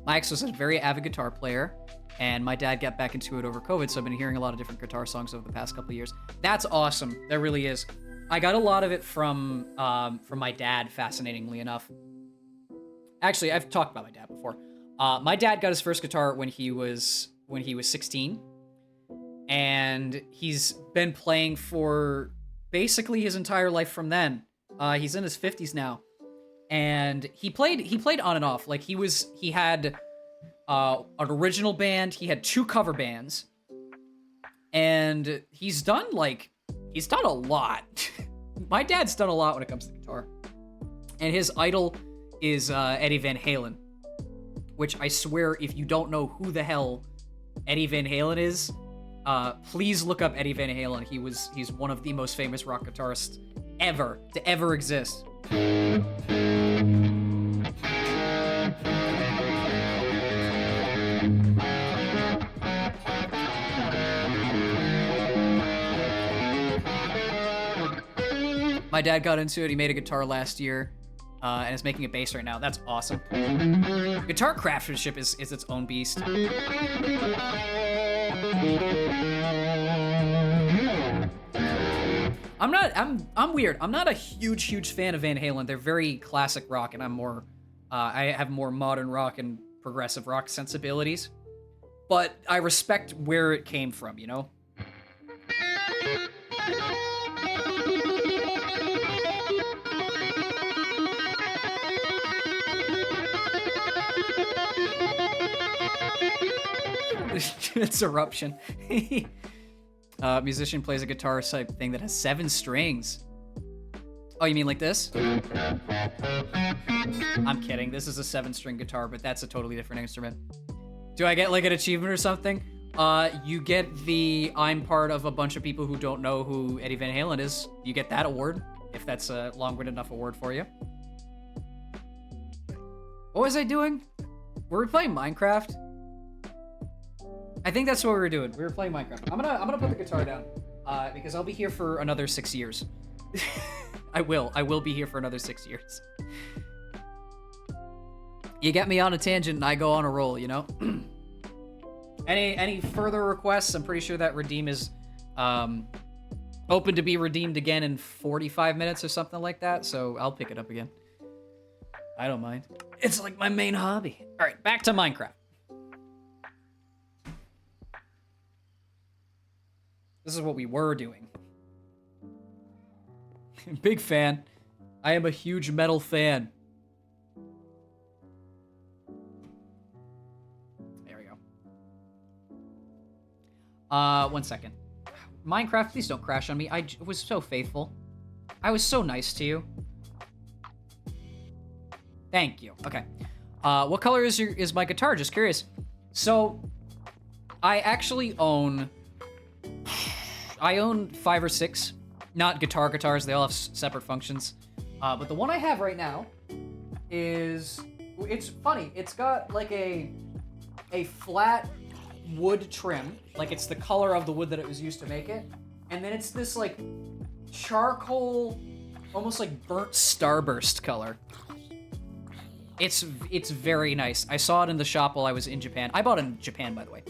My ex was a very avid guitar player, and my dad got back into it over COVID, so I've been hearing a lot of different guitar songs over the past couple of years. That's awesome. That really is. I got a lot of it from my dad, fascinatingly enough. Actually, I've talked about my dad before. My dad got his first guitar when he was 16, and he's been playing for basically his entire life from then. He's in his 50s now. And he played on and off. Like he had an original band, he had 2 cover bands, and he's done a lot. My dad's done a lot when it comes to guitar. And his idol is Eddie Van Halen, which I swear if you don't know who the hell Eddie Van Halen is, please look up Eddie Van Halen. He's one of the most famous rock guitarists to ever exist. My dad got into it. He made a guitar last year, and is making a bass right now. That's awesome. Guitar craftsmanship is its own beast. I'm weird. I'm not a huge fan of Van Halen. They're very classic rock, and I'm more, I have more modern rock and progressive rock sensibilities. But I respect where it came from, you know? It's eruption. Musician plays a guitar type thing that has 7 strings. Oh, you mean like this? I'm kidding. This is a 7-string guitar, but that's a totally different instrument. Do I get like an achievement or something? You get the I'm part of a bunch of people who don't know who Eddie Van Halen is. You get that award, if that's a long-winded enough award for you. What was I doing? Were we playing Minecraft? I think that's what we were doing. We were playing Minecraft. I'm gonna put the guitar down, because I'll be here for another 6 years. I will be here for another 6 years. You get me on a tangent and I go on a roll, you know? Any further requests? I'm pretty sure that redeem is open to be redeemed again in 45 minutes or something like that, so I'll pick it up again. I don't mind. It's like my main hobby. All right, back to Minecraft. This is what we were doing. Big fan. I am a huge metal fan. There we go. 1 second. Minecraft, please don't crash on me. I was so faithful. I was so nice to you. Thank you. Okay. What color is my guitar? Just curious. So, I actually own 5 or 6. Not guitars, they all have separate functions. But the one I have right now is, it's funny, it's got like a flat wood trim, like it's the color of the wood that it was used to make it. And then it's this like charcoal, almost like burnt starburst color. It's very nice. I saw it in the shop while I was in Japan. I bought it in Japan, by the way.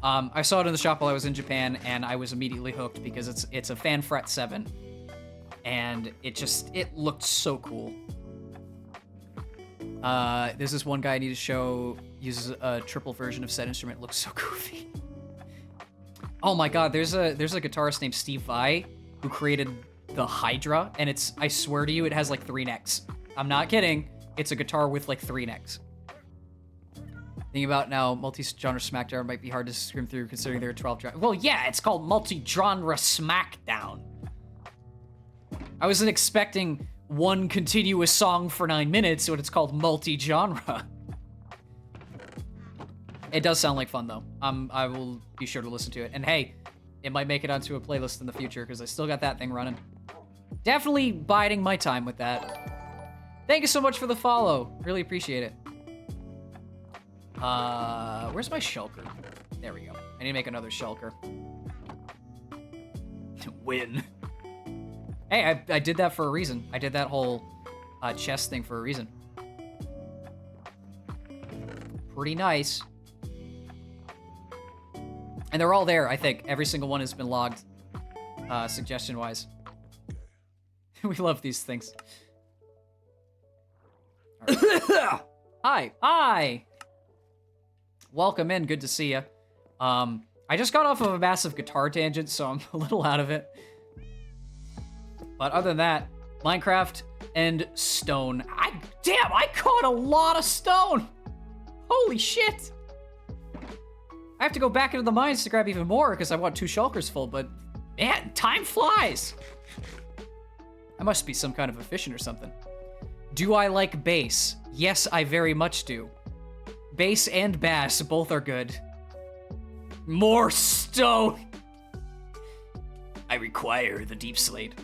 I saw it in the shop while I was in Japan, and I was immediately hooked because it's a Fanfret 7, and it looked so cool. There's this one guy I need to show, uses a triple version of said instrument, looks so goofy. Oh my god, there's a guitarist named Steve Vai who created the Hydra, and I swear to you, it has like 3 necks. I'm not kidding. It's a guitar with like 3 necks. Thinking about now, multi-genre SmackDown might be hard to scream through considering there are 12 genres. Well, yeah, it's called multi-genre SmackDown. I wasn't expecting one continuous song for 9 minutes, but it's called multi-genre. It does sound like fun, though. I will be sure to listen to it. And hey, it might make it onto a playlist in the future, because I still got that thing running. Definitely biding my time with that. Thank you so much for the follow. Really appreciate it. Where's my shulker? There we go. I need to make another shulker. Win. Hey, I did that for a reason. I did that whole chest thing for a reason. Pretty nice. And they're all there, I think. Every single one has been logged, suggestion-wise. We love these things. Right. Hi! Welcome in, good to see you. I just got off of a massive guitar tangent, so I'm a little out of it. But other than that, Minecraft and stone. Damn, I caught a lot of stone! Holy shit! I have to go back into the mines to grab even more, because I want 2 shulkers full, but man, time flies! I must be some kind of efficient or something. Do I like bass? Yes, I very much do. Bass and bass, both are good. More stone! I require the deep slate.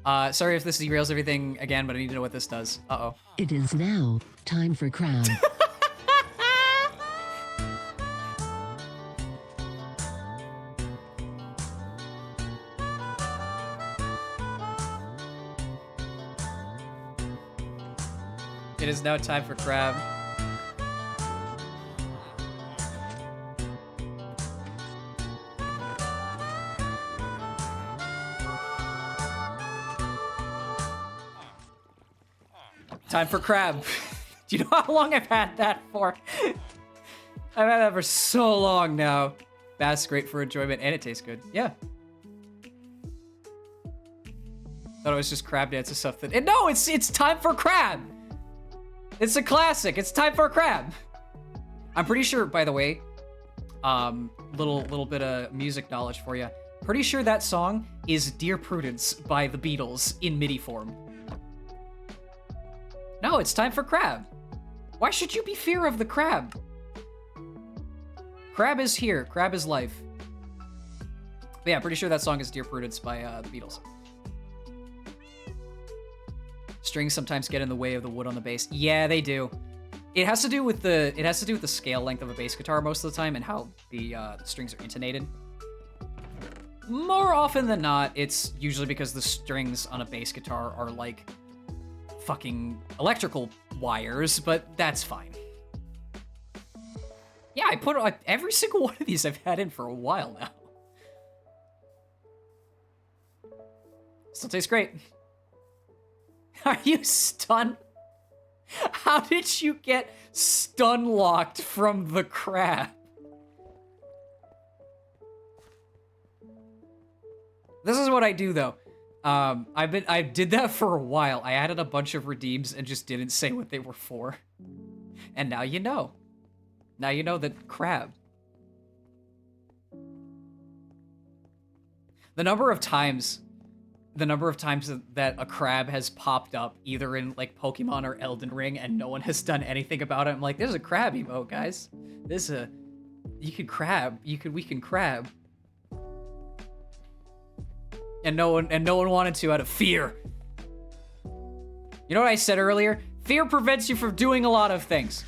Sorry if this derails everything again, but I need to know what this does. Uh-oh. It is now time for crab. It is now time for crab. Time for crab. Do you know how long I've had that for? I've had that for so long now. Bass great for enjoyment, and it tastes good. Yeah. Thought it was just crab dance or something. And no, it's time for crab. It's a classic. It's time for crab. I'm pretty sure, by the way, little bit of music knowledge for you. Pretty sure that song is Dear Prudence by the Beatles in MIDI form. No, it's time for Crab. Why should you be fear of the crab? Crab is here. Crab is life. But yeah, pretty sure that song is Dear Prudence by the Beatles. Strings sometimes get in the way of the wood on the bass. Yeah, they do. It has to do with the scale length of a bass guitar most of the time and how the strings are intonated. More often than not, it's usually because the strings on a bass guitar are like fucking electrical wires, but that's fine. Yeah, I put every single one of these I've had in for a while now. Still tastes great. Are you stunned? How did you get stun locked from the crab? This is what I do though. I did that for a while. I added a bunch of redeems and just didn't say what they were for. And now you know. Now you know that crab. The number of times that a crab has popped up either in like Pokemon or Elden Ring and no one has done anything about it. I'm like, there's a crab emote, guys. We can crab. And no one wanted to out of fear. You know what I said earlier? Fear prevents you from doing a lot of things.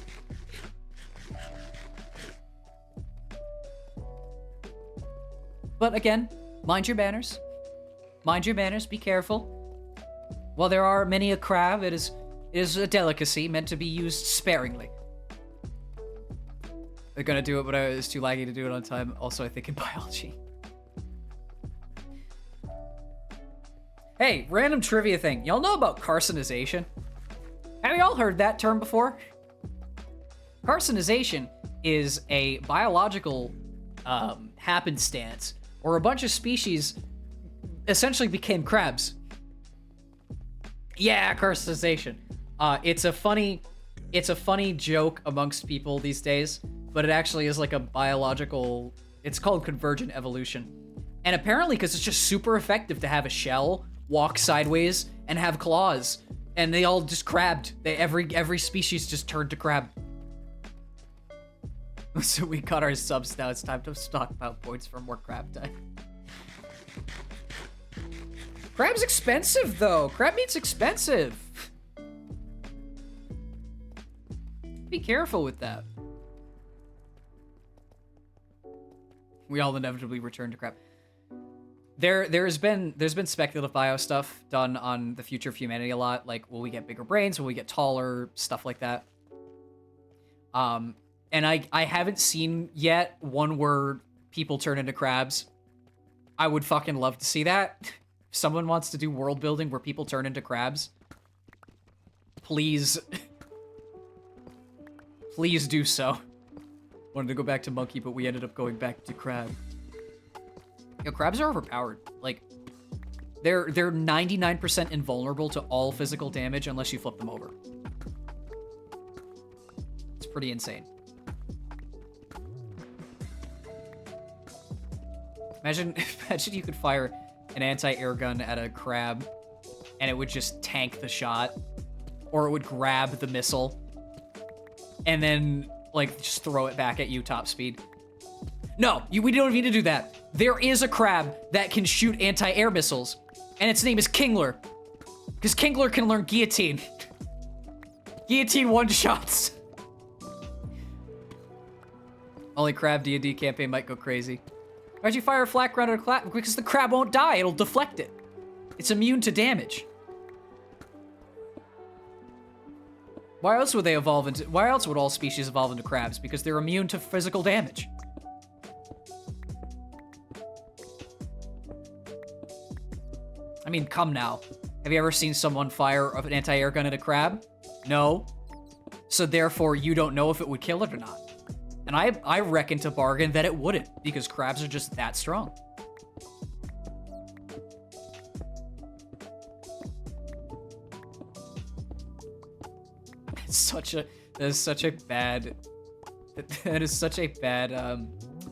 But again, mind your manners. Mind your manners, be careful. While there are many a crab, it is a delicacy meant to be used sparingly. They're gonna do it, but it's too laggy to do it on time. Also, I think in biology. Hey, random trivia thing. Y'all know about carcinization? Have y'all heard that term before? Carcinization is a biological happenstance where a bunch of species essentially became crabs. Yeah, carcinization. It's a funny joke amongst people these days, but it actually is like a biological. It's called convergent evolution, and apparently because it's just super effective to have a shell, walk sideways, and have claws, and they all just crabbed. Every species just turned to crab. So we got our subs now. It's time to stockpile points for more crab time. Crab's expensive, though. Crab meat's expensive. Be careful with that. We all inevitably return to crab. There's been speculative bio stuff done on the future of humanity a lot. Like, will we get bigger brains? Will we get taller? Stuff like that. And I haven't seen yet one where people turn into crabs. I would fucking love to see that. If someone wants to do world building where people turn into crabs, please do so. Wanted to go back to monkey, but we ended up going back to crab. Yo, crabs are overpowered. Like, they're 99% invulnerable to all physical damage unless you flip them over. It's pretty insane. Imagine you could fire an anti-air gun at a crab and it would just tank the shot, or it would grab the missile and then like just throw it back at you top speed. No, we don't need to do that. There is a crab that can shoot anti-air missiles, and its name is Kingler, because Kingler can learn guillotine. Guillotine one-shots. Only crab D&D campaign might go crazy. Why'd you fire a flak round at a crab? Because the crab won't die, it'll deflect it. It's immune to damage. Why else would all species evolve into crabs? Because they're immune to physical damage. I mean, come now. Have you ever seen someone fire an anti-air gun at a crab? No. So therefore, you don't know if it would kill it or not. And I reckon to bargain that it wouldn't, because crabs are just that strong. That is such a bad That is such a bad,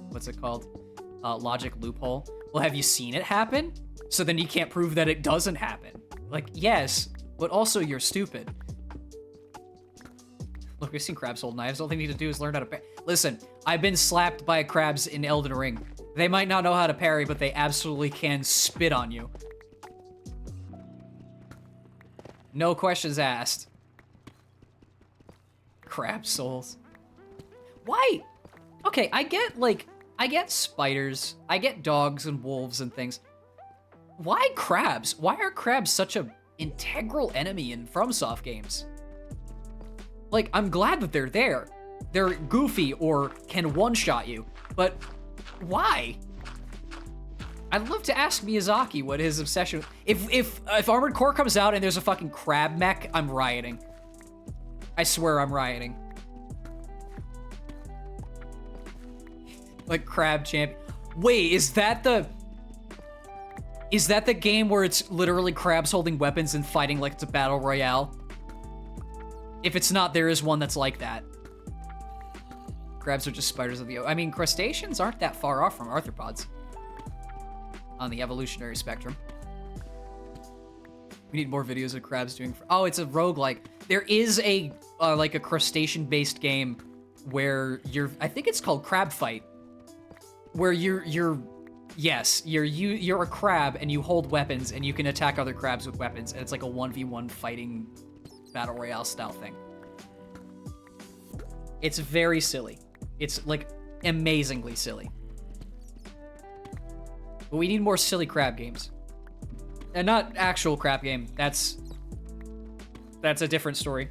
what's it called? Logic loophole. Well, have you seen it happen? So then you can't prove that it doesn't happen. Like, yes, but also you're stupid. Look, we've seen crabs hold knives. All they need to do is learn how to parry. Listen, I've been slapped by crabs in Elden Ring. They might not know how to parry, but they absolutely can spit on you. No questions asked. Crab souls. Why? Okay, I get spiders. I get dogs and wolves and things. Why crabs? Why are crabs such a integral enemy in FromSoft games? Like, I'm glad that they're there. They're goofy or can one-shot you, but why? I'd love to ask Miyazaki what his obsession... If Armored Core comes out and there's a fucking crab mech, I'm rioting. I swear I'm rioting. Like, crab champ... Wait, is that the game where it's literally crabs holding weapons and fighting like it's a battle royale? If it's not, there is one that's like that. Crabs are just spiders of the ocean. I mean, crustaceans aren't that far off from arthropods on the evolutionary spectrum. We need more videos of crabs doing... Oh, it's a roguelike. There is a, like a crustacean-based game where you're... I think it's called Crab Fight. Where you're a crab and you hold weapons and you can attack other crabs with weapons. And it's like a 1v1 fighting battle royale style thing. It's very silly. It's like amazingly silly. But we need more silly crab games. And not actual crab game. That's a different story.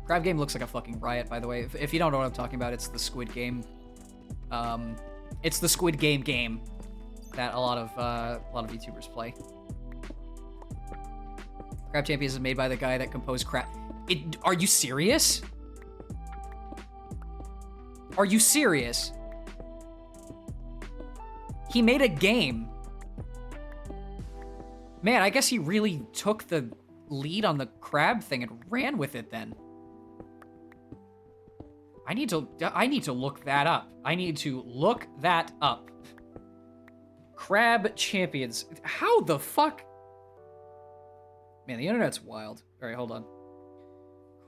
Crab game looks like a fucking riot, by the way. If you don't know what I'm talking about, it's the Squid Game. It's the Squid Game that a lot of YouTubers play. Crab Champions is made by the guy that composed Crab. Are you serious? Are you serious? He made a game. Man, I guess he really took the lead on the crab thing and ran with it then. I need to look that up. I need to look that up. Crab Champions. How the fuck? Man, the internet's wild. All right, hold on.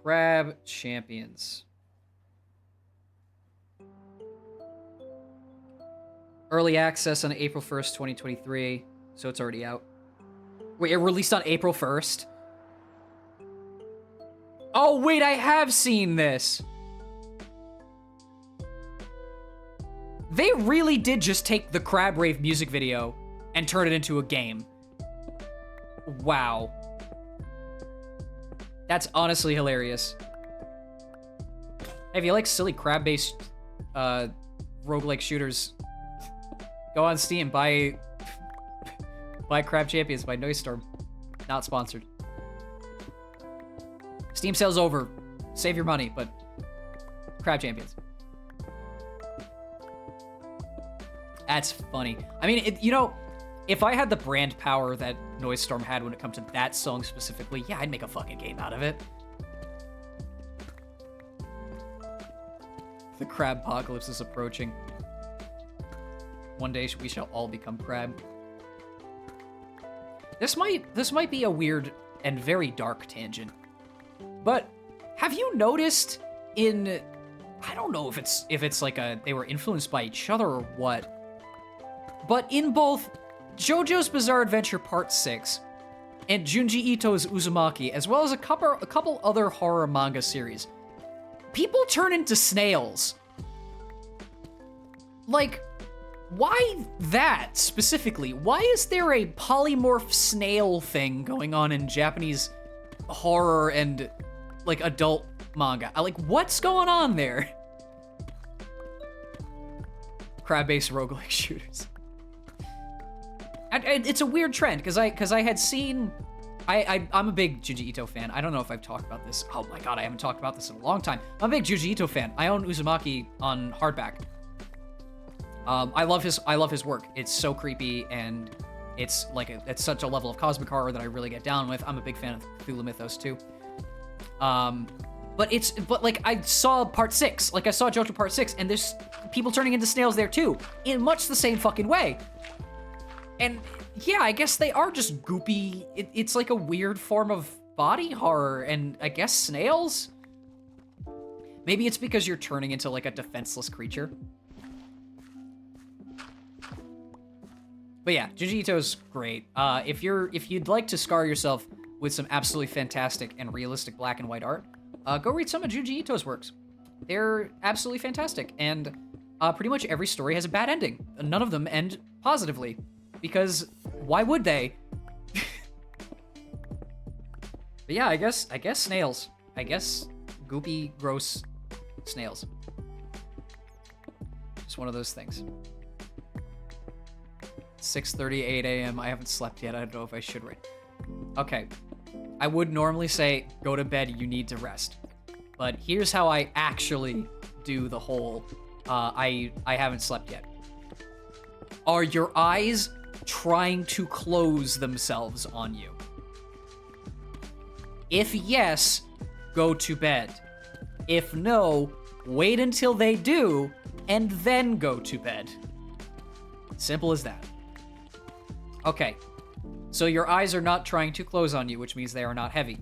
Crab Champions. Early access on April 1st, 2023. So it's already out. Wait, it released on April 1st? Oh, wait, I have seen this. They really did just take the Crab Rave music video and turn it into a game. Wow. That's honestly hilarious. Hey, if you like silly crab-based roguelike shooters, go on Steam, buy Crab Champions by Noisestorm. Not sponsored. Steam sale's over. Save your money, but Crab Champions. That's funny. I mean, you know, if I had the brand power that Noisestorm had when it comes to that song specifically, yeah, I'd make a fucking game out of it. The crab apocalypse is approaching. One day we shall all become crab. This might be a weird and very dark tangent, but have you noticed in... I don't know if it's like they were influenced by each other or what, but in both JoJo's Bizarre Adventure Part 6 and Junji Ito's Uzumaki, as well as a couple other horror manga series, people turn into snails. Like, why that specifically? Why is there a polymorph snail thing going on in Japanese horror and like adult manga? Like, what's going on there? Crab-based roguelike shooters. It's a weird trend, because I had seen... I'm a big Junji Ito fan. I don't know if I've talked about this. Oh my god, I haven't talked about this in a long time. I'm a big Junji Ito fan. I own Uzumaki on hardback. I love his work. It's so creepy and It's like it's such a level of cosmic horror that I really get down with. I'm a big fan of Cthulhu Mythos too. But like I saw part 6, like I saw JoJo part 6, and there's people turning into snails there too, in much the same fucking way. And yeah, I guess they are just goopy. It's like a weird form of body horror, and I guess snails? Maybe it's because you're turning into like a defenseless creature. But yeah, Junji Ito's great. If you'd like to scar yourself with some absolutely fantastic and realistic black and white art, go read some of Junji Ito's works. They're absolutely fantastic, and pretty much every story has a bad ending. None of them end positively, because why would they? But yeah, I guess snails. I guess goopy, gross snails. Just one of those things. 6:38 a.m. I haven't slept yet. I don't know if I should read. Okay. I would normally say, go to bed, you need to rest. But here's how I actually do the whole, I haven't slept yet. Are your eyes trying to close themselves on you? If yes, go to bed. If no, wait until they do, and then go to bed. Simple as that. Okay, so your eyes are not trying to close on you, which means they are not heavy.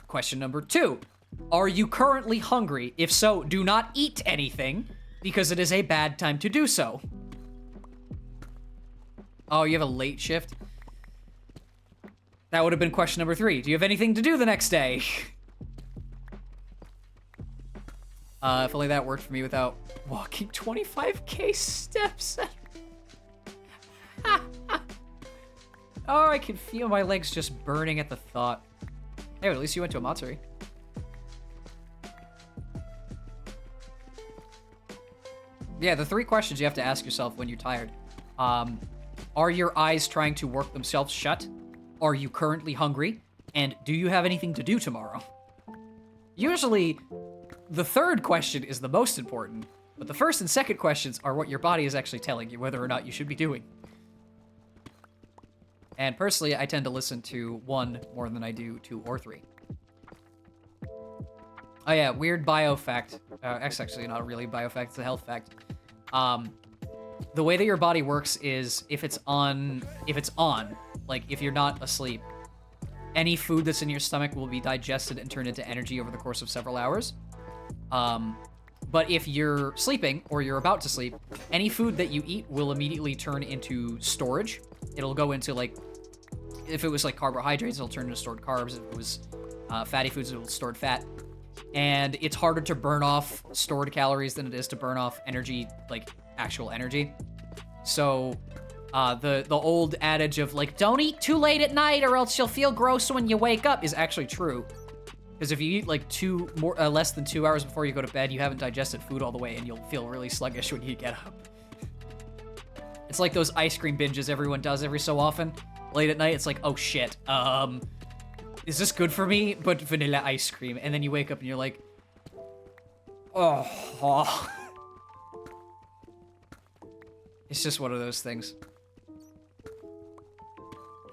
Question number 2. Are you currently hungry? If so, do not eat anything, because it is a bad time to do so. Oh, you have a late shift? That would have been question number 3. Do you have anything to do the next day? If only that worked for me without walking 25k steps. Oh, I can feel my legs just burning at the thought. Hey, at least you went to a Matsuri. Yeah, the 3 questions you have to ask yourself when you're tired. Are your eyes trying to work themselves shut? Are you currently hungry? And do you have anything to do tomorrow? Usually, the 3rd question is the most important, but the 1st and 2nd questions are what your body is actually telling you whether or not you should be doing. And personally, I tend to listen to 1 more than I do 2 or 3. Oh yeah, weird bio fact. It's actually not really a bio fact, it's a health fact. The way that your body works is if it's on, like if you're not asleep, any food that's in your stomach will be digested and turned into energy over the course of several hours. But if you're sleeping or you're about to sleep, any food that you eat will immediately turn into storage. It'll go into like, if it was like carbohydrates, it'll turn into stored carbs. If it was fatty foods, it'll stored fat. And it's harder to burn off stored calories than it is to burn off energy, like actual energy. So the old adage of like, don't eat too late at night or else you'll feel gross when you wake up is actually true. Because if you eat like less than 2 hours before you go to bed, you haven't digested food all the way and you'll feel really sluggish when you get up. It's like those ice cream binges everyone does every so often. Late at night, it's like, oh shit, is this good for me? But vanilla ice cream. And then you wake up and you're like, oh. It's just one of those things.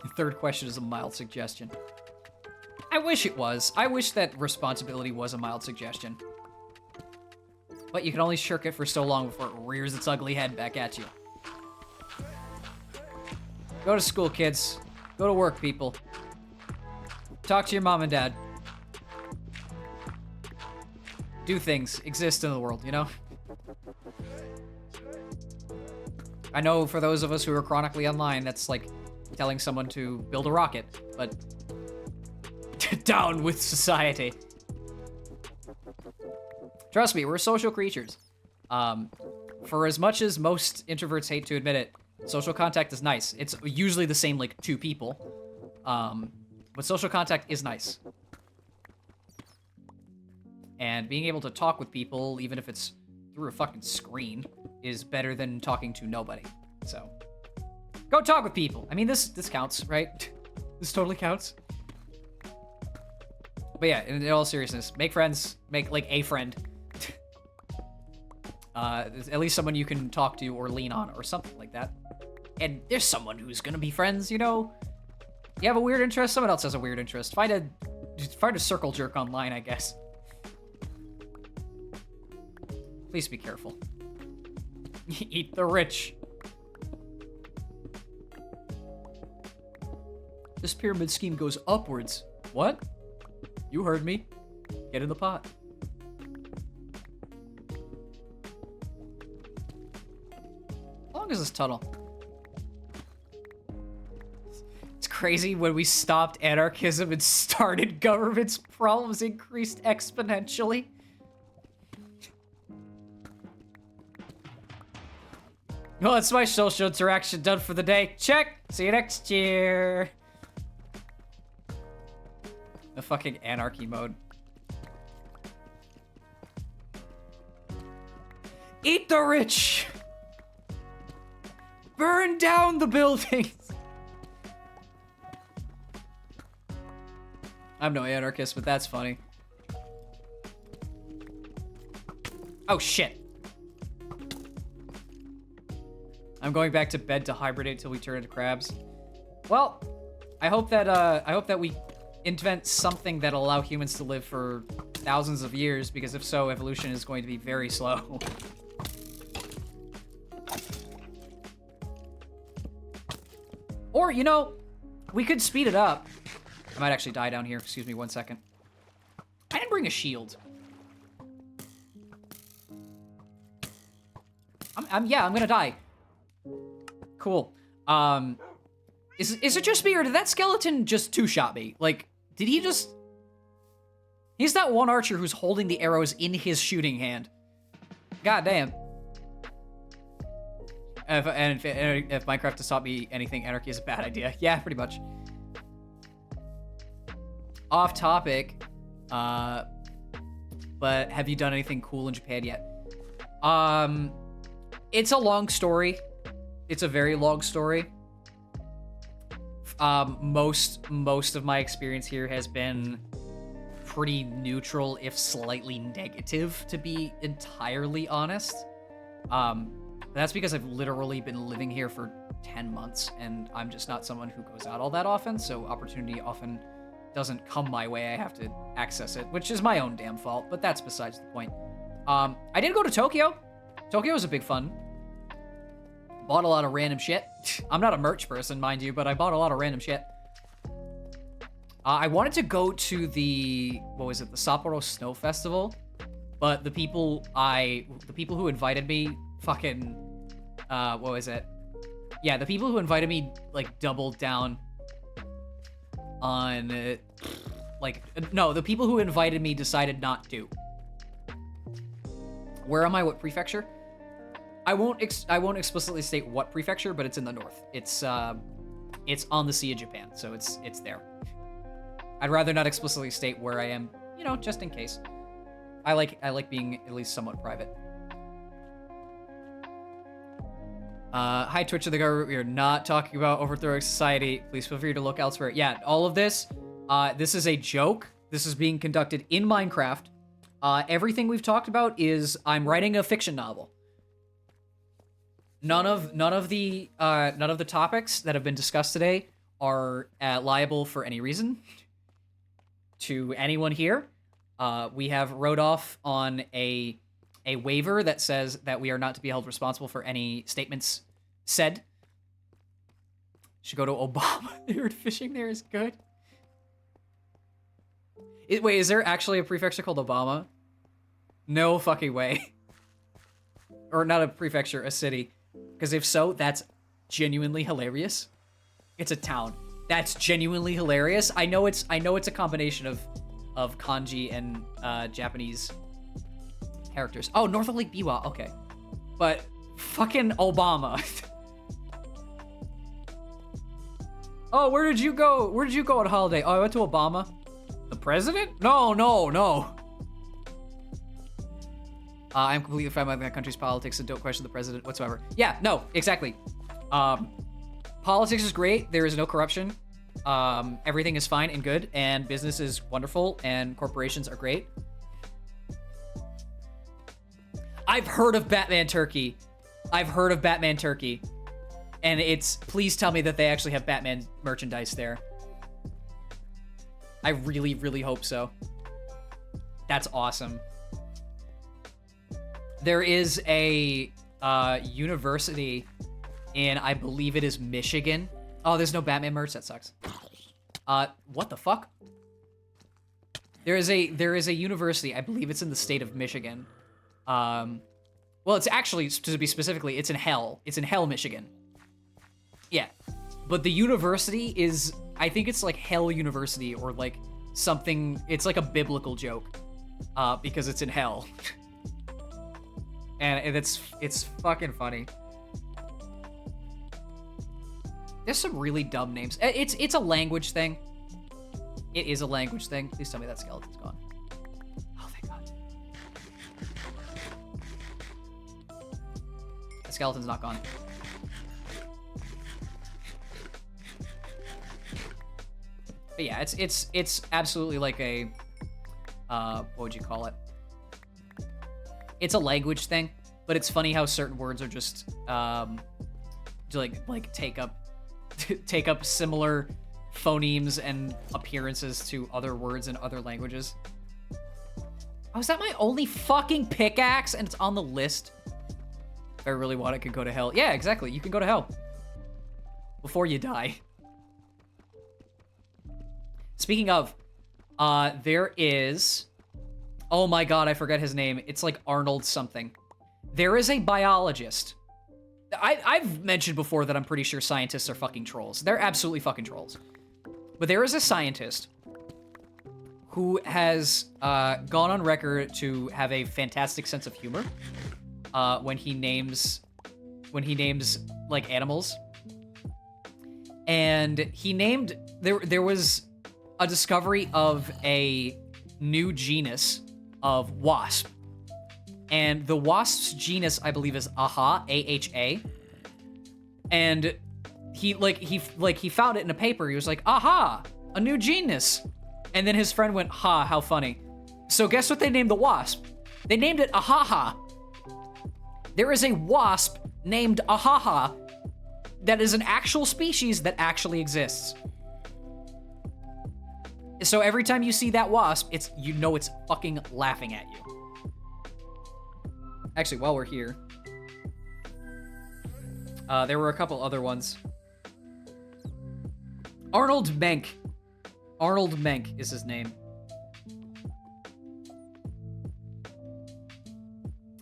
The 3rd question is a mild suggestion. I wish it was. I wish that responsibility was a mild suggestion. But you can only shirk it for so long before it rears its ugly head back at you. Go to school, kids. Go to work, people. Talk to your mom and dad. Do things. Exist in the world, you know? I know for those of us who are chronically online, that's like telling someone to build a rocket, but down with society. Trust me, we're social creatures. For as much as most introverts hate to admit it, social contact is nice. It's usually the same, like, 2 people. But social contact is nice. And being able to talk with people, even if it's through a fucking screen, is better than talking to nobody. So, go talk with people. I mean, this counts, right? This totally counts. But yeah, in all seriousness, make friends. Make, like, a friend. At least someone you can talk to or lean on or something like that. and there's someone who's gonna be friends, you know? You have a weird interest, someone else has a weird interest. Find a circle jerk online, I guess. Please be careful. Eat the rich. This pyramid scheme goes upwards. What? You heard me. Get in the pot. How long is this tunnel? It's crazy when we stopped anarchism and started government's problems increased exponentially. Well, that's my social interaction done for the day. Check. See you next year. The fucking anarchy mode. Eat the rich. Burn down the buildings. I'm no anarchist, but that's funny. Oh shit. I'm going back to bed to hibernate till we turn into crabs. Well, I hope that we invent something that'll allow humans to live for thousands of years, because if so, evolution is going to be very slow. Or, you know, we could speed it up. I might actually die down here. Excuse me 1 second. I didn't bring a shield. I'm gonna die. Cool. Is it just me, or did that skeleton just two-shot me? Like, did he just... He's that one archer who's holding the arrows in his shooting hand. God damn. If Minecraft has taught me anything, anarchy is a bad idea. Yeah, pretty much. Off topic, but have you done anything cool in Japan yet? It's a long story. It's a very long story. Most of my experience here has been pretty neutral, if slightly negative, to be entirely honest. That's because I've literally been living here for 10 months, and I'm just not someone who goes out all that often, so opportunity often doesn't come my way. I have to access it, which is my own damn fault, but that's besides the point. I did go to Tokyo. Tokyo was a big fun. Bought a lot of random shit. I'm not a merch person, mind you, but I bought a lot of random shit. I wanted to go to the, what was it, the Sapporo Snow Festival, but the people who invited me fucking, what was it? Yeah, the people who invited me, like, doubled down on, no, the people who invited me decided not to. Where am I? What prefecture? I won't explicitly state what prefecture, but it's in the north. It's on the Sea of Japan, so it's there. I'd rather not explicitly state where I am, you know, just in case. I like being at least somewhat private. Hi, Twitch of the government. We are not talking about overthrowing society. Please feel free to look elsewhere. Yeah, all of this, this is a joke. This is being conducted in Minecraft. Everything we've talked about is I'm writing a fiction novel. None of the topics that have been discussed today are liable for any reason to anyone here. We have wrote off on a waiver that says that we are not to be held responsible for any statements said. Should go to Obama. They heard fishing there is good. Wait, is there actually a prefecture called Obama? No fucking way. Or not a prefecture, a city. Because if so, that's genuinely hilarious. It's a town. That's genuinely hilarious. I know it's a combination of kanji and Japanese characters. Oh, north of Lake Biwa. Okay. But fucking Obama. Oh, where did you go? Where did you go on holiday? Oh, I went to Obama. The president? No. I'm completely fine with that country's politics and don't question the president whatsoever. Yeah, no, exactly. Politics is great. There is no corruption. Everything is fine and good, and business is wonderful, and corporations are great. I've heard of Batman Turkey. And it's, please tell me that they actually have Batman merchandise there. I really, really hope so. That's awesome. There is a university in, I believe it is Michigan. Oh, there's no Batman merch. That sucks. What the fuck? There is a university. I believe it's in the state of Michigan. Well, it's actually, to be specifically, it's in Hell. It's in Hell, Michigan. Yeah, but the university is, I think it's like Hell University or like something. It's like a biblical joke, because it's in Hell, and it's fucking funny. There's some really dumb names. It's a language thing. It is a language thing. Please tell me that skeleton's gone. Oh, thank God. The skeleton's not gone. But yeah, it's absolutely like a, what would you call it? It's a language thing, but it's funny how certain words are just, like take up similar phonemes and appearances to other words in other languages. Oh, is that my only fucking pickaxe? And it's on the list. If I really want it, could go to hell. Yeah, exactly. You can go to hell before you die. Speaking of, there is, oh my God, I forgot his name. It's like Arnold something. There is a biologist. I've mentioned before that I'm pretty sure scientists are fucking trolls. They're absolutely fucking trolls. But there is a scientist who has gone on record to have a fantastic sense of humor when he names like animals. And he named, there was a discovery of a new genus of wasp. And the wasp's genus, I believe, is AHA, A-H-A. And he found it in a paper. He was like, aha, a new genus. And then his friend went, ha, how funny. So guess what they named the wasp? They named it Ahaha. There is a wasp named Ahaha that is an actual species that actually exists. So every time you see that wasp, it's, you know, it's fucking laughing at you. Actually, while we're here, there were a couple other ones. Arnold Menk. Arnold Menk is his name.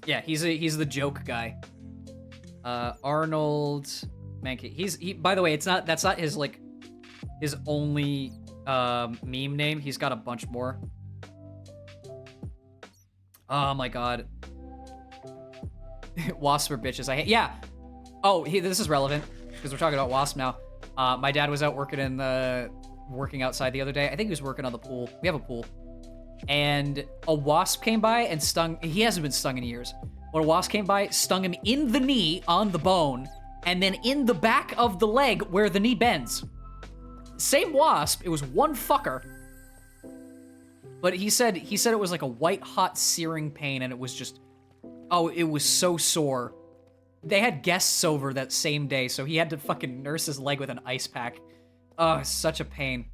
Yeah, he's the joke guy. Arnold Menk. By the way, that's not his like his only meme name. He's got a bunch more. Oh my God. Wasps are bitches. I hate. Yeah. Oh, this is relevant because we're talking about wasp now. My dad was out working outside the other day. I think he was working on the pool. We have a pool. And a wasp came by and stung. He hasn't been stung in years. But a wasp came by, stung him in the knee on the bone, and then in the back of the leg where the knee bends. Same wasp. It was one fucker. But he said it was like a white hot searing pain, and it was just, oh, it was so sore. They had guests over that same day, so he had to fucking nurse his leg with an ice pack. Oh, such a pain.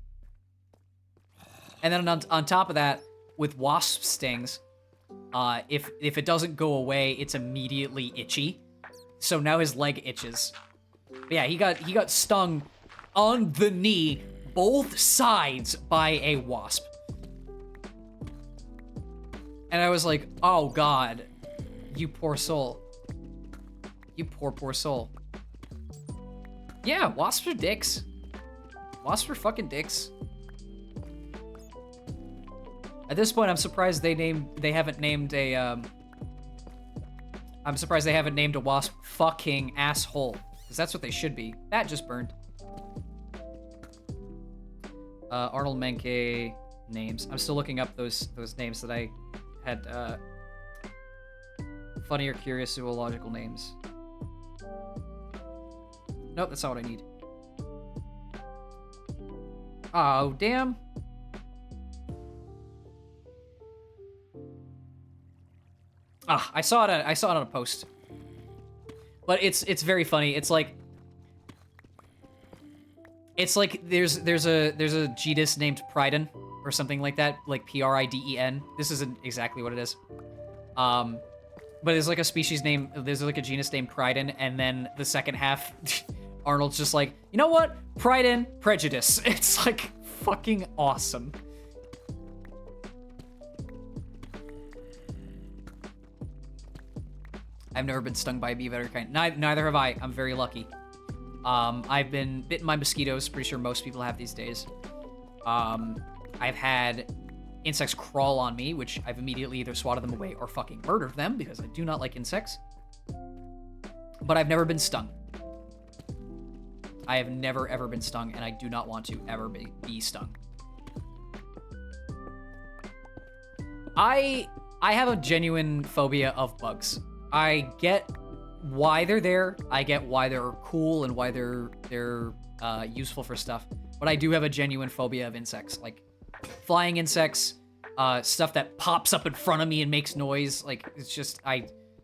And then on top of that, with wasp stings, if it doesn't go away, it's immediately itchy. So now his leg itches. But yeah, he got stung on the knee, both sides, by a wasp. And I was like, oh God, you poor soul. You poor soul. Yeah, wasps are dicks. Wasps are fucking dicks. At this point, I'm surprised they haven't named a wasp fucking asshole, because that's what they should be. That just burned. Arnold Menke names. I'm still looking up those names that I had. Funny or curious zoological names. Nope, that's not what I need. Oh, damn. I saw it on a post. But it's very funny. It's like It's like there's a genus named Priden or something like that, like Priden. This isn't exactly what it is. But there's like a species name, there's like a genus named Priden, and then the second half, Arnold's just like, you know what? Priden, prejudice. It's like fucking awesome. I've never been stung by a bee of any kind. Neither have I. I'm very lucky. I've been bitten by mosquitoes. Pretty sure most people have these days. I've had insects crawl on me, which I've immediately either swatted them away or fucking murdered them because I do not like insects. But I've never been stung. I have never, ever been stung, and I do not want to ever be stung. I have a genuine phobia of bugs. I get why they're there. I get why they're cool and why they're useful for stuff. But I do have a genuine phobia of insects, like flying insects, stuff that pops up in front of me and makes noise. Like it's just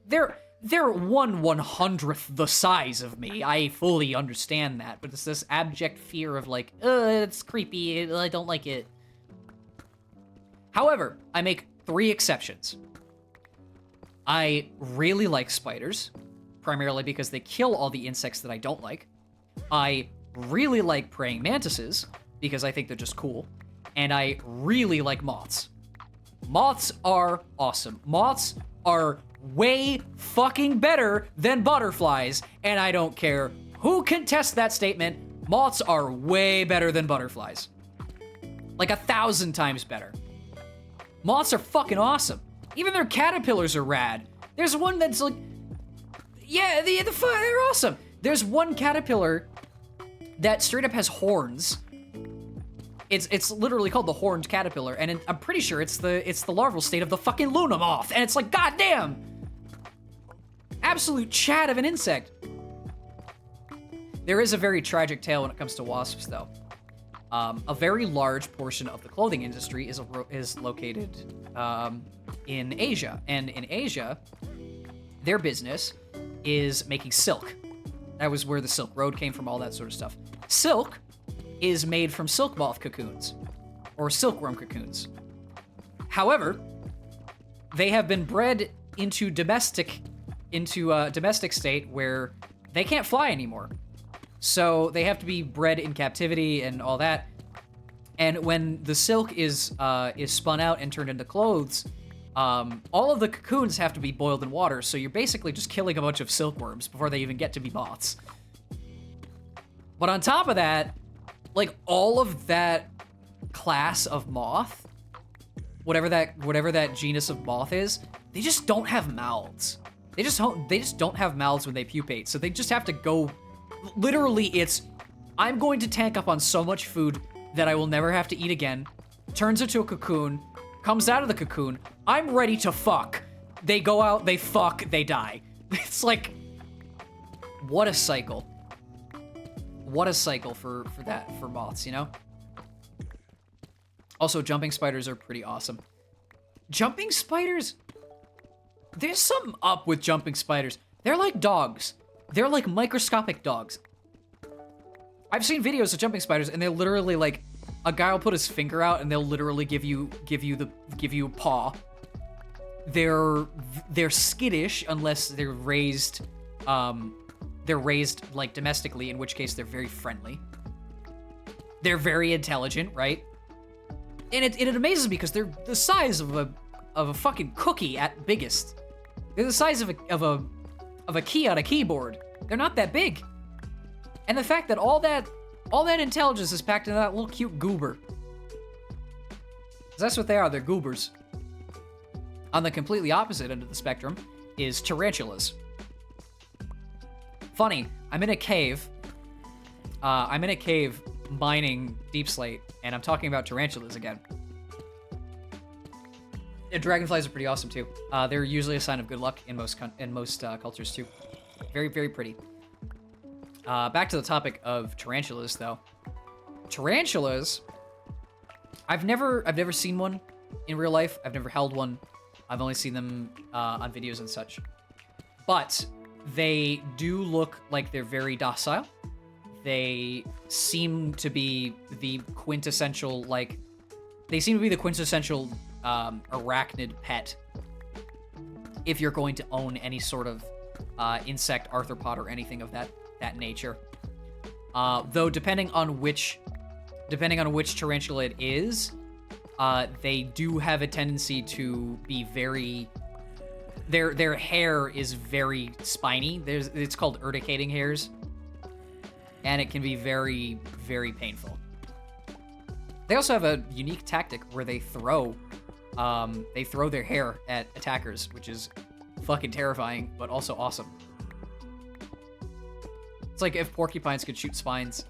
they're 1/100th the size of me. I fully understand that, but it's this abject fear of like, it's creepy. I don't like it. However, I make 3 exceptions. I really like spiders, primarily because they kill all the insects that I don't like. I really like praying mantises, because I think they're just cool. And I really like moths. Moths are awesome. Moths are way fucking better than butterflies, and I don't care who contests that statement. Moths are way better than butterflies. Like 1,000 times better. Moths are fucking awesome. Even their caterpillars are rad. There's one that's like, yeah, they're awesome. There's one caterpillar that straight up has horns. It's literally called the horned caterpillar, and I'm pretty sure it's the larval state of the fucking Luna moth, and it's like, goddamn, absolute chat of an insect. There is a very tragic tale when it comes to wasps, though. A very large portion of the clothing industry is located in Asia, and in Asia, their business is making silk. That was where the Silk Road came from, all that sort of stuff. Silk is made from silk moth cocoons, or silkworm cocoons. However, they have been bred into domestic state where they can't fly anymore. So they have to be bred in captivity and all that. And when the silk is spun out and turned into clothes, all of the cocoons have to be boiled in water. So you're basically just killing a bunch of silkworms before they even get to be moths. But on top of that, like all of that class of moth, whatever that genus of moth is, they just don't have mouths. They just don't have mouths when they pupate. So they just have to go. Literally, I'm going to tank up on so much food that I will never have to eat again. Turns into a cocoon, comes out of the cocoon. I'm ready to fuck. They go out, they fuck, they die. It's like, what a cycle. What a cycle for moths, you know? Also, jumping spiders are pretty awesome. Jumping spiders? There's something up with jumping spiders. They're like dogs. They're like microscopic dogs. I've seen videos of jumping spiders, and they're literally like, a guy will put his finger out, and they'll literally give you a paw. They're skittish unless they're raised like domestically, in which case they're very friendly. They're very intelligent, right? And it amazes me because they're the size of a fucking cookie at biggest. They're the size of a key on a keyboard. They're not that big. And the fact that all that intelligence is packed into that little cute goober. 'Cause that's what they are, they're goobers. On the completely opposite end of the spectrum is tarantulas. Funny, I'm in a cave mining deep slate, and I'm talking about tarantulas again. And dragonflies are pretty awesome too. They're usually a sign of good luck in most cultures too. Very, very pretty. Back to the topic of tarantulas, though. Tarantulas, I've never seen one in real life. I've never held one. I've only seen them on videos and such. But they do look like they're very docile, they seem to be the quintessential, like, they seem to be the quintessential arachnid pet if you're going to own any sort of insect arthropod or anything of that nature. Though depending on which tarantula it is, they do have a tendency to be very... Their hair is very spiny. It's called urticating hairs, and it can be very, very painful. They also have a unique tactic where they throw their hair at attackers, which is fucking terrifying, but also awesome. It's like if porcupines could shoot spines.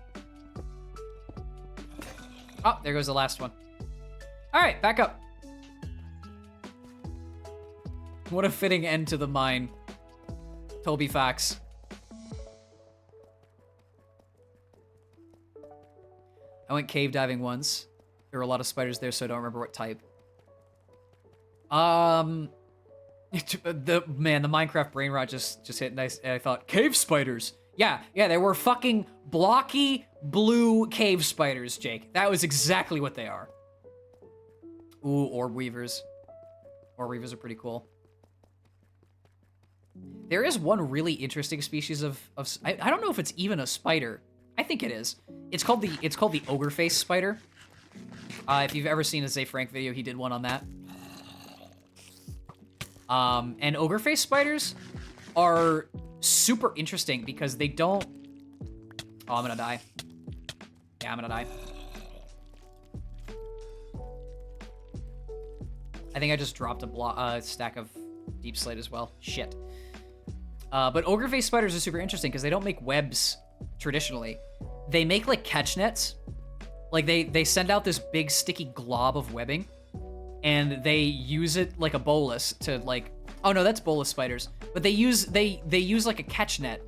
Oh, there goes the last one. All right, back up. What a fitting end to the mine. Toby Fox. I went cave diving once. There were a lot of spiders there, so I don't remember what type. The Minecraft brain rot just hit nice, and I thought, cave spiders. Yeah, they were fucking blocky blue cave spiders, Jake. That was exactly what they are. Ooh, orb weavers. Orb weavers are pretty cool. There is one really interesting species of I don't know if it's even a spider. I think it is. It's called the ogre face spider. If you've ever seen a Zay Frank video, he did one on that. And ogre face spiders are super interesting because they don't... Oh, I'm gonna die. Yeah, I'm gonna die. I think I just dropped a stack of deep slate as well. Shit. But ogre face spiders are super interesting because they don't make webs traditionally. They make like catch nets. Like they send out this big sticky glob of webbing, and they use it like a bolus to like... Oh no, that's bolus spiders. But they use like a catch net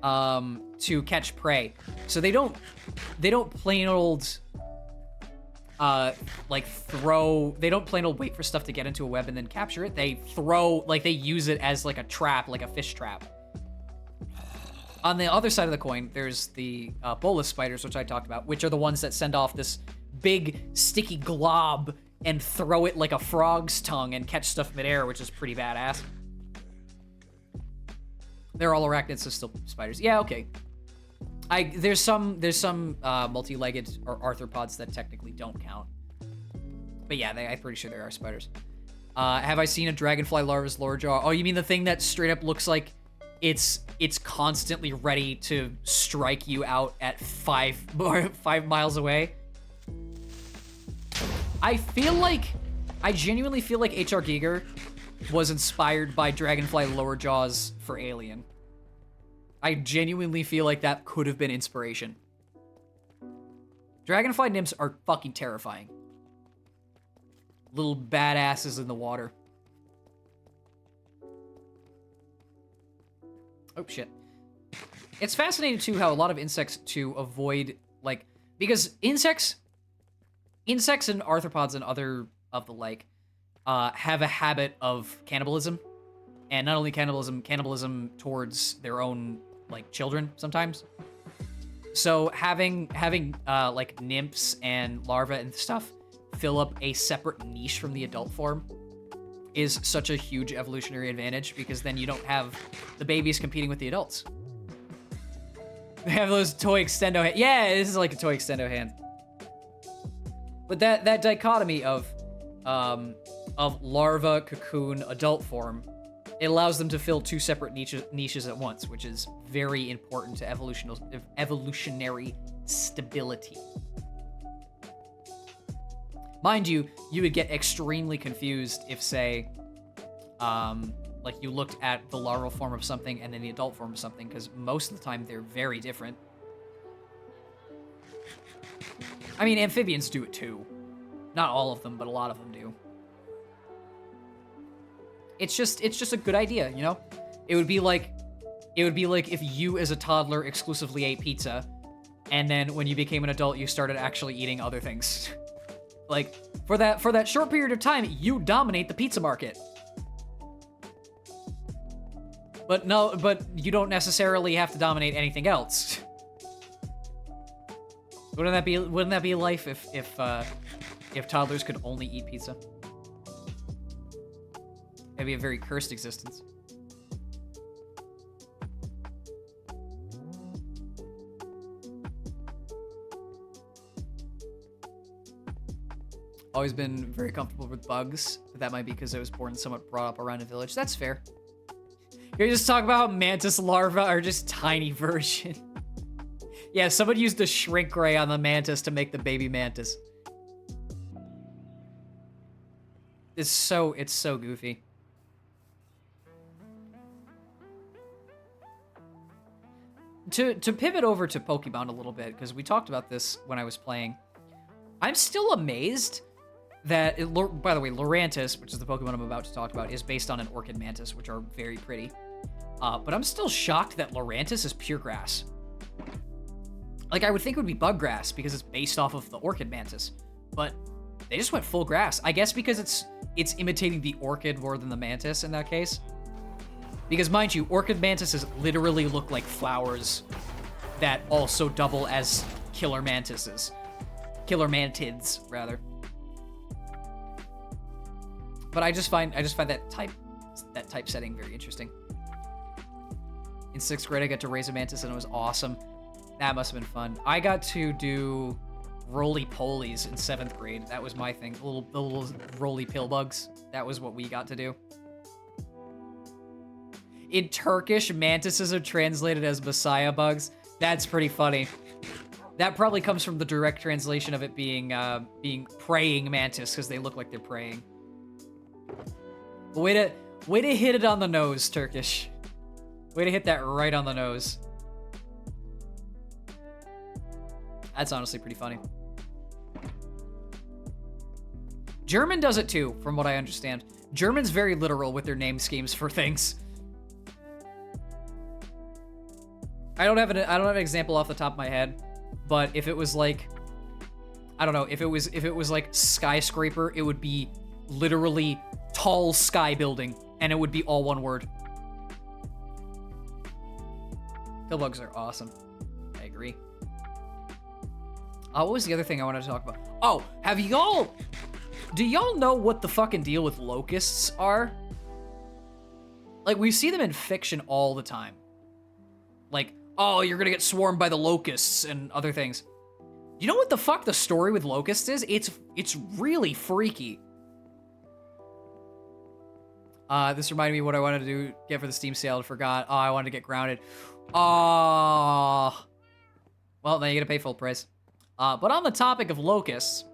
to catch prey. So they don't plain old they don't plain old wait for stuff to get into a web and then capture it. They use it as like a trap, like a fish trap. On the other side of the coin, there's the bolus spiders, which I talked about, which are the ones that send off this big sticky glob and throw it like a frog's tongue and catch stuff midair, which is pretty badass. They're all arachnids, so still spiders. Yeah, okay. There's some multi-legged or arthropods that technically don't count. But yeah, I'm pretty sure there are spiders. Have I seen a dragonfly larva's lower jaw? Oh, you mean the thing that straight up looks like it's constantly ready to strike you out at 5 miles away? I genuinely feel like H.R. Giger was inspired by dragonfly lower jaws for Alien. I genuinely feel like that could have been inspiration. Dragonfly nymphs are fucking terrifying. Little badasses in the water. Oh, shit. It's fascinating, too, how a lot of insects, to avoid, like... Because insects and arthropods and other of the like have a habit of cannibalism. And not only cannibalism towards their own, like, children, sometimes. So having like, nymphs and larvae and stuff fill up a separate niche from the adult form is such a huge evolutionary advantage, because then you don't have the babies competing with the adults. They have those toy extendo hands. Yeah, this is like a toy extendo hand. But that dichotomy of larva, cocoon, adult form, it allows them to fill two separate niches at once, which is very important to evolutionary stability. Mind you, you would get extremely confused if, say, like you looked at the larval form of something and then the adult form of something, because most of the time they're very different. I mean, amphibians do it too. Not all of them, but a lot of them do. It's just a good idea, you know? It would be like if you as a toddler exclusively ate pizza, and then when you became an adult, you started actually eating other things. Like, for that short period of time, you dominate the pizza market. But no, but you don't necessarily have to dominate anything else. Wouldn't that be life if toddlers could only eat pizza? That'd be a very cursed existence. Always been very comfortable with bugs, but that might be because I was born somewhat brought up around a village. That's fair. You're just talking about mantis larvae are just tiny version. Yeah, someone used a shrink ray on the mantis to make the baby mantis. It's so goofy. To pivot over to Pokemon a little bit, because we talked about this when I was playing, I'm still amazed that, by the way, Lurantis, which is the Pokemon I'm about to talk about, is based on an Orchid Mantis, which are very pretty. But I'm still shocked that Lurantis is pure grass. Like, I would think it would be bug grass because it's based off of the Orchid Mantis, but they just went full grass. I guess because it's imitating the orchid more than the mantis in that case. Because mind you, Orchid Mantises literally look like flowers that also double as killer mantises. Killer mantids, rather. But I just find that type setting very interesting. In 6th grade, I got to raise a mantis and it was awesome. That must have been fun. I got to do roly-polies in 7th grade. That was my thing. The little roly pill bugs. That was what we got to do. In Turkish, mantises are translated as Messiah bugs. That's pretty funny. That probably comes from the direct translation of it being praying mantis, because they look like they're praying. Way to hit it on the nose, Turkish. Way to hit that right on the nose. That's honestly pretty funny. German does it too, from what I understand. German's very literal with their name schemes for things. I don't have an example off the top of my head, but if it was like, I don't know, if it was like skyscraper, it would be literally tall sky building, and it would be all one word. Pillbugs are awesome. I agree. What was the other thing I wanted to talk about? Oh, do y'all know what the fucking deal with locusts are? Like, we see them in fiction all the time. Like, oh, you're gonna get swarmed by the locusts and other things. You know what the fuck the story with locusts is? It's really freaky. This reminded me of what I wanted to get for the Steam sale. I forgot. Oh, I wanted to get grounded. Oh. Well, now you gotta pay full price. But on the topic of locusts,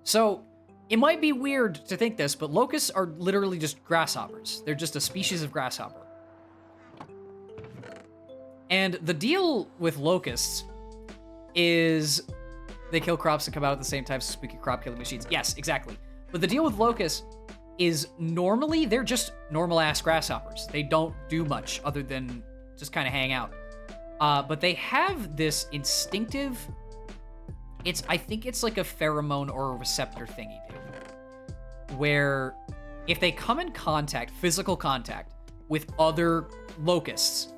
so it might be weird to think this, but locusts are literally just grasshoppers. They're just a species of grasshopper. And the deal with locusts is they kill crops that come out at the same time, so spooky crop killing machines. Yes, exactly. But the deal with locusts is normally they're just normal-ass grasshoppers. They don't do much other than just kind of hang out. But they have this instinctive, I think it's like a pheromone or a receptor thingy, dude. Where if they come in contact, physical contact, with other locusts,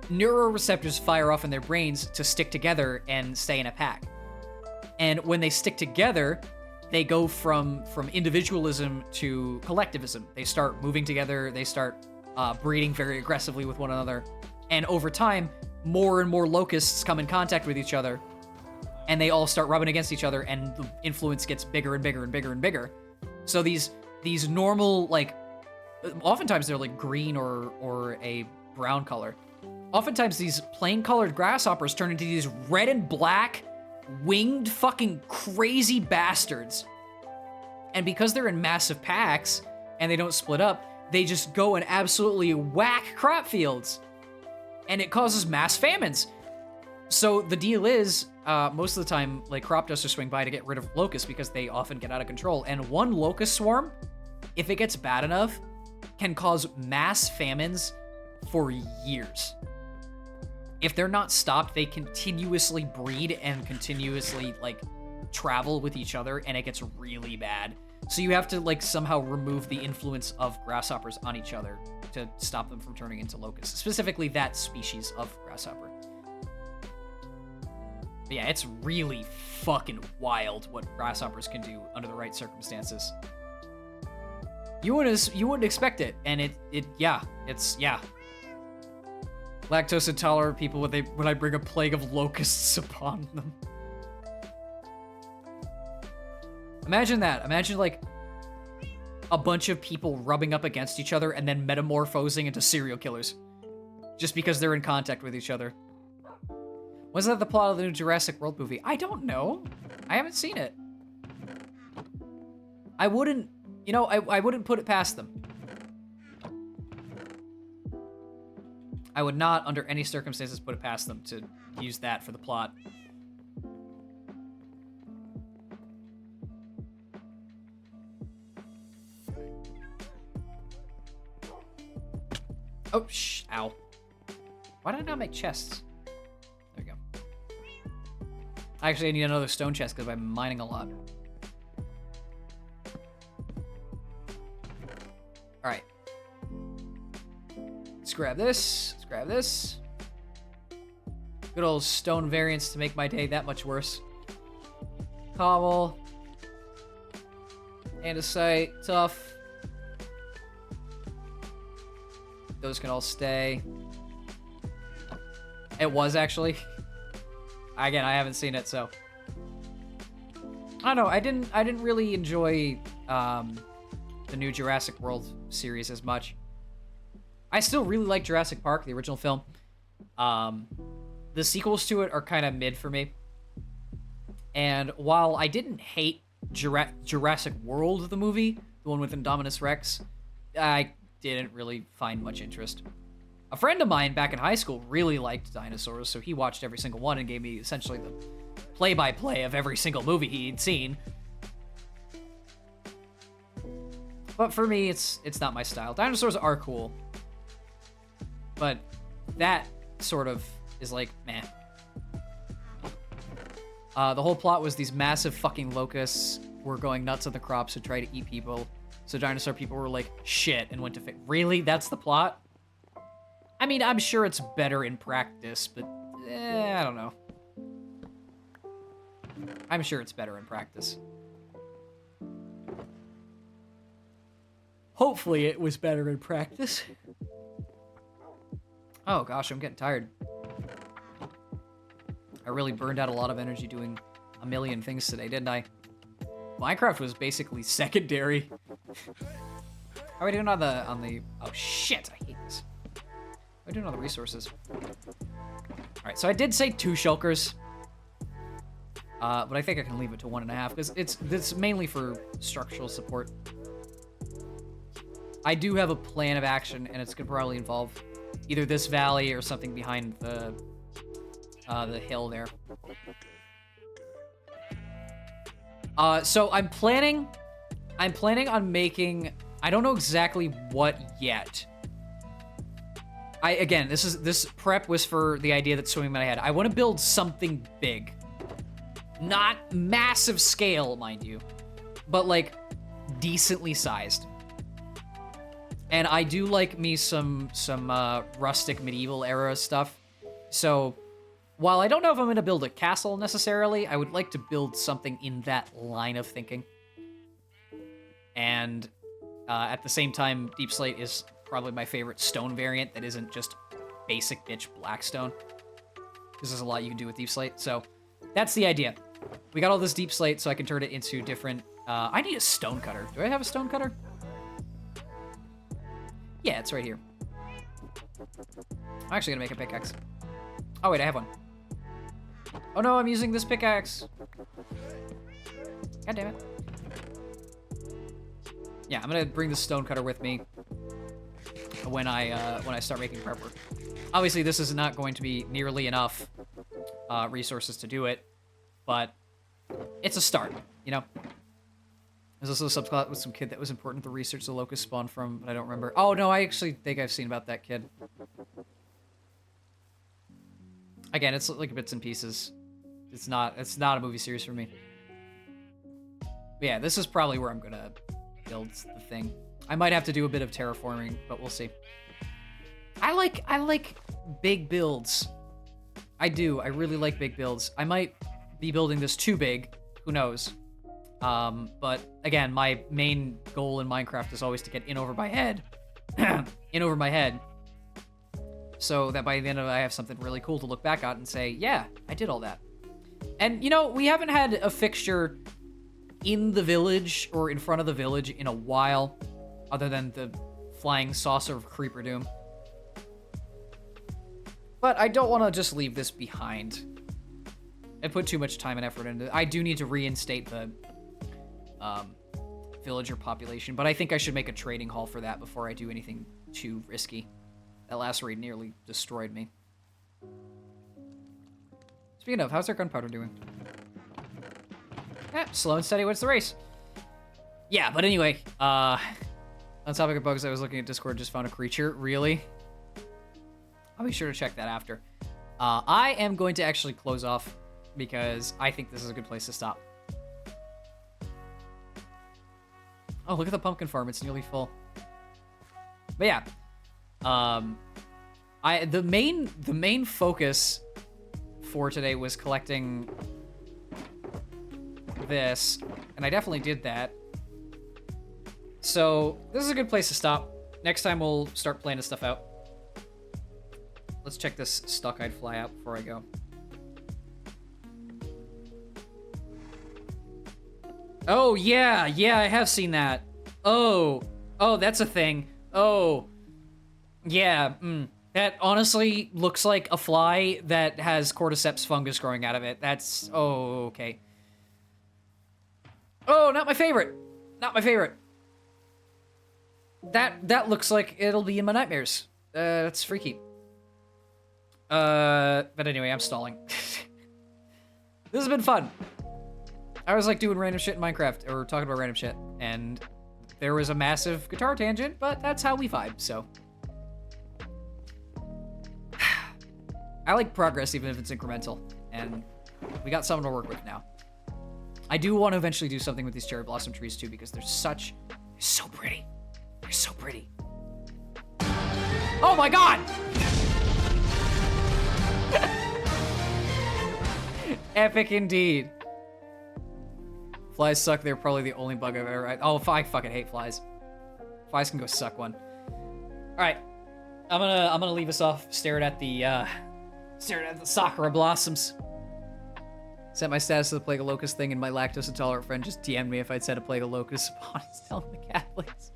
neuroreceptors fire off in their brains to stick together and stay in a pack. And when they stick together, they go from individualism to collectivism. They start moving together, they start breeding very aggressively with one another. And over time, more and more locusts come in contact with each other, and they all start rubbing against each other, and the influence gets bigger and bigger and bigger and bigger. So these normal, like, oftentimes they're like green or a brown color. Oftentimes these plain colored grasshoppers turn into these red and black winged fucking crazy bastards. And because they're in massive packs and they don't split up, they just go and absolutely whack crop fields. And it causes mass famines. So the deal is, most of the time, like, crop dusters swing by to get rid of locusts because they often get out of control. And one locust swarm, if it gets bad enough, can cause mass famines for years. If they're not stopped, they continuously breed and continuously, like, travel with each other, and it gets really bad. So you have to like somehow remove the influence of grasshoppers on each other to stop them from turning into locusts, specifically that species of grasshopper. But yeah, it's really fucking wild what grasshoppers can do under the right circumstances. You wouldn't expect it, and it's lactose intolerant people when I bring a plague of locusts upon them. Imagine that. Imagine like a bunch of people rubbing up against each other and then metamorphosing into serial killers just because they're in contact with each other. Was that the plot of the new Jurassic World movie? I don't know. I haven't seen it. I wouldn't, I wouldn't put it past them. I would not, under any circumstances, put it past them to use that for the plot. Oh, ow. Why did I not make chests? There we go. Actually, I need another stone chest because I'm mining a lot. All right. Let's grab this. Let's grab this. Good old stone variants to make my day that much worse. Cobble. Andesite. Tough. Those can all stay. It was actually. Again, I haven't seen it, so I don't know. I didn't really enjoy the new Jurassic World series as much. I still really like Jurassic Park, the original film. The sequels to it are kind of mid for me. And while I didn't hate Jurassic World, the movie, the one with Indominus Rex, I didn't really find much interest. A friend of mine back in high school really liked dinosaurs, so he watched every single one and gave me essentially the play-by-play of every single movie he'd seen. But for me, it's not my style. Dinosaurs are cool, but that sort of is like, meh. The whole plot was these massive fucking locusts were going nuts on the crops to try to eat people. So dinosaur people were like, shit, and went to really? That's the plot? I mean, I'm sure it's better in practice, but I don't know. I'm sure it's better in practice. Hopefully it was better in practice. Oh gosh, I'm getting tired. I really burned out a lot of energy doing a million things today, didn't I? Minecraft was basically secondary. How are we doing on the oh shit, I hate this. How are we doing on the resources? Alright, so I did say 2 shulkers. But I think I can leave it to 1.5 because it's mainly for structural support. I do have a plan of action, and it's gonna probably involve either this valley or something behind the hill there. So I'm planning on making, I don't know exactly what yet. Again, this prep was for the idea that's swimming in my head. I want to build something big. Not massive scale, mind you, but like decently sized. And I do like me some rustic medieval era stuff. So while I don't know if I'm going to build a castle necessarily, I would like to build something in that line of thinking. And at the same time, Deep Slate is probably my favorite stone variant that isn't just basic bitch blackstone. Because there's a lot you can do with Deep Slate. So that's the idea. We got all this Deep Slate so I can turn it into different... I need a stone cutter. Do I have a stone cutter? Yeah, it's right here. I'm actually going to make a pickaxe. Oh, wait, I have one. Oh, no, I'm using this pickaxe. God damn it. Yeah, I'm going to bring the stone cutter with me when I start making prep work. Obviously, this is not going to be nearly enough resources to do it, but it's a start, you know? There's also a subplot with some kid that was important to research the locust spawn from, but I don't remember. Oh, no, I actually think I've seen about that kid. Again, it's like bits and pieces. It's not a movie series for me. But yeah, this is probably where I'm gonna build the thing. I might have to do a bit of terraforming, but we'll see. I like big builds. I do. I really like big builds. I might be building this too big. Who knows? But again, my main goal in Minecraft is always to get in over my head. In over my head. So that by the end of it, I have something really cool to look back at and say, yeah, I did all that. And, you know, we haven't had a fixture in the village or in front of the village in a while, other than the flying saucer of Creeper Doom. But I don't want to just leave this behind. I put too much time and effort into it. I do need to reinstate the villager population, but I think I should make a trading hall for that before I do anything too risky. That last raid nearly destroyed me. Speaking of, how's our gunpowder doing? Slow and steady wins the race. Yeah, but anyway, on topic of bugs, I was looking at Discord, just found a creature. Really? I'll be sure to check that after. I am going to actually close off because I think this is a good place to stop. Oh, look at the pumpkin farm. It's nearly full. But yeah, the main focus for today was collecting this, and I definitely did that. So this is a good place to stop. Next time we'll start planning stuff out. Let's check this stuck-eyed fly out before I go. Oh, yeah, I have seen that. Oh, that's a thing. Oh, yeah, That honestly looks like a fly that has cordyceps fungus growing out of it. That's, oh, okay. Oh, not my favorite. Not my favorite. That looks like it'll be in my nightmares. That's freaky. But anyway, I'm stalling. This has been fun. I was like doing random shit in Minecraft, or talking about random shit, and there was a massive guitar tangent, but that's how we vibe, so. I like progress even if it's incremental, and we got something to work with now. I do want to eventually do something with these cherry blossom trees too, because they're so pretty. They're so pretty. Oh my god! Epic indeed. Flies suck. They're probably the only bug I've ever had. Oh, I fucking hate flies. Flies can go suck one. All right, I'm gonna leave us off staring at the sakura blossoms. Sent my status to the Plague of Locust thing, and my lactose intolerant friend just DM'd me if I'd said a Plague of Locust upon telling the Catholics.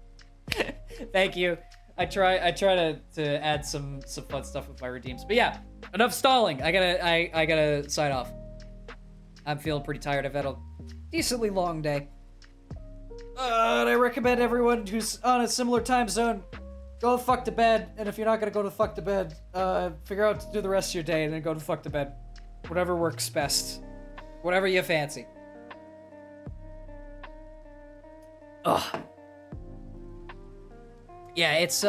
Thank you. I try to add some fun stuff with my redeems. But yeah, enough stalling. I gotta sign off. I'm feeling pretty tired. I've had a decently long day. And I recommend everyone who's on a similar time zone, go the fuck to bed. And if you're not gonna go to fuck to bed, figure out to do the rest of your day and then go to fuck to bed. Whatever works best. Whatever you fancy. Ugh. Yeah, it's,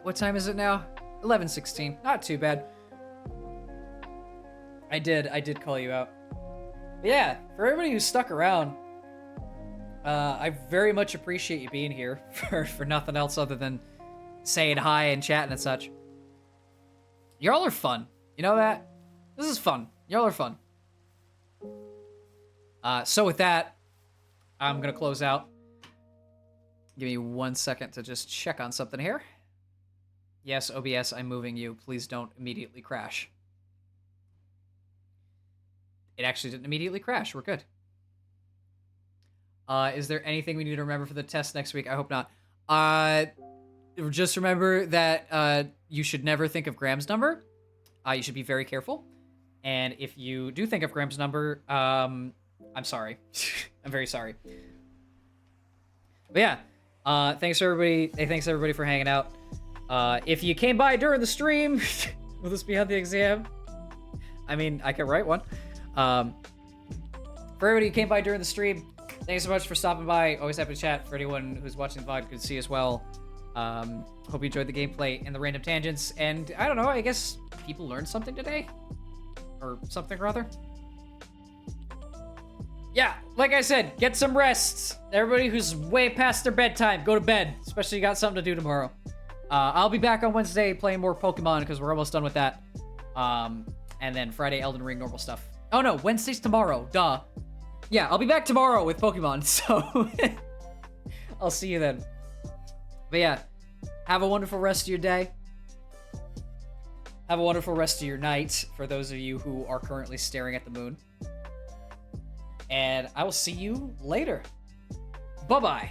what time is it now? 11:16. Not too bad. I did call you out. But yeah, for everybody who's stuck around, I very much appreciate you being here for nothing else other than saying hi and chatting and such. Y'all are fun. You know that? This is fun. Y'all are fun. So with that, I'm gonna close out. Give me 1 second to just check on something here. Yes, OBS, I'm moving you. Please don't immediately crash. It actually didn't immediately crash. We're good. Is there anything we need to remember for the test next week? I hope not. Just remember that you should never think of Graham's number. You should be very careful. And if you do think of Graham's number, I'm sorry. I'm very sorry. But yeah, thanks everybody. Hey, thanks everybody for hanging out. If you came by during the stream, will this be on the exam? I mean, I could write one. For everybody who came by during the stream, thanks so much for stopping by. Always happy to chat. For anyone who's watching the VOD, good to see you as well. Hope you enjoyed the gameplay and the random tangents. And I don't know, I guess people learned something today? Or something or other? yeah, like I said, get some rest. Everybody who's way past their bedtime, go to bed. Especially you got something to do tomorrow. I'll be back on Wednesday playing more Pokemon because we're almost done with that. And then Friday, Elden Ring, normal stuff. Oh no, Wednesday's tomorrow. Duh. Yeah, I'll be back tomorrow with Pokemon, so I'll see you then. But yeah, have a wonderful rest of your day. Have a wonderful rest of your night for those of you who are currently staring at the moon. And I will see you later. Bye-bye.